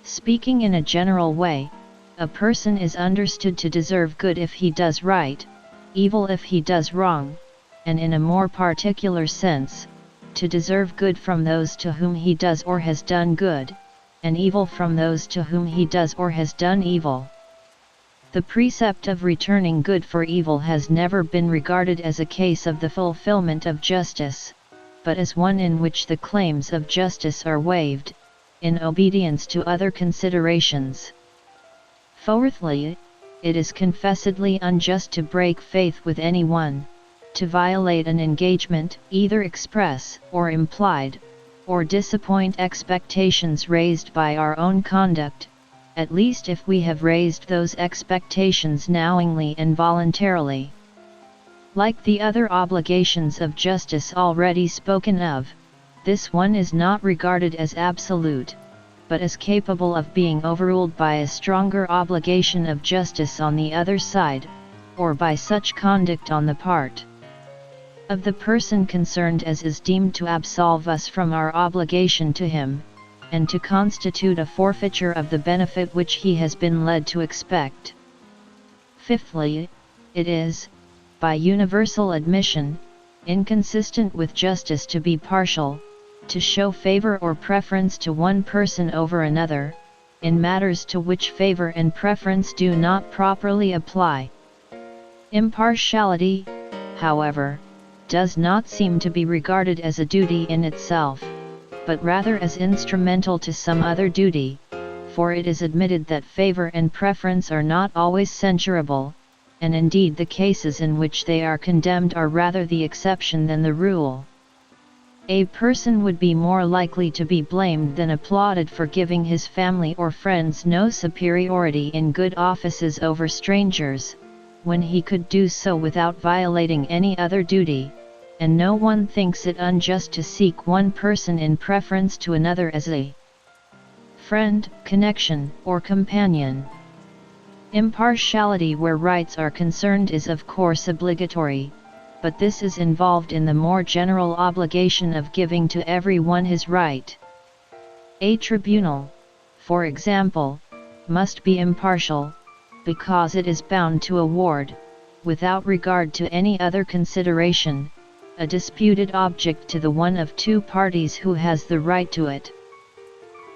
Speaking in a general way, a person is understood to deserve good if he does right, evil if he does wrong, and in a more particular sense, to deserve good from those to whom he does or has done good, and evil from those to whom he does or has done evil. The precept of returning good for evil has never been regarded as a case of the fulfillment of justice, but as one in which the claims of justice are waived, in obedience to other considerations. Fourthly, it is confessedly unjust to break faith with anyone, to violate an engagement, either express or implied, or disappoint expectations raised by our own conduct, at least if we have raised those expectations knowingly and voluntarily. Like the other obligations of justice already spoken of, this one is not regarded as absolute, but as capable of being overruled by a stronger obligation of justice on the other side, or by such conduct on the part of the person concerned as is deemed to absolve us from our obligation to him, and to constitute a forfeiture of the benefit which he has been led to expect. Fifthly, it is, by universal admission, inconsistent with justice to be partial, to show favor or preference to one person over another, in matters to which favor and preference do not properly apply. Impartiality, however, does not seem to be regarded as a duty in itself, but rather as instrumental to some other duty, for it is admitted that favor and preference are not always censurable, and indeed the cases in which they are condemned are rather the exception than the rule. A person would be more likely to be blamed than applauded for giving his family or friends no superiority in good offices over strangers, when he could do so without violating any other duty, and no one thinks it unjust to seek one person in preference to another as a friend, connection, or companion. Impartiality where rights are concerned is of course obligatory, but this is involved in the more general obligation of giving to everyone his right. A tribunal, for example, must be impartial, because it is bound to award, without regard to any other consideration, a disputed object to the one of two parties who has the right to it.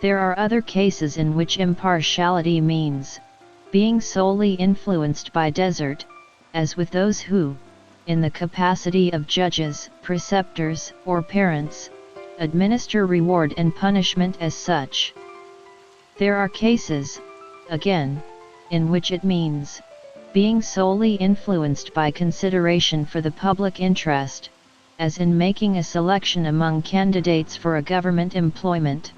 There are other cases in which impartiality means being solely influenced by desert, as with those who, in the capacity of judges, preceptors, or parents, administer reward and punishment as such. There are cases, again, in which it means being solely influenced by consideration for the public interest, as in making a selection among candidates for a government employment.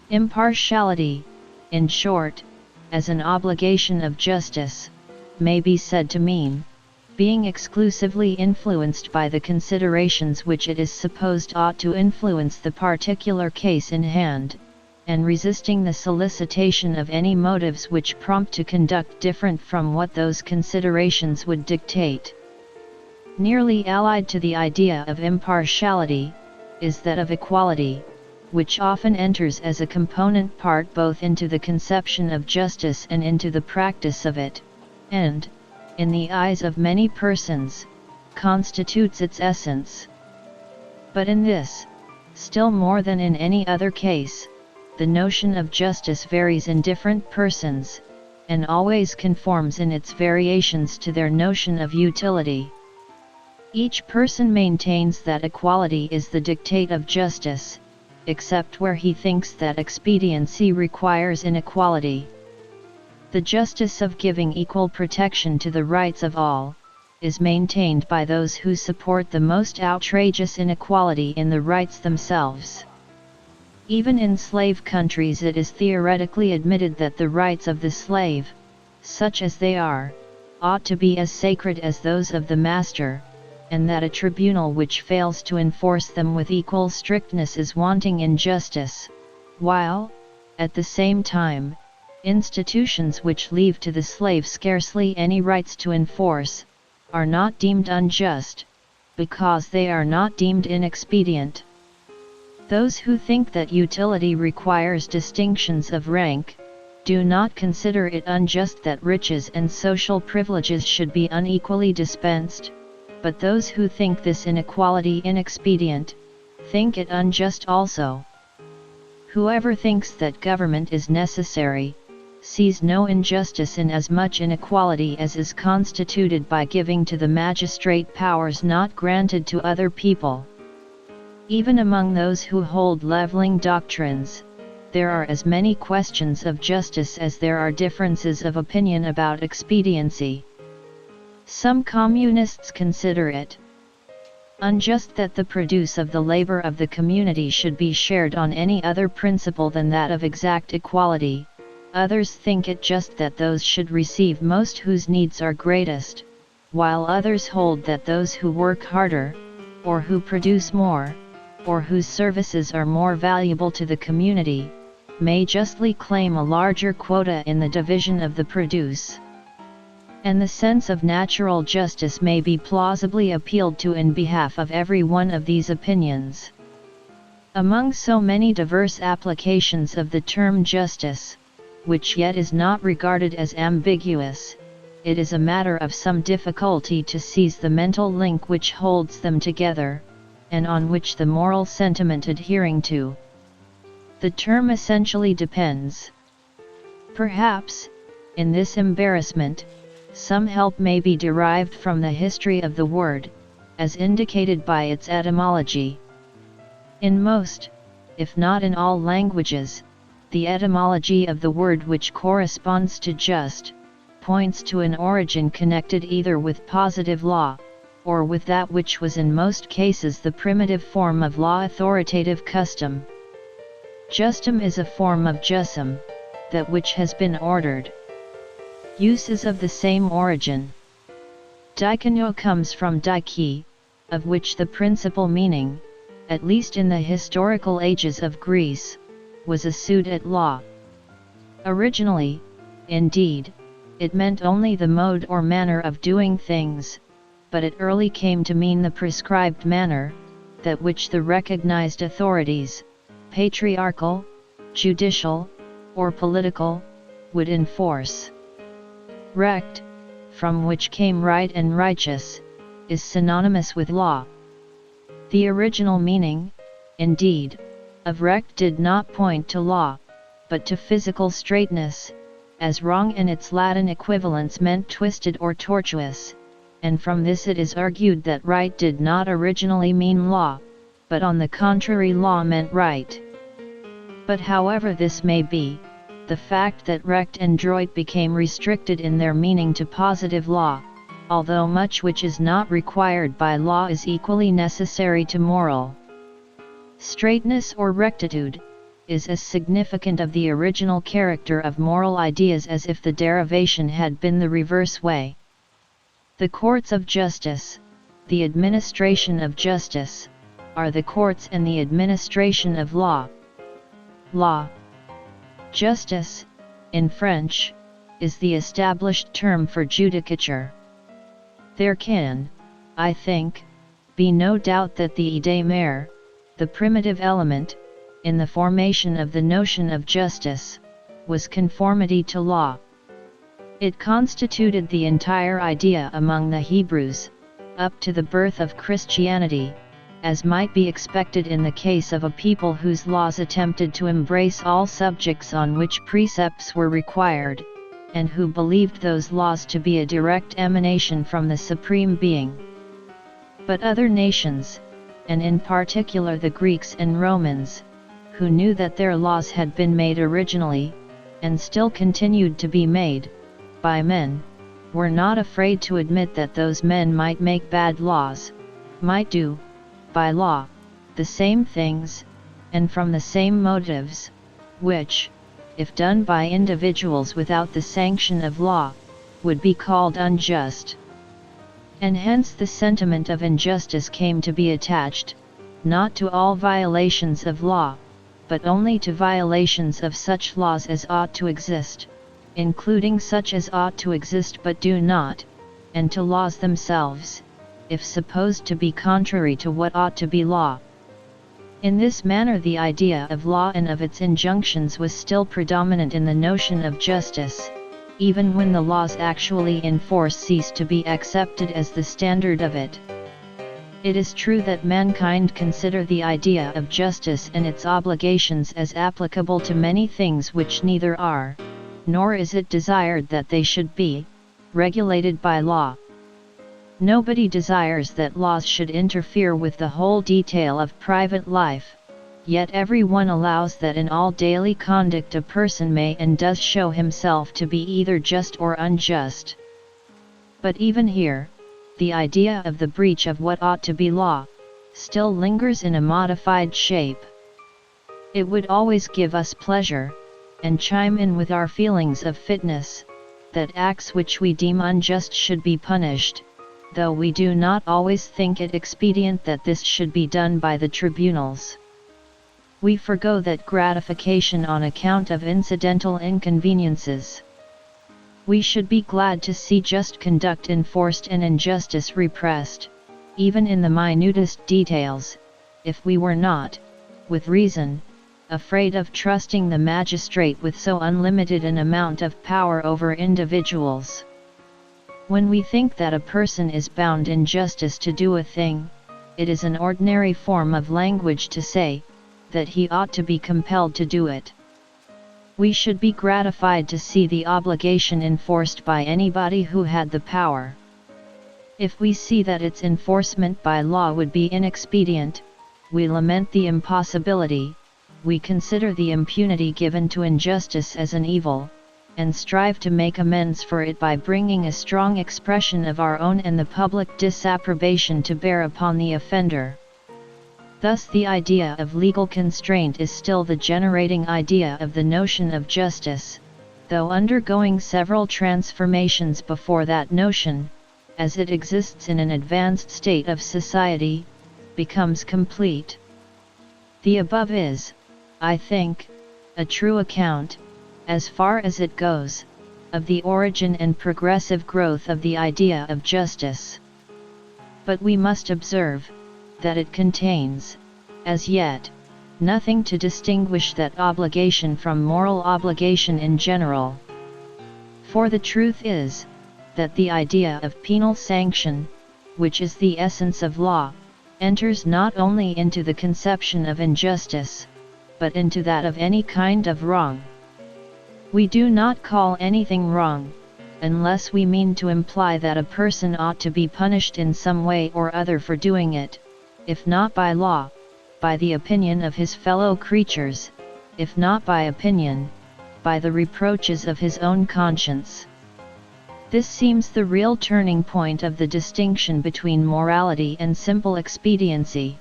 Impartiality, in short, as an obligation of justice, may be said to mean being exclusively influenced by the considerations which it is supposed ought to influence the particular case in hand, and resisting the solicitation of any motives which prompt to conduct different from what those considerations would dictate. Nearly allied to the idea of impartiality, is that of equality, which often enters as a component part both into the conception of justice and into the practice of it, and, in the eyes of many persons, constitutes its essence. But in this, still more than in any other case, the notion of justice varies in different persons, and always conforms in its variations to their notion of utility. Each person maintains that equality is the dictate of justice, except where he thinks that expediency requires inequality. The justice of giving equal protection to the rights of all, is maintained by those who support the most outrageous inequality in the rights themselves. Even in slave countries it is theoretically admitted that the rights of the slave, such as they are, ought to be as sacred as those of the master, and that a tribunal which fails to enforce them with equal strictness is wanting in justice, while, at the same time, institutions which leave to the slave scarcely any rights to enforce, are not deemed unjust, because they are not deemed inexpedient. Those who think that utility requires distinctions of rank, do not consider it unjust that riches and social privileges should be unequally dispensed, but those who think this inequality inexpedient, think it unjust also. Whoever thinks that government is necessary, sees no injustice in as much inequality as is constituted by giving to the magistrate powers not granted to other people. Even among those who hold leveling doctrines, there are as many questions of justice as there are differences of opinion about expediency. Some communists consider it unjust that the produce of the labor of the community should be shared on any other principle than that of exact equality. Others think it just that those should receive most whose needs are greatest, while others hold that those who work harder, or who produce more, or whose services are more valuable to the community, may justly claim a larger quota in the division of the produce. And the sense of natural justice may be plausibly appealed to in behalf of every one of these opinions. Among so many diverse applications of the term justice, which yet is not regarded as ambiguous, it is a matter of some difficulty to seize the mental link which holds them together, and on which the moral sentiment adhering to the term essentially depends. Perhaps, in this embarrassment, some help may be derived from the history of the word, as indicated by its etymology. In most, if not in all languages, the etymology of the word which corresponds to just, points to an origin connected either with positive law, or with that which was in most cases the primitive form of law authoritative custom. Justum is a form of jusum, that which has been ordered. Use is of the same origin. Dikono comes from dike, of which the principal meaning, at least in the historical ages of Greece, was a suit at law. Originally, indeed, it meant only the mode or manner of doing things, but it early came to mean the prescribed manner, that which the recognized authorities, patriarchal, judicial, or political, would enforce. Recht, from which came right and righteous, is synonymous with law. The original meaning, indeed, of recht did not point to law, but to physical straightness, as wrong and its Latin equivalents meant twisted or tortuous, and from this it is argued that right did not originally mean law, but on the contrary law meant right. But however this may be, the fact that recht and droit became restricted in their meaning to positive law, although much which is not required by law is equally necessary to moral straightness or rectitude, is as significant of the original character of moral ideas as if the derivation had been the reverse way. The courts of justice, the administration of justice, are the courts and the administration of law. Law, Justice, in French, is the established term for judicature. There can, I think, be no doubt that the idée mère, the primitive element, in the formation of the notion of justice, was conformity to law. It constituted the entire idea among the Hebrews, up to the birth of Christianity, as might be expected in the case of a people whose laws attempted to embrace all subjects on which precepts were required, and who believed those laws to be a direct emanation from the Supreme Being. But other nations, and in particular the Greeks and Romans, who knew that their laws had been made originally, and still continued to be made, by men, were not afraid to admit that those men might make bad laws, might do, by law, the same things, and from the same motives, which, if done by individuals without the sanction of law, would be called unjust. And hence the sentiment of injustice came to be attached, not to all violations of law, but only to violations of such laws as ought to exist, including such as ought to exist but do not, and to laws themselves, if supposed to be contrary to what ought to be law. In this manner the idea of law and of its injunctions was still predominant in the notion of justice, even when the laws actually in force ceased to be accepted as the standard of it. It is true that mankind consider the idea of justice and its obligations as applicable to many things which neither are, nor is it desired that they should be, regulated by law. Nobody desires that laws should interfere with the whole detail of private life, yet everyone allows that in all daily conduct a person may and does show himself to be either just or unjust. But even here, the idea of the breach of what ought to be law, still lingers in a modified shape. It would always give us pleasure, and chime in with our feelings of fitness, that acts which we deem unjust should be punished, though we do not always think it expedient that this should be done by the tribunals. We forego that gratification on account of incidental inconveniences. We should be glad to see just conduct enforced and injustice repressed, even in the minutest details, if we were not, with reason, afraid of trusting the magistrate with so unlimited an amount of power over individuals. When we think that a person is bound in justice to do a thing, it is an ordinary form of language to say, that he ought to be compelled to do it. We should be gratified to see the obligation enforced by anybody who had the power. If we see that its enforcement by law would be inexpedient, we lament the impossibility, we consider the impunity given to injustice as an evil, and strive to make amends for it by bringing a strong expression of our own and the public disapprobation to bear upon the offender. Thus the idea of legal constraint is still the generating idea of the notion of justice, though undergoing several transformations before that notion, as it exists in an advanced state of society, becomes complete. The above is, I think, a true account, as far as it goes, of the origin and progressive growth of the idea of justice. But we must observe, that it contains, as yet, nothing to distinguish that obligation from moral obligation in general. For the truth is, that the idea of penal sanction, which is the essence of law, enters not only into the conception of injustice, but into that of any kind of wrong. We do not call anything wrong, unless we mean to imply that a person ought to be punished in some way or other for doing it, if not by law, by the opinion of his fellow creatures, if not by opinion, by the reproaches of his own conscience. This seems the real turning point of the distinction between morality and simple expediency.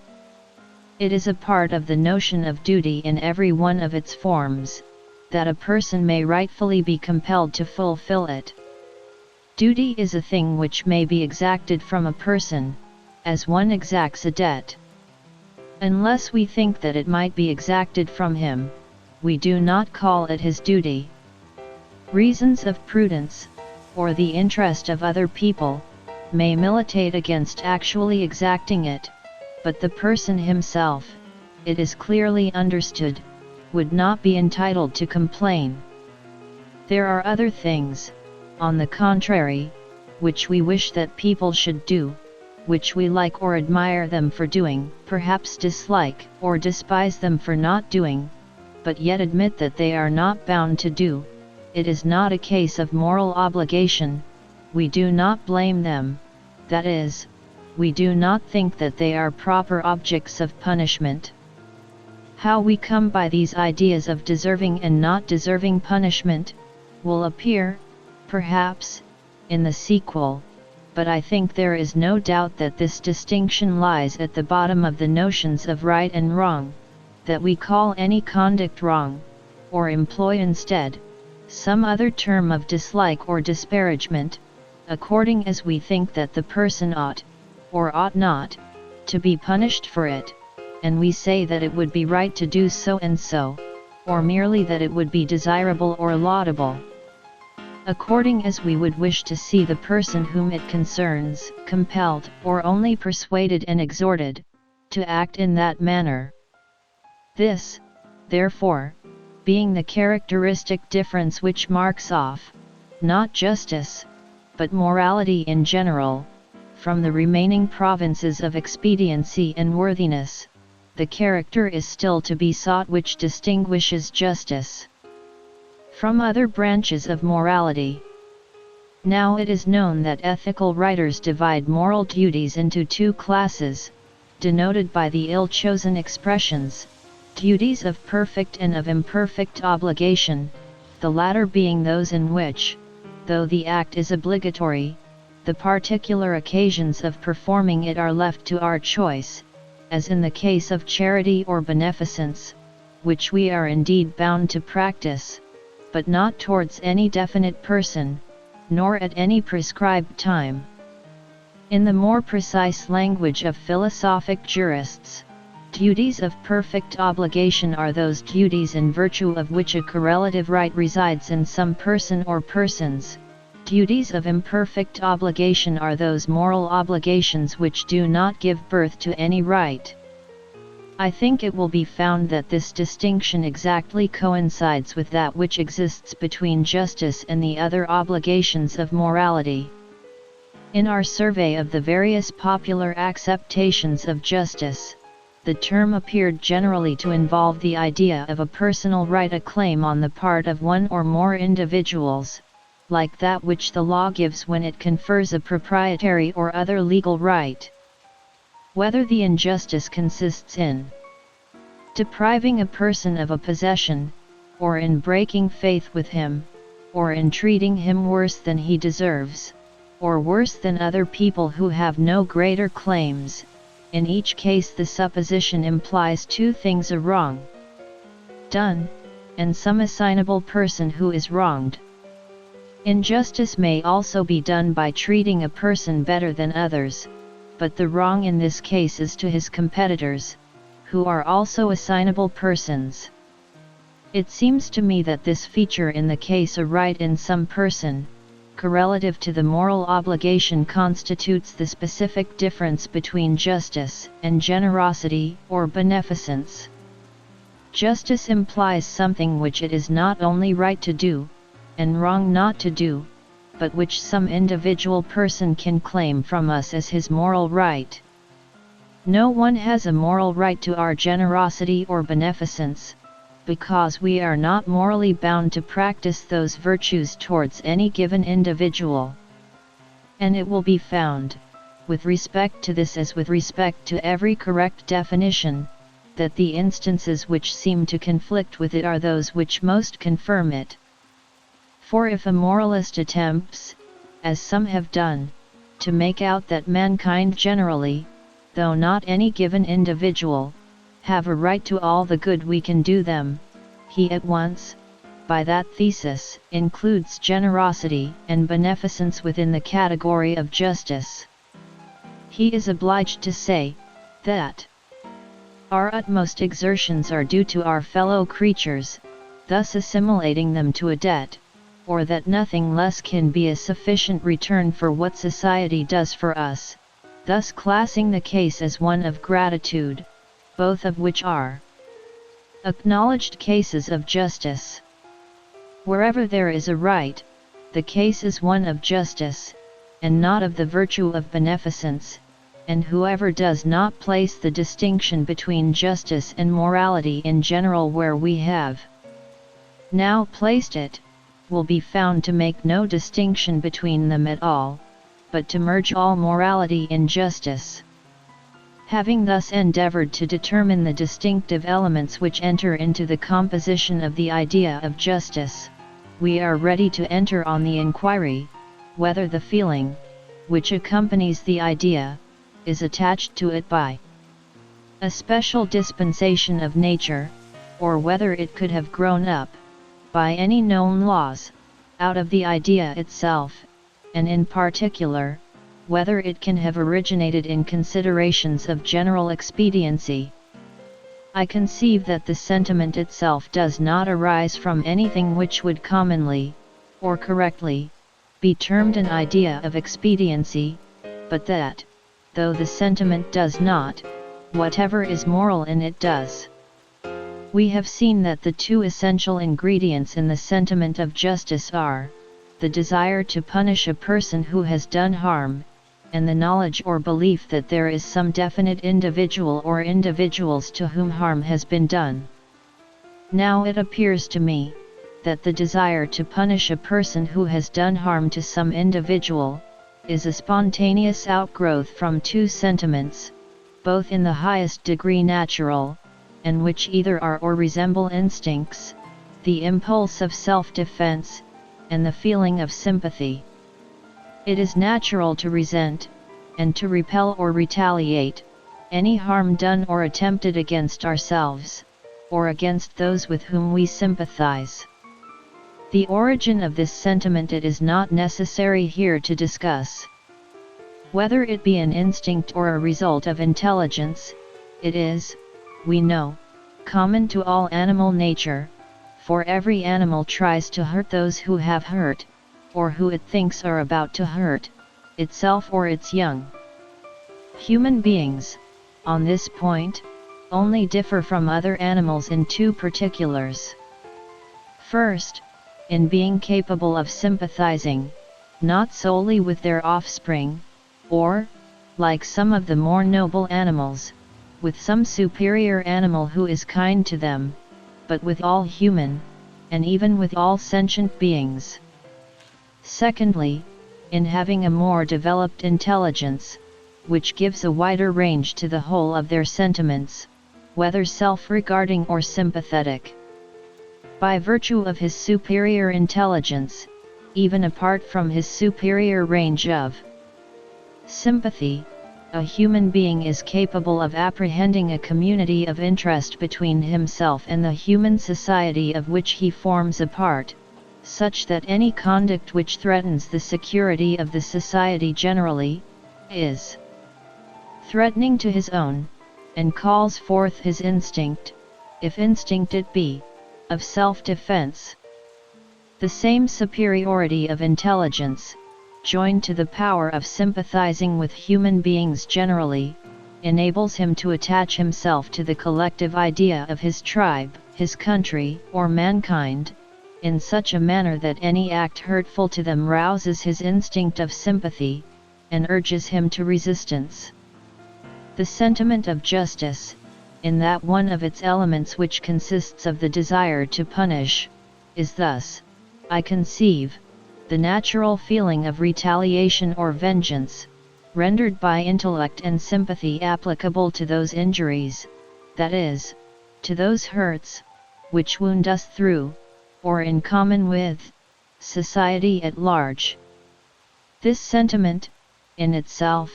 It is a part of the notion of duty in every one of its forms, that a person may rightfully be compelled to fulfill it. Duty is a thing which may be exacted from a person, as one exacts a debt. Unless we think that it might be exacted from him, we do not call it his duty. Reasons of prudence, or the interest of other people, may militate against actually exacting it, but the person himself, it is clearly understood, would not be entitled to complain. There are other things, on the contrary, which we wish that people should do, which we like or admire them for doing, perhaps dislike or despise them for not doing, but yet admit that they are not bound to do. It is not a case of moral obligation, we do not blame them, that is, we do not think that they are proper objects of punishment. How we come by these ideas of deserving and not deserving punishment, will appear, perhaps, in the sequel, but I think there is no doubt that this distinction lies at the bottom of the notions of right and wrong, that we call any conduct wrong, or employ instead some other term of dislike or disparagement, according as we think that the person ought, or ought not, to be punished for it, and we say that it would be right to do so and so, or merely that it would be desirable or laudable. According as we would wish to see the person whom it concerns, compelled, or only persuaded and exhorted, to act in that manner. This, therefore, being the characteristic difference which marks off, not justice, but morality in general, from the remaining provinces of expediency and worthiness, the character is still to be sought which distinguishes justice from other branches of morality. Now it is known that ethical writers divide moral duties into two classes, denoted by the ill-chosen expressions, duties of perfect and of imperfect obligation, the latter being those in which, though the act is obligatory, the particular occasions of performing it are left to our choice, as in the case of charity or beneficence, which we are indeed bound to practice, but not towards any definite person, nor at any prescribed time. In the more precise language of philosophic jurists, duties of perfect obligation are those duties in virtue of which a correlative right resides in some person or persons. Duties of imperfect obligation are those moral obligations which do not give birth to any right. I think it will be found that this distinction exactly coincides with that which exists between justice and the other obligations of morality. In our survey of the various popular acceptations of justice, the term appeared generally to involve the idea of a personal right, a claim on the part of one or more individuals, like that which the law gives when it confers a proprietary or other legal right. Whether the injustice consists in depriving a person of a possession, or in breaking faith with him, or in treating him worse than he deserves, or worse than other people who have no greater claims, in each case the supposition implies two things: a wrong done, and some assignable person who is wronged. Injustice may also be done by treating a person better than others, but the wrong in this case is to his competitors, who are also assignable persons. It seems to me that this feature in the case a right in some person, correlative to the moral obligation, constitutes the specific difference between justice and generosity or beneficence. Justice implies something which it is not only right to do, and wrong not to do, but which some individual person can claim from us as his moral right. No one has a moral right to our generosity or beneficence, because we are not morally bound to practice those virtues towards any given individual. And it will be found, with respect to this as with respect to every correct definition, that the instances which seem to conflict with it are those which most confirm it. For if a moralist attempts, as some have done, to make out that mankind generally, though not any given individual, have a right to all the good we can do them, he at once, by that thesis, includes generosity and beneficence within the category of justice. He is obliged to say, that our utmost exertions are due to our fellow creatures, thus assimilating them to a debt, or that nothing less can be a sufficient return for what society does for us, thus classing the case as one of gratitude, both of which are acknowledged cases of justice. Wherever there is a right, the case is one of justice, and not of the virtue of beneficence, and whoever does not place the distinction between justice and morality in general where we have now placed it, will be found to make no distinction between them at all, but to merge all morality in justice. Having thus endeavored to determine the distinctive elements which enter into the composition of the idea of justice, we are ready to enter on the inquiry, whether the feeling, which accompanies the idea, is attached to it by a special dispensation of nature, or whether it could have grown up, by any known laws, out of the idea itself, and in particular, whether it can have originated in considerations of general expediency. I conceive that the sentiment itself does not arise from anything which would commonly, or correctly, be termed an idea of expediency, but that, though the sentiment does not, whatever is moral in it does. We have seen that the two essential ingredients in the sentiment of justice are, the desire to punish a person who has done harm, and the knowledge or belief that there is some definite individual or individuals to whom harm has been done. Now it appears to me, that the desire to punish a person who has done harm to some individual, is a spontaneous outgrowth from two sentiments, both in the highest degree natural, and which either are or resemble instincts, the impulse of self-defense, and the feeling of sympathy. It is natural to resent, and to repel or retaliate, any harm done or attempted against ourselves, or against those with whom we sympathize. The origin of this sentiment it is not necessary here to discuss. Whether it be an instinct or a result of intelligence, it is, we know, common to all animal nature, for every animal tries to hurt those who have hurt, or who it thinks are about to hurt, itself or its young. Human beings, on this point, only differ from other animals in two particulars. First, in being capable of sympathizing, not solely with their offspring, or, like some of the more noble animals, with some superior animal who is kind to them, but with all human, and even with all sentient beings. Secondly, in having a more developed intelligence, which gives a wider range to the whole of their sentiments, whether self-regarding or sympathetic. By virtue of his superior intelligence, even apart from his superior range of sympathy, a human being is capable of apprehending a community of interest between himself and the human society of which he forms a part, such that any conduct which threatens the security of the society generally, is threatening to his own, and calls forth his instinct, if instinct it be, of self-defense. The same superiority of intelligence, joined to the power of sympathizing with human beings generally, enables him to attach himself to the collective idea of his tribe, his country, or mankind, in such a manner that any act hurtful to them rouses his instinct of sympathy, and urges him to resistance. The sentiment of justice, in that one of its elements which consists of the desire to punish, is thus, I conceive, the natural feeling of retaliation or vengeance, rendered by intellect and sympathy applicable to those injuries, that is, to those hurts, which wound us through, or in common with, society at large. This sentiment, in itself,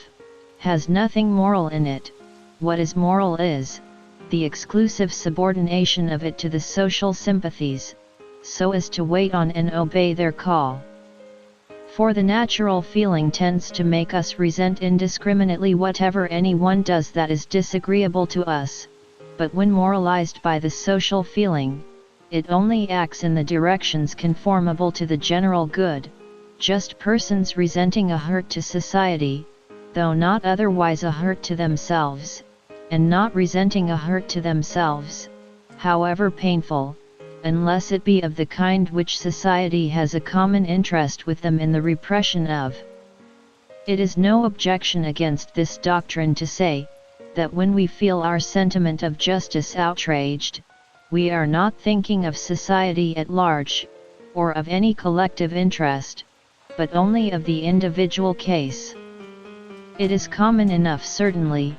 has nothing moral in it. What is moral is, the exclusive subordination of it to the social sympathies, so as to wait on and obey their call. For the natural feeling tends to make us resent indiscriminately whatever anyone does that is disagreeable to us, but when moralized by the social feeling, it only acts in the directions conformable to the general good, just persons resenting a hurt to society, though not otherwise a hurt to themselves, and not resenting a hurt to themselves, however painful, unless it be of the kind which society has a common interest with them in the repression of. It is no objection against this doctrine to say, that when we feel our sentiment of justice outraged, we are not thinking of society at large, or of any collective interest, but only of the individual case. It is common enough certainly,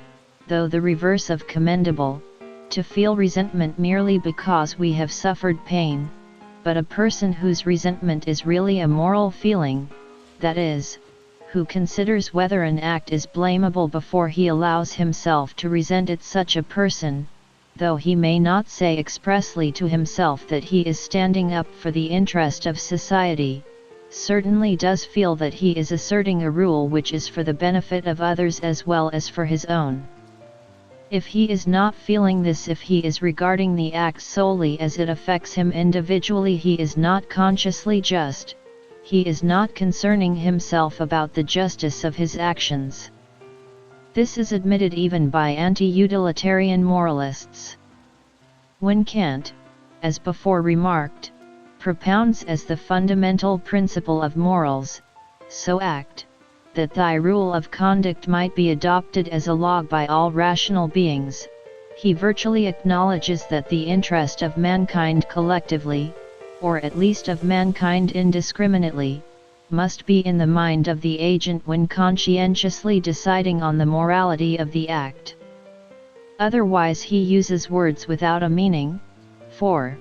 though the reverse of commendable, to feel resentment merely because we have suffered pain, but a person whose resentment is really a moral feeling, that is, who considers whether an act is blamable before he allows himself to resent it, such a person, though he may not say expressly to himself that he is standing up for the interest of society, certainly does feel that he is asserting a rule which is for the benefit of others as well as for his own. If he is not feeling this, if he is regarding the act solely as it affects him individually, he is not consciously just, he is not concerning himself about the justice of his actions. This is admitted even by anti-utilitarian moralists. When Kant, as before remarked, propounds as the fundamental principle of morals, so act, that thy rule of conduct might be adopted as a law by all rational beings, he virtually acknowledges that the interest of mankind collectively, or at least of mankind indiscriminately, must be in the mind of the agent when conscientiously deciding on the morality of the act. Otherwise he uses words without a meaning, for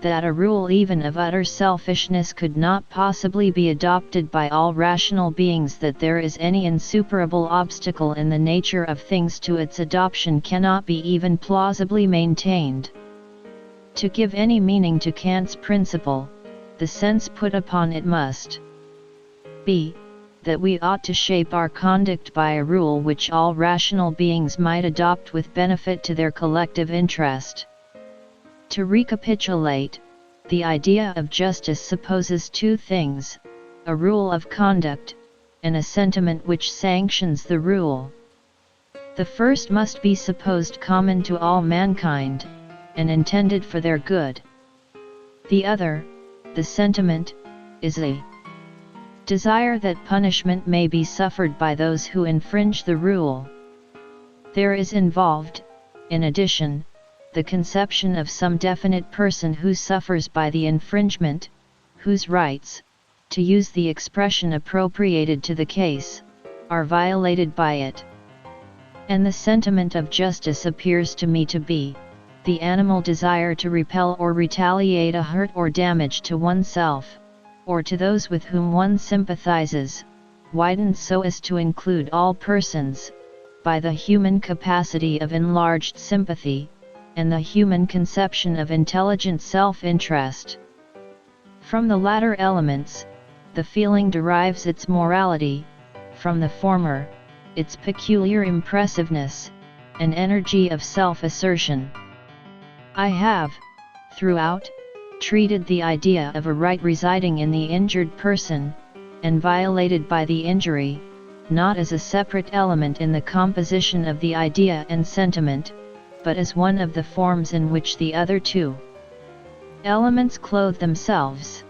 that a rule even of utter selfishness could not possibly be adopted by all rational beings, that there is any insuperable obstacle in the nature of things to its adoption cannot be even plausibly maintained. To give any meaning to Kant's principle, the sense put upon it must be, that we ought to shape our conduct by a rule which all rational beings might adopt with benefit to their collective interest. To recapitulate, the idea of justice supposes two things, a rule of conduct, and a sentiment which sanctions the rule. The first must be supposed common to all mankind, and intended for their good. The other, the sentiment, is a desire that punishment may be suffered by those who infringe the rule. There is involved, in addition, the conception of some definite person who suffers by the infringement, whose rights, to use the expression appropriated to the case, are violated by it. And the sentiment of justice appears to me to be the animal desire to repel or retaliate a hurt or damage to oneself, or to those with whom one sympathizes, widened so as to include all persons, by the human capacity of enlarged sympathy, and the human conception of intelligent self-interest. From the latter elements, the feeling derives its morality, from the former, its peculiar impressiveness, and energy of self-assertion. I have, throughout, treated the idea of a right residing in the injured person, and violated by the injury, not as a separate element in the composition of the idea and sentiment, but as one of the forms in which the other two elements clothe themselves.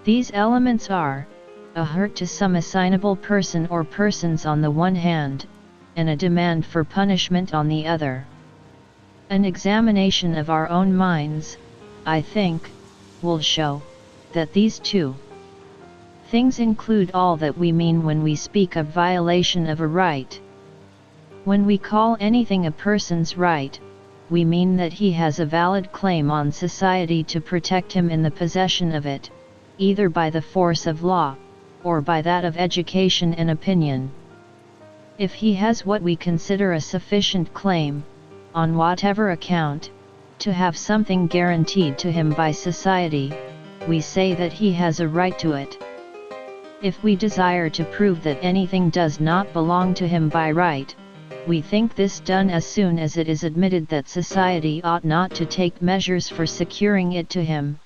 These elements are, a hurt to some assignable person or persons on the one hand, and a demand for punishment on the other. An examination of our own minds, I think, will show that these two things include all that we mean when we speak of violation of a right. When we call anything a person's right, we mean that he has a valid claim on society to protect him in the possession of it, either by the force of law, or by that of education and opinion. If he has what we consider a sufficient claim, on whatever account, to have something guaranteed to him by society, we say that he has a right to it. If we desire to prove that anything does not belong to him by right, we think this done as soon as it is admitted that society ought not to take measures for securing it to him,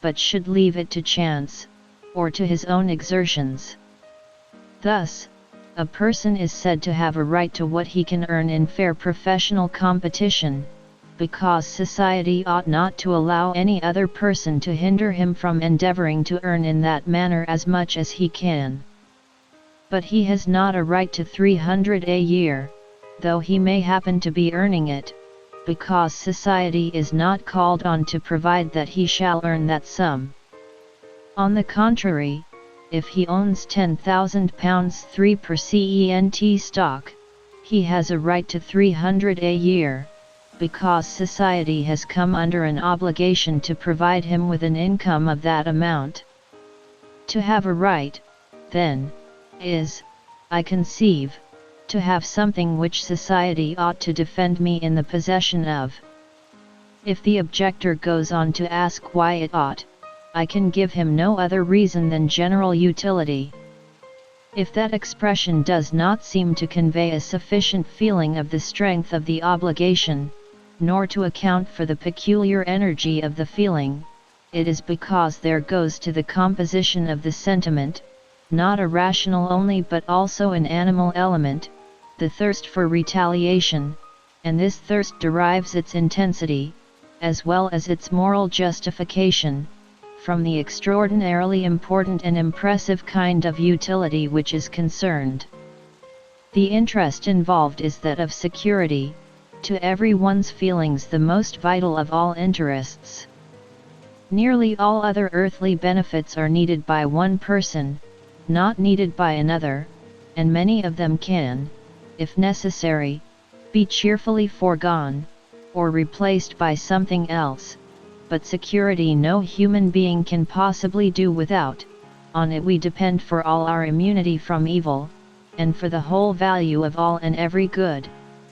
but should leave it to chance, or to his own exertions. Thus, a person is said to have a right to what he can earn in fair professional competition, because society ought not to allow any other person to hinder him from endeavoring to earn in that manner as much as he can. But he has not a right to 300 a year, though he may happen to be earning it, because society is not called on to provide that he shall earn that sum. On the contrary, if he owns £10,000 3 per cent stock, he has a right to 300 a year, because society has come under an obligation to provide him with an income of that amount. To have a right, then, is, I conceive, to have something which society ought to defend me in the possession of. If the objector goes on to ask why it ought, I can give him no other reason than general utility. If that expression does not seem to convey a sufficient feeling of the strength of the obligation, nor to account for the peculiar energy of the feeling, it is because there goes to the composition of the sentiment, not a rational only but also an animal element, the thirst for retaliation, and this thirst derives its intensity, as well as its moral justification, from the extraordinarily important and impressive kind of utility which is concerned. The interest involved is that of security, to everyone's feelings the most vital of all interests. Nearly all other earthly benefits are needed by one person, not needed by another, and many of them can, if necessary, be cheerfully foregone, or replaced by something else, but security no human being can possibly do without. On it we depend for all our immunity from evil, and for the whole value of all and every good,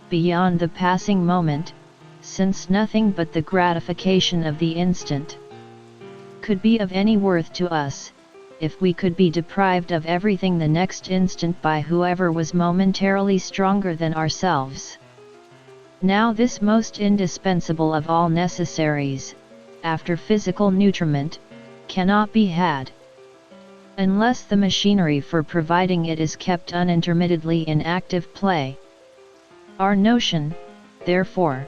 beyond the passing moment, since nothing but the gratification of the instant could be of any worth to us, if we could be deprived of everything the next instant by whoever was momentarily stronger than ourselves. Now this most indispensable of all necessaries, after physical nutriment, cannot be had, unless the machinery for providing it is kept unintermittedly in active play. Our notion, therefore,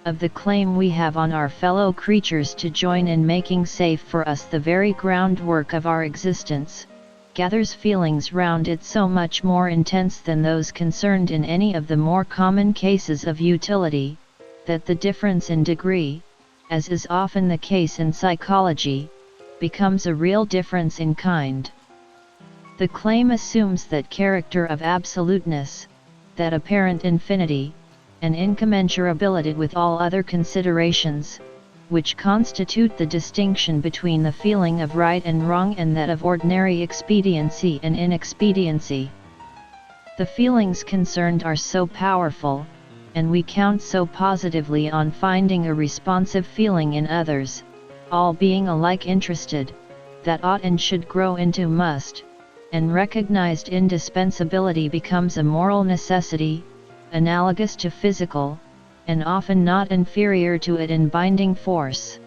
of the claim we have on our fellow creatures to join in making safe for us the very groundwork of our existence, gathers feelings round it so much more intense than those concerned in any of the more common cases of utility, that the difference in degree, as is often the case in psychology, becomes a real difference in kind. The claim assumes that character of absoluteness, that apparent infinity, and incommensurability with all other considerations, which constitute the distinction between the feeling of right and wrong and that of ordinary expediency and inexpediency. The feelings concerned are so powerful, and we count so positively on finding a responsive feeling in others, all being alike interested, that ought and should grow into must, and recognized indispensability becomes a moral necessity, analogous to physical, and often not inferior to it in binding force.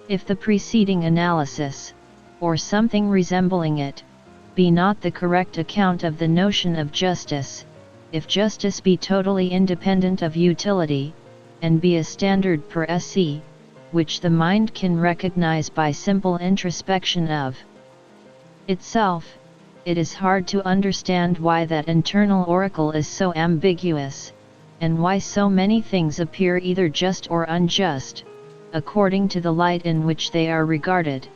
If the preceding analysis, or something resembling it, be not the correct account of the notion of justice, if justice be totally independent of utility, and be a standard per se, which the mind can recognize by simple introspection of itself, it is hard to understand why that internal oracle is so ambiguous, and why so many things appear either just or unjust, according to the light in which they are regarded.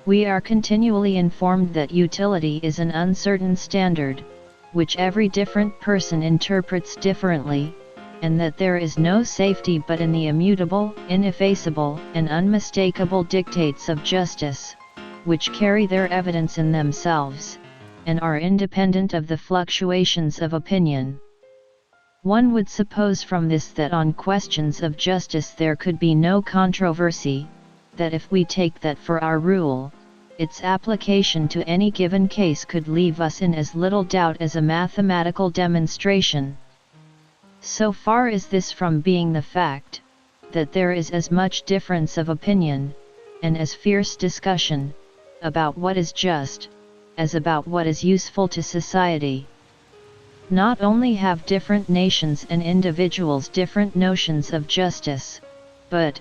We are continually informed that utility is an uncertain standard, which every different person interprets differently, and that there is no safety but in the immutable, ineffaceable, and unmistakable dictates of justice, which carry their evidence in themselves, and are independent of the fluctuations of opinion. One would suppose from this that on questions of justice there could be no controversy, that if we take that for our rule, its application to any given case could leave us in as little doubt as a mathematical demonstration. So far is this from being the fact, that there is as much difference of opinion, and as fierce discussion, about what is just, as about what is useful to society. Not only have different nations and individuals different notions of justice, but,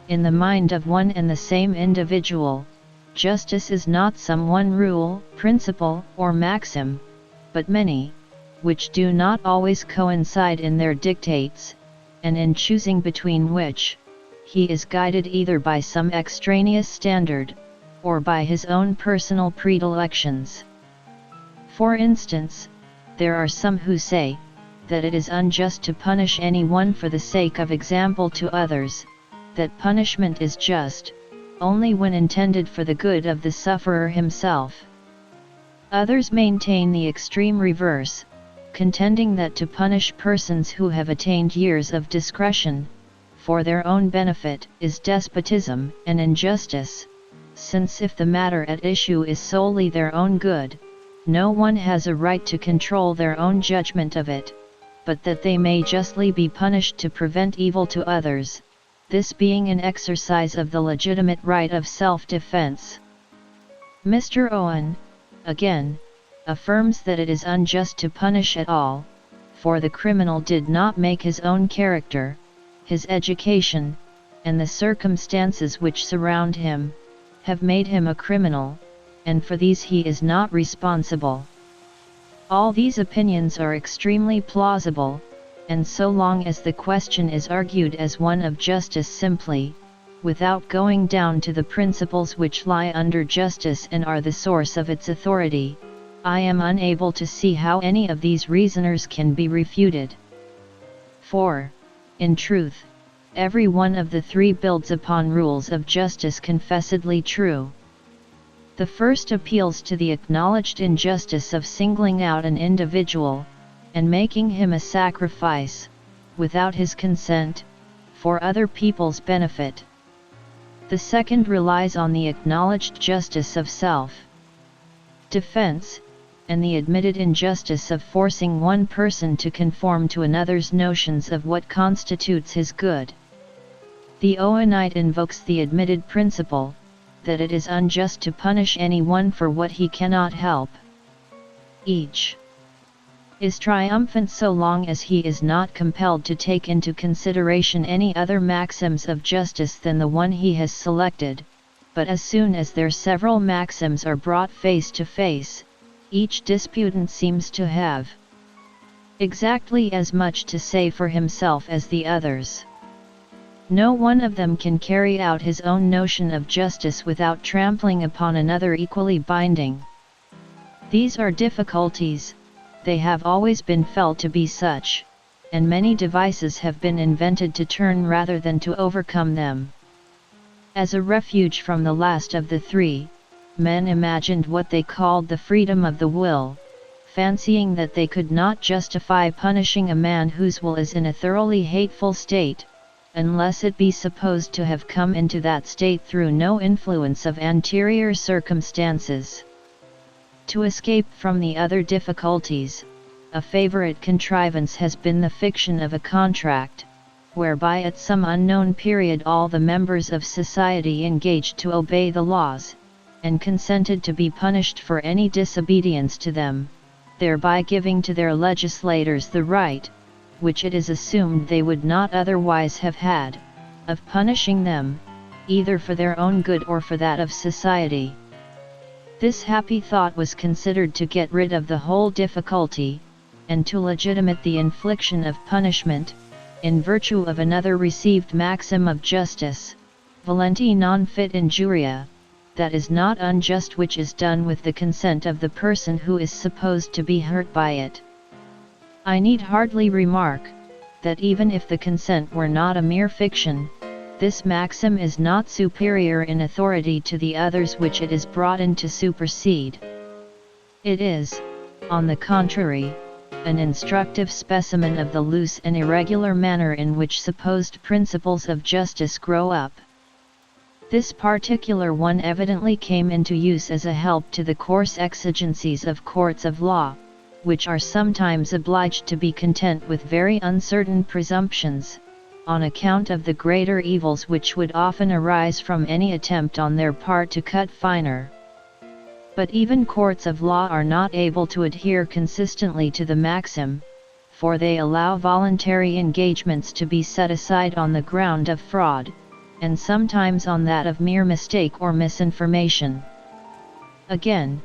in the mind of one and the same individual, justice is not some one rule, principle, or maxim, but many, which do not always coincide in their dictates, and in choosing between which, he is guided either by some extraneous standard, or by his own personal predilections. For instance, there are some who say, that it is unjust to punish anyone for the sake of example to others, that punishment is just, only when intended for the good of the sufferer himself. Others maintain the extreme reverse, contending that to punish persons who have attained years of discretion, for their own benefit, is despotism and injustice, since if the matter at issue is solely their own good, no one has a right to control their own judgment of it, but that they may justly be punished to prevent evil to others, this being an exercise of the legitimate right of self-defense. Mr. Owen, again, affirms that it is unjust to punish at all, for the criminal did not make his own character, his education, and the circumstances which surround him, have made him a criminal, and for these he is not responsible. All these opinions are extremely plausible, and so long as the question is argued as one of justice simply, without going down to the principles which lie under justice and are the source of its authority, I am unable to see how any of these reasoners can be refuted. For, in truth, every one of the three builds upon rules of justice confessedly true. The first appeals to the acknowledged injustice of singling out an individual, and making him a sacrifice, without his consent, for other people's benefit. The second relies on the acknowledged justice of self-defense, and the admitted injustice of forcing one person to conform to another's notions of what constitutes his good. The Owenite invokes the admitted principle, that it is unjust to punish anyone for what he cannot help. Each is triumphant so long as he is not compelled to take into consideration any other maxims of justice than the one he has selected, but as soon as their several maxims are brought face to face, each disputant seems to have exactly as much to say for himself as the others. No one of them can carry out his own notion of justice without trampling upon another equally binding. These are difficulties, they have always been felt to be such, and many devices have been invented to turn rather than to overcome them. As a refuge from the last of the three, men imagined what they called the freedom of the will, fancying that they could not justify punishing a man whose will is in a thoroughly hateful state, unless it be supposed to have come into that state through no influence of anterior circumstances. To escape from the other difficulties, a favorite contrivance has been the fiction of a contract, whereby at some unknown period all the members of society engaged to obey the laws, and consented to be punished for any disobedience to them, thereby giving to their legislators the right, which it is assumed they would not otherwise have had, of punishing them, either for their own good or for that of society. This happy thought was considered to get rid of the whole difficulty, and to legitimate the infliction of punishment, in virtue of another received maxim of justice, volenti non fit injuria, that is not unjust which is done with the consent of the person who is supposed to be hurt by it. I need hardly remark, that even if the consent were not a mere fiction, this maxim is not superior in authority to the others which it is brought in to supersede. It is, on the contrary, an instructive specimen of the loose and irregular manner in which supposed principles of justice grow up. This particular one evidently came into use as a help to the coarse exigencies of courts of law, which are sometimes obliged to be content with very uncertain presumptions, on account of the greater evils which would often arise from any attempt on their part to cut finer. But even courts of law are not able to adhere consistently to the maxim, for they allow voluntary engagements to be set aside on the ground of fraud, and sometimes on that of mere mistake or misinformation. Again,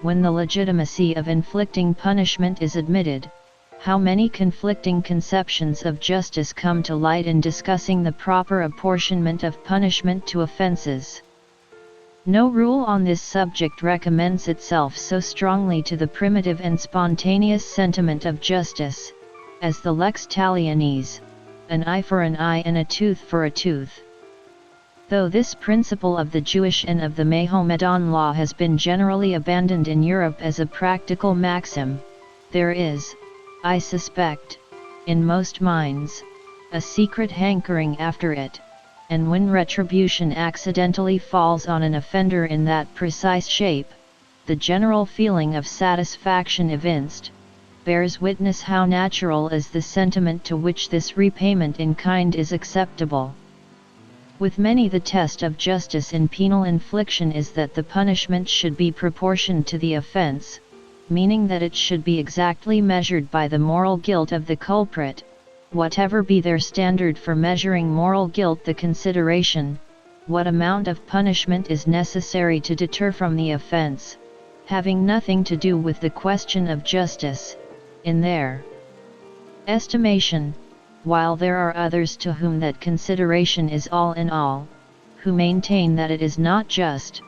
when the legitimacy of inflicting punishment is admitted, how many conflicting conceptions of justice come to light in discussing the proper apportionment of punishment to offenses. No rule on this subject recommends itself so strongly to the primitive and spontaneous sentiment of justice, as the lex talionis, an eye for an eye and a tooth for a tooth. Though this principle of the Jewish and of the Mahomedan law has been generally abandoned in Europe as a practical maxim, there is, I suspect, in most minds, a secret hankering after it, and when retribution accidentally falls on an offender in that precise shape, the general feeling of satisfaction evinced, bears witness how natural is the sentiment to which this repayment in kind is acceptable. With many the test of justice in penal infliction is that the punishment should be proportioned to the offense, meaning that it should be exactly measured by the moral guilt of the culprit, whatever be their standard for measuring moral guilt. The consideration, what amount of punishment is necessary to deter from the offense, having nothing to do with the question of justice, in their estimation, while there are others to whom that consideration is all in all, who maintain that it is not just,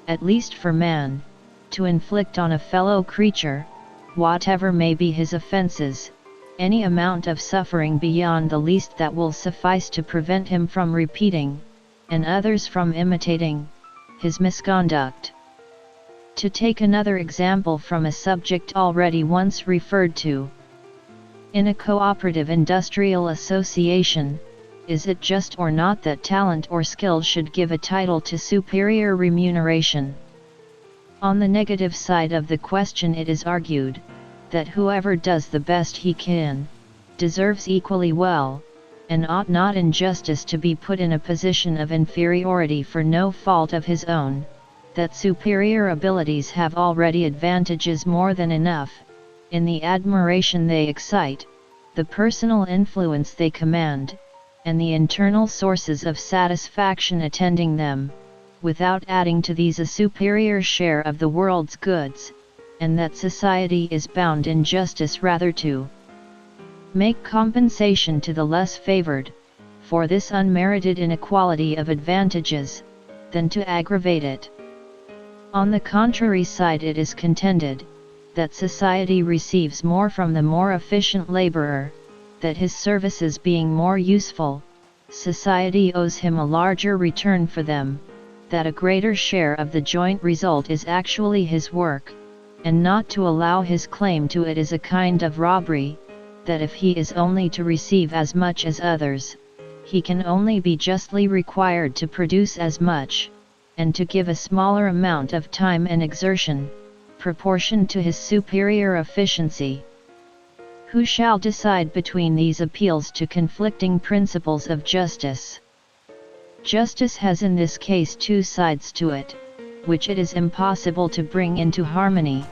at least for man, to inflict on a fellow creature, whatever may be his offenses, any amount of suffering beyond the least that will suffice to prevent him from repeating, and others from imitating, his misconduct. To take another example from a subject already once referred to, in a cooperative industrial association, is it just or not that talent or skill should give a title to superior remuneration? On the negative side of the question it is argued, that whoever does the best he can, deserves equally well, and ought not in justice to be put in a position of inferiority for no fault of his own, that superior abilities have already advantages more than enough, in the admiration they excite, the personal influence they command, and the internal sources of satisfaction attending them, without adding to these a superior share of the world's goods, and that society is bound in justice rather to make compensation to the less favored, for this unmerited inequality of advantages, than to aggravate it. On the contrary side it is contended, that society receives more from the more efficient laborer, that his services being more useful, society owes him a larger return for them, that a greater share of the joint result is actually his work, and not to allow his claim to it is a kind of robbery, that if he is only to receive as much as others, he can only be justly required to produce as much, and to give a smaller amount of time and exertion, proportioned to his superior efficiency. Who shall decide between these appeals to conflicting principles of justice? Justice has in this case two sides to it, which it is impossible to bring into harmony,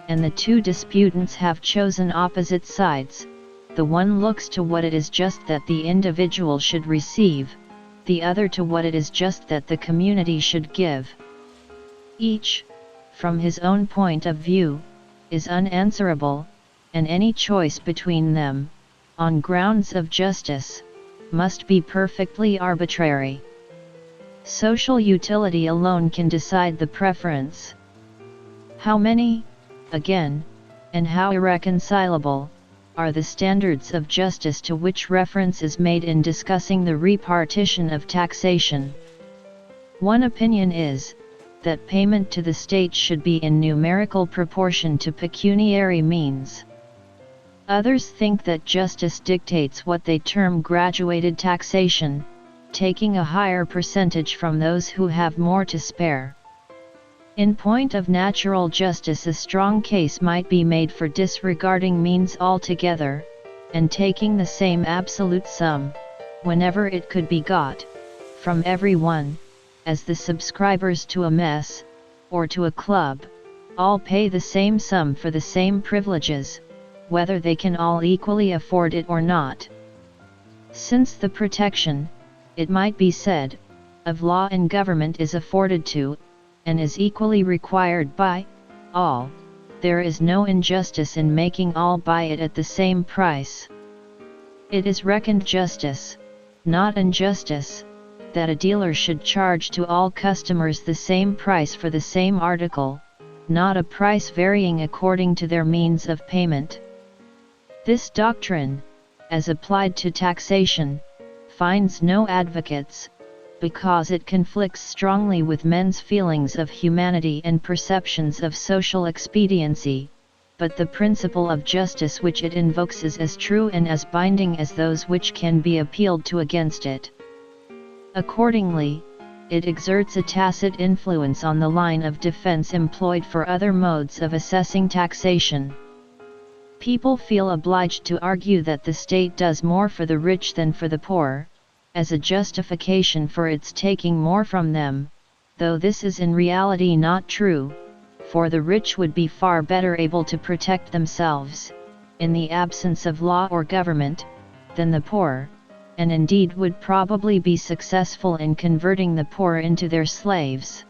and the two disputants have chosen opposite sides. The one looks to what it is just that the individual should receive, the other to what it is just that the community should give. Each, from his own point of view, is unanswerable, and any choice between them, on grounds of justice, must be perfectly arbitrary. Social utility alone can decide the preference. How many, again, and how irreconcilable, are the standards of justice to which reference is made in discussing the repartition of taxation? One opinion is, that payment to the state should be in numerical proportion to pecuniary means. Others think that justice dictates what they term graduated taxation, taking a higher percentage from those who have more to spare. In point of natural justice, a strong case might be made for disregarding means altogether, and taking the same absolute sum, whenever it could be got, from every one, as the subscribers to a mess, or to a club, all pay the same sum for the same privileges, whether they can all equally afford it or not. Since the protection, it might be said, of law and government is afforded to, and is equally required by, all, there is no injustice in making all buy it at the same price. It is reckoned justice, not injustice, that a dealer should charge to all customers the same price for the same article, not a price varying according to their means of payment. This doctrine, as applied to taxation, finds no advocates, because it conflicts strongly with men's feelings of humanity and perceptions of social expediency, but the principle of justice which it invokes is as true and as binding as those which can be appealed to against it. Accordingly, it exerts a tacit influence on the line of defense employed for other modes of assessing taxation. People feel obliged to argue that the state does more for the rich than for the poor, as a justification for its taking more from them, though this is in reality not true, for the rich would be far better able to protect themselves, in the absence of law or government, than the poor, and indeed would probably be successful in converting the poor into their slaves.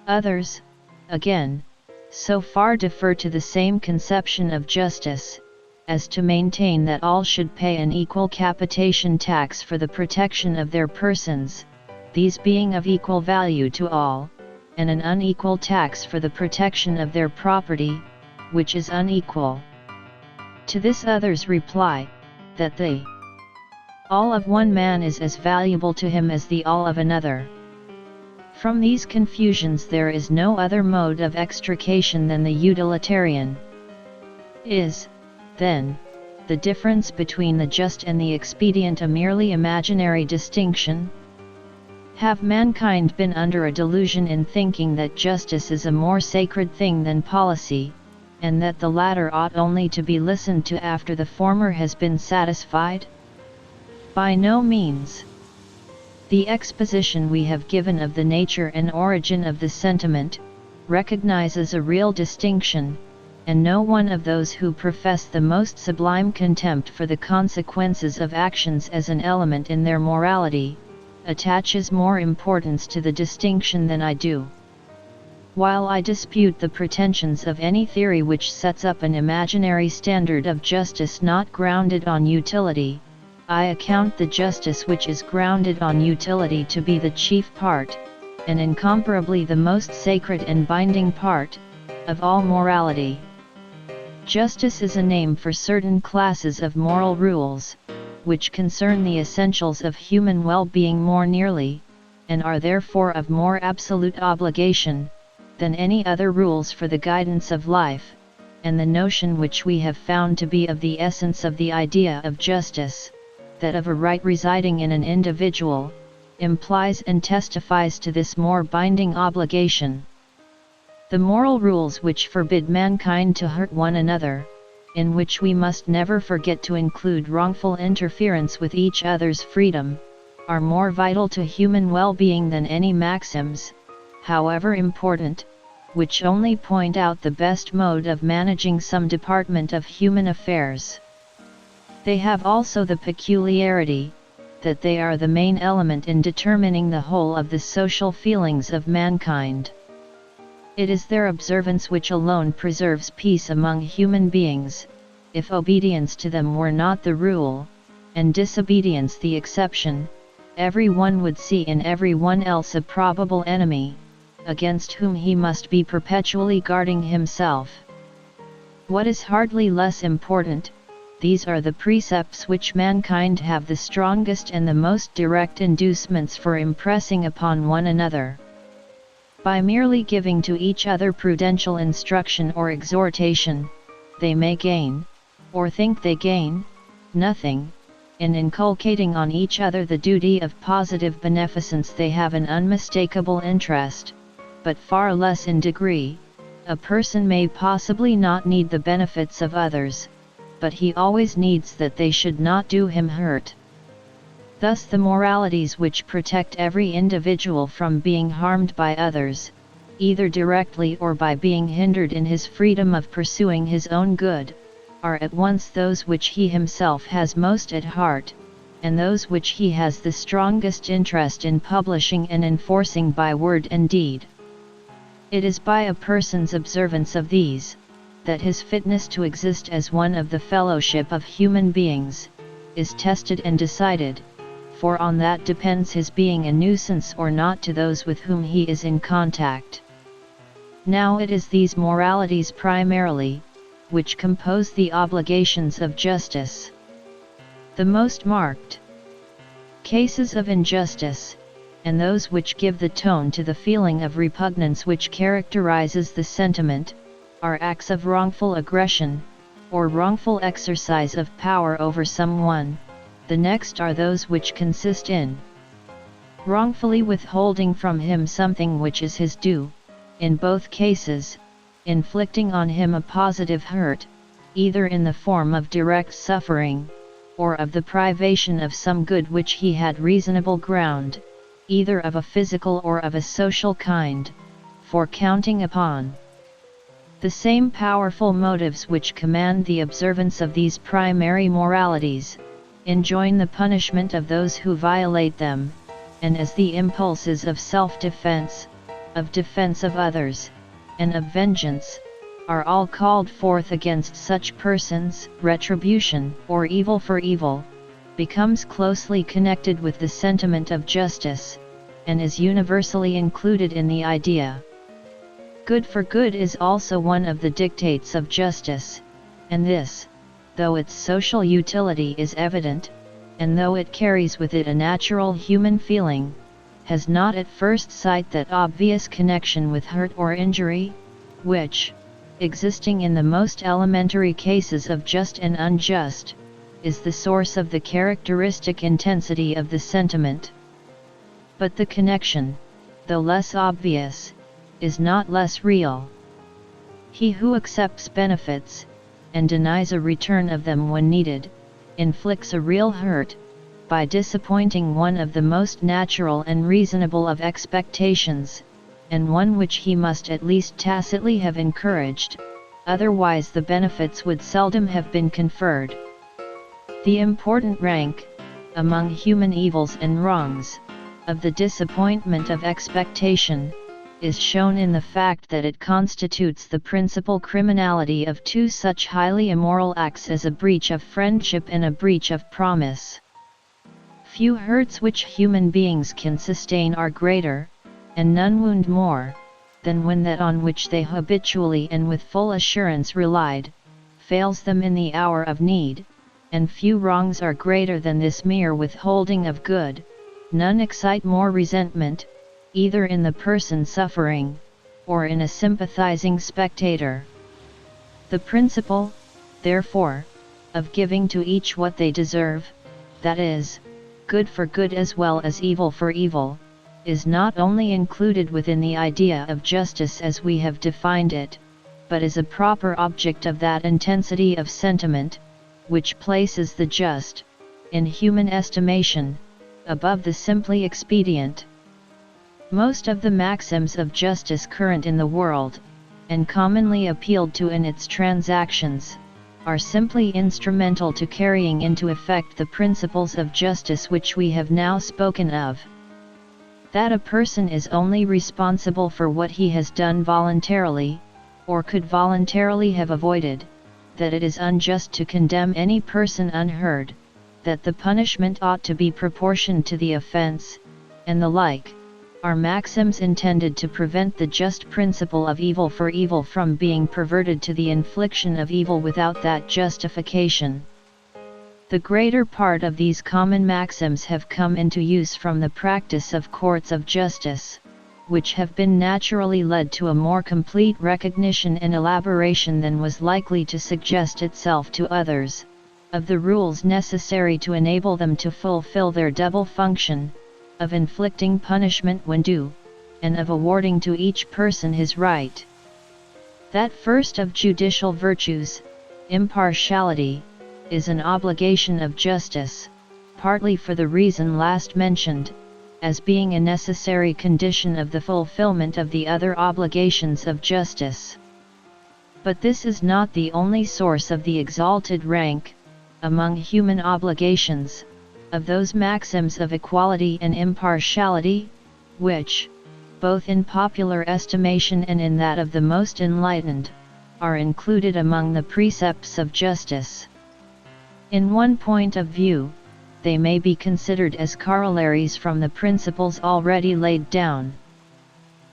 Others, again, so far defer to the same conception of justice, as to maintain that all should pay an equal capitation tax for the protection of their persons, these being of equal value to all, and an unequal tax for the protection of their property, which is unequal. To this others reply, that the all of one man is as valuable to him as the all of another. From these confusions there is no other mode of extrication than the utilitarian. Is, then, the difference between the just and the expedient a merely imaginary distinction? Have mankind been under a delusion in thinking that justice is a more sacred thing than policy, and that the latter ought only to be listened to after the former has been satisfied? By no means. The exposition we have given of the nature and origin of the sentiment recognizes a real distinction, and no one of those who profess the most sublime contempt for the consequences of actions as an element in their morality, attaches more importance to the distinction than I do. While I dispute the pretensions of any theory which sets up an imaginary standard of justice not grounded on utility, I account the justice which is grounded on utility to be the chief part, and incomparably the most sacred and binding part, of all morality. Justice is a name for certain classes of moral rules, which concern the essentials of human well-being more nearly, and are therefore of more absolute obligation, than any other rules for the guidance of life, and the notion which we have found to be of the essence of the idea of justice, that of a right residing in an individual, implies and testifies to this more binding obligation. The moral rules which forbid mankind to hurt one another, in which we must never forget to include wrongful interference with each other's freedom, are more vital to human well-being than any maxims, however important, which only point out the best mode of managing some department of human affairs. They have also the peculiarity, that they are the main element in determining the whole of the social feelings of mankind. It is their observance which alone preserves peace among human beings. If obedience to them were not the rule, and disobedience the exception, every one would see in every one else a probable enemy, against whom he must be perpetually guarding himself. What is hardly less important, these are the precepts which mankind have the strongest and the most direct inducements for impressing upon one another. By merely giving to each other prudential instruction or exhortation, they may gain, or think they gain, nothing. In inculcating on each other the duty of positive beneficence they have an unmistakable interest, but far less in degree. A person may possibly not need the benefits of others, but he always needs that they should not do him hurt. Thus the moralities which protect every individual from being harmed by others, either directly or by being hindered in his freedom of pursuing his own good, are at once those which he himself has most at heart, and those which he has the strongest interest in publishing and enforcing by word and deed. It is by a person's observance of these, that his fitness to exist as one of the fellowship of human beings, is tested and decided, for on that depends his being a nuisance or not to those with whom he is in contact. Now it is these moralities primarily, which compose the obligations of justice. The most marked cases of injustice, and those which give the tone to the feeling of repugnance which characterizes the sentiment, are acts of wrongful aggression, or wrongful exercise of power over someone. The next are those which consist in wrongfully withholding from him something which is his due, in both cases, inflicting on him a positive hurt, either in the form of direct suffering, or of the privation of some good which he had reasonable ground, either of a physical or of a social kind, for counting upon the same powerful motives which command the observance of these primary moralities, enjoin the punishment of those who violate them, and as the impulses of self-defense, of defense of others, and of vengeance, are all called forth against such persons. Retribution, or evil for evil, becomes closely connected with the sentiment of justice, and is universally included in the idea. Good for good is also one of the dictates of justice, and this, though its social utility is evident, and though it carries with it a natural human feeling, has not at first sight that obvious connection with hurt or injury, which, existing in the most elementary cases of just and unjust, is the source of the characteristic intensity of the sentiment. But the connection, though less obvious, is not less real. He who accepts benefits, and denies a return of them when needed, inflicts a real hurt, by disappointing one of the most natural and reasonable of expectations, and one which he must at least tacitly have encouraged, otherwise the benefits would seldom have been conferred. The important rank, among human evils and wrongs, of the disappointment of expectation, is shown in the fact that it constitutes the principal criminality of two such highly immoral acts as a breach of friendship and a breach of promise. Few hurts which human beings can sustain are greater, and none wound more, than when that on which they habitually and with full assurance relied, fails them in the hour of need, and few wrongs are greater than this mere withholding of good. None excite more resentment, either in the person suffering, or in a sympathizing spectator. The principle, therefore, of giving to each what they deserve, that is, good for good as well as evil for evil, is not only included within the idea of justice as we have defined it, but is a proper object of that intensity of sentiment, which places the just, in human estimation, above the simply expedient. Most of the maxims of justice current in the world, and commonly appealed to in its transactions, are simply instrumental to carrying into effect the principles of justice which we have now spoken of. That a person is only responsible for what he has done voluntarily, or could voluntarily have avoided, that it is unjust to condemn any person unheard, that the punishment ought to be proportioned to the offense, and the like, are maxims intended to prevent the just principle of evil for evil from being perverted to the infliction of evil without that justification. The greater part of these common maxims have come into use from the practice of courts of justice, which have been naturally led to a more complete recognition and elaboration than was likely to suggest itself to others, of the rules necessary to enable them to fulfill their double function, of inflicting punishment when due, and of awarding to each person his right. That first of judicial virtues, impartiality, is an obligation of justice, partly for the reason last mentioned, as being a necessary condition of the fulfillment of the other obligations of justice. But this is not the only source of the exalted rank, among human obligations, of those maxims of equality and impartiality, which, both in popular estimation and in that of the most enlightened, are included among the precepts of justice. In one point of view, they may be considered as corollaries from the principles already laid down.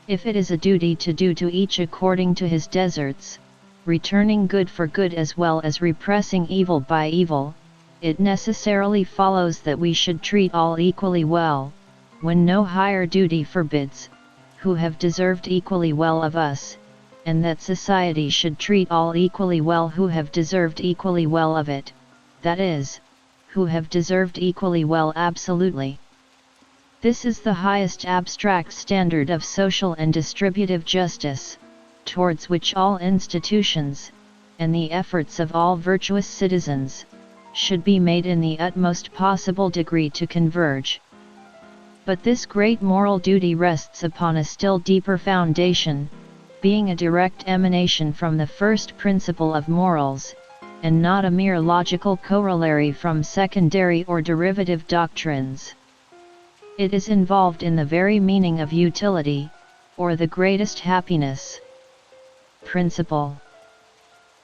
If it is a duty to do to each according to his deserts, returning good for good as well as repressing evil by evil, it necessarily follows that we should treat all equally well, when no higher duty forbids, who have deserved equally well of us, and that society should treat all equally well who have deserved equally well of it, that is, who have deserved equally well absolutely. This is the highest abstract standard of social and distributive justice, towards which all institutions, and the efforts of all virtuous citizens, should be made in the utmost possible degree to converge. But this great moral duty rests upon a still deeper foundation, being a direct emanation from the first principle of morals, and not a mere logical corollary from secondary or derivative doctrines. It is involved in the very meaning of utility, or the greatest happiness. Principle.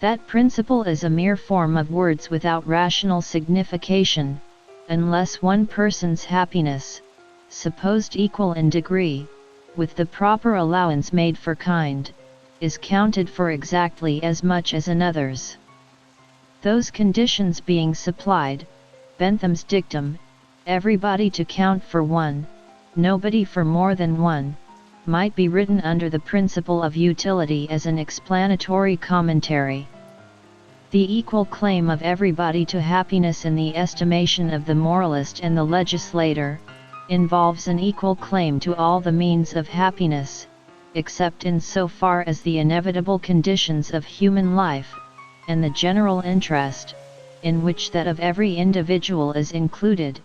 That principle is a mere form of words without rational signification, unless one person's happiness, supposed equal in degree, with the proper allowance made for kind, is counted for exactly as much as another's. Those conditions being supplied, Bentham's dictum, everybody to count for one, nobody for more than one, might be written under the principle of utility as an explanatory commentary. The equal claim of everybody to happiness in the estimation of the moralist and the legislator, involves an equal claim to all the means of happiness, except in so far as the inevitable conditions of human life, and the general interest, in which that of every individual is included,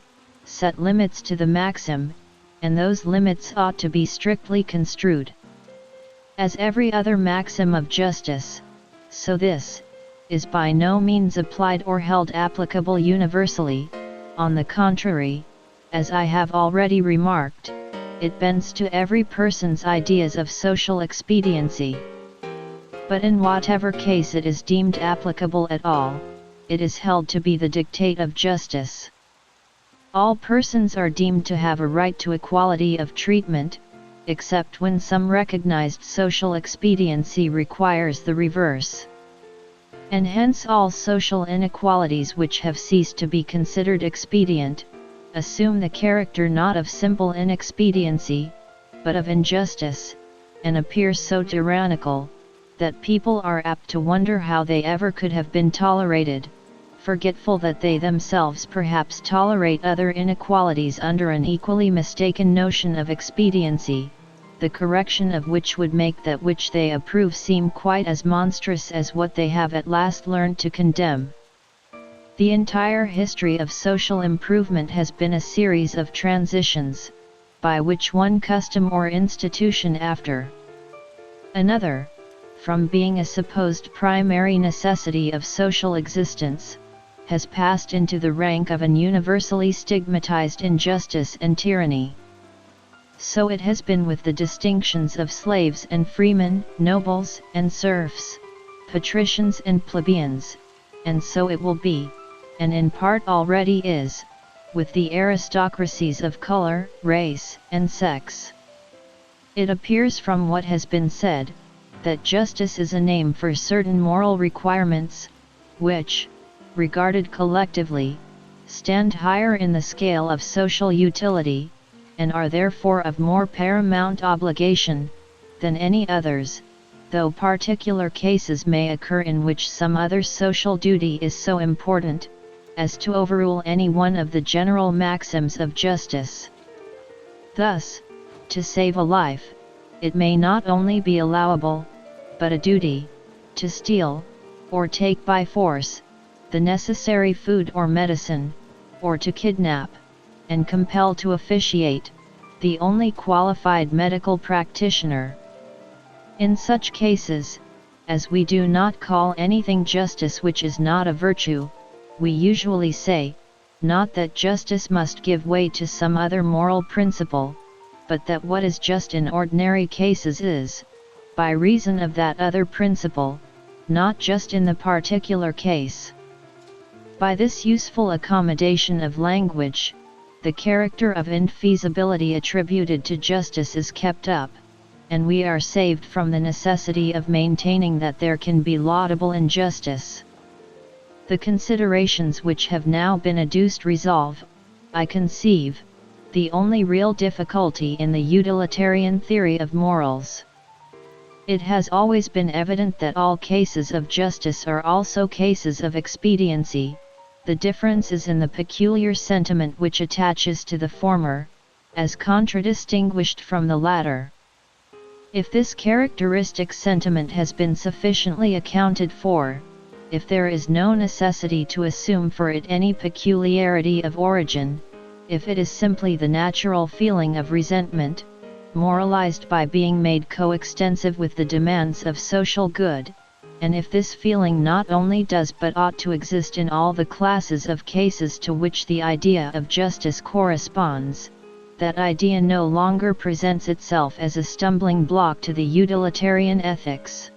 set limits to the maxim, and those limits ought to be strictly construed. As every other maxim of justice, so this, is by no means applied or held applicable universally. On the contrary, as I have already remarked, it bends to every person's ideas of social expediency. But in whatever case it is deemed applicable at all, it is held to be the dictate of justice. All persons are deemed to have a right to equality of treatment, except when some recognized social expediency requires the reverse. And hence all social inequalities which have ceased to be considered expedient, assume the character not of simple inexpediency, but of injustice, and appear so tyrannical, that people are apt to wonder how they ever could have been tolerated, forgetful that they themselves perhaps tolerate other inequalities under an equally mistaken notion of expediency, the correction of which would make that which they approve seem quite as monstrous as what they have at last learned to condemn. The entire history of social improvement has been a series of transitions, by which one custom or institution after another, from being a supposed primary necessity of social existence, has passed into the rank of an universally stigmatized injustice and tyranny. So it has been with the distinctions of slaves and freemen, nobles and serfs, patricians and plebeians, and so it will be, and in part already is, with the aristocracies of color, race, and sex. It appears from what has been said, that justice is a name for certain moral requirements, which, regarded collectively, stand higher in the scale of social utility, and are therefore of more paramount obligation, than any others, though particular cases may occur in which some other social duty is so important, as to overrule any one of the general maxims of justice. Thus, to save a life, it may not only be allowable, but a duty, to steal, or take by force, the necessary food or medicine, or to kidnap, and compel to officiate, the only qualified medical practitioner. In such cases, as we do not call anything justice which is not a virtue, we usually say, not that justice must give way to some other moral principle, but that what is just in ordinary cases is, by reason of that other principle, not just in the particular case. By this useful accommodation of language, the character of infeasibility attributed to justice is kept up, and we are saved from the necessity of maintaining that there can be laudable injustice. The considerations which have now been adduced resolve, I conceive, the only real difficulty in the utilitarian theory of morals. It has always been evident that all cases of justice are also cases of expediency. The difference is in the peculiar sentiment which attaches to the former, as contradistinguished from the latter. If this characteristic sentiment has been sufficiently accounted for, if there is no necessity to assume for it any peculiarity of origin, if it is simply the natural feeling of resentment, moralized by being made coextensive with the demands of social good, and if this feeling not only does but ought to exist in all the classes of cases to which the idea of justice corresponds, that idea no longer presents itself as a stumbling block to the utilitarian ethics.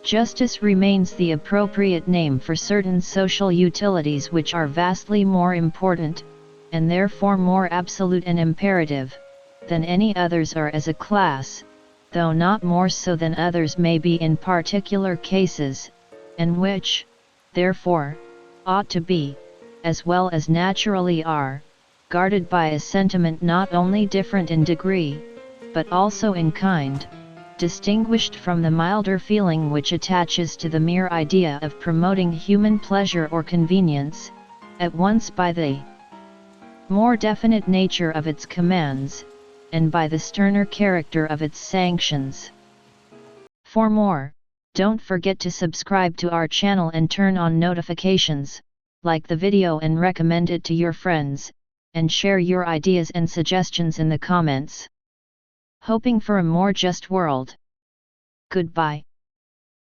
Justice remains the appropriate name for certain social utilities which are vastly more important, and therefore more absolute and imperative, than any others are as a class, though not more so than others may be in particular cases, and which, therefore, ought to be, as well as naturally are, guarded by a sentiment not only different in degree, but also in kind, distinguished from the milder feeling which attaches to the mere idea of promoting human pleasure or convenience, at once by the more definite nature of its commands, and by the sterner character of its sanctions. For more, don't forget to subscribe to our channel and turn on notifications, like the video and recommend it to your friends, and share your ideas and suggestions in the comments. Hoping for a more just world. Goodbye.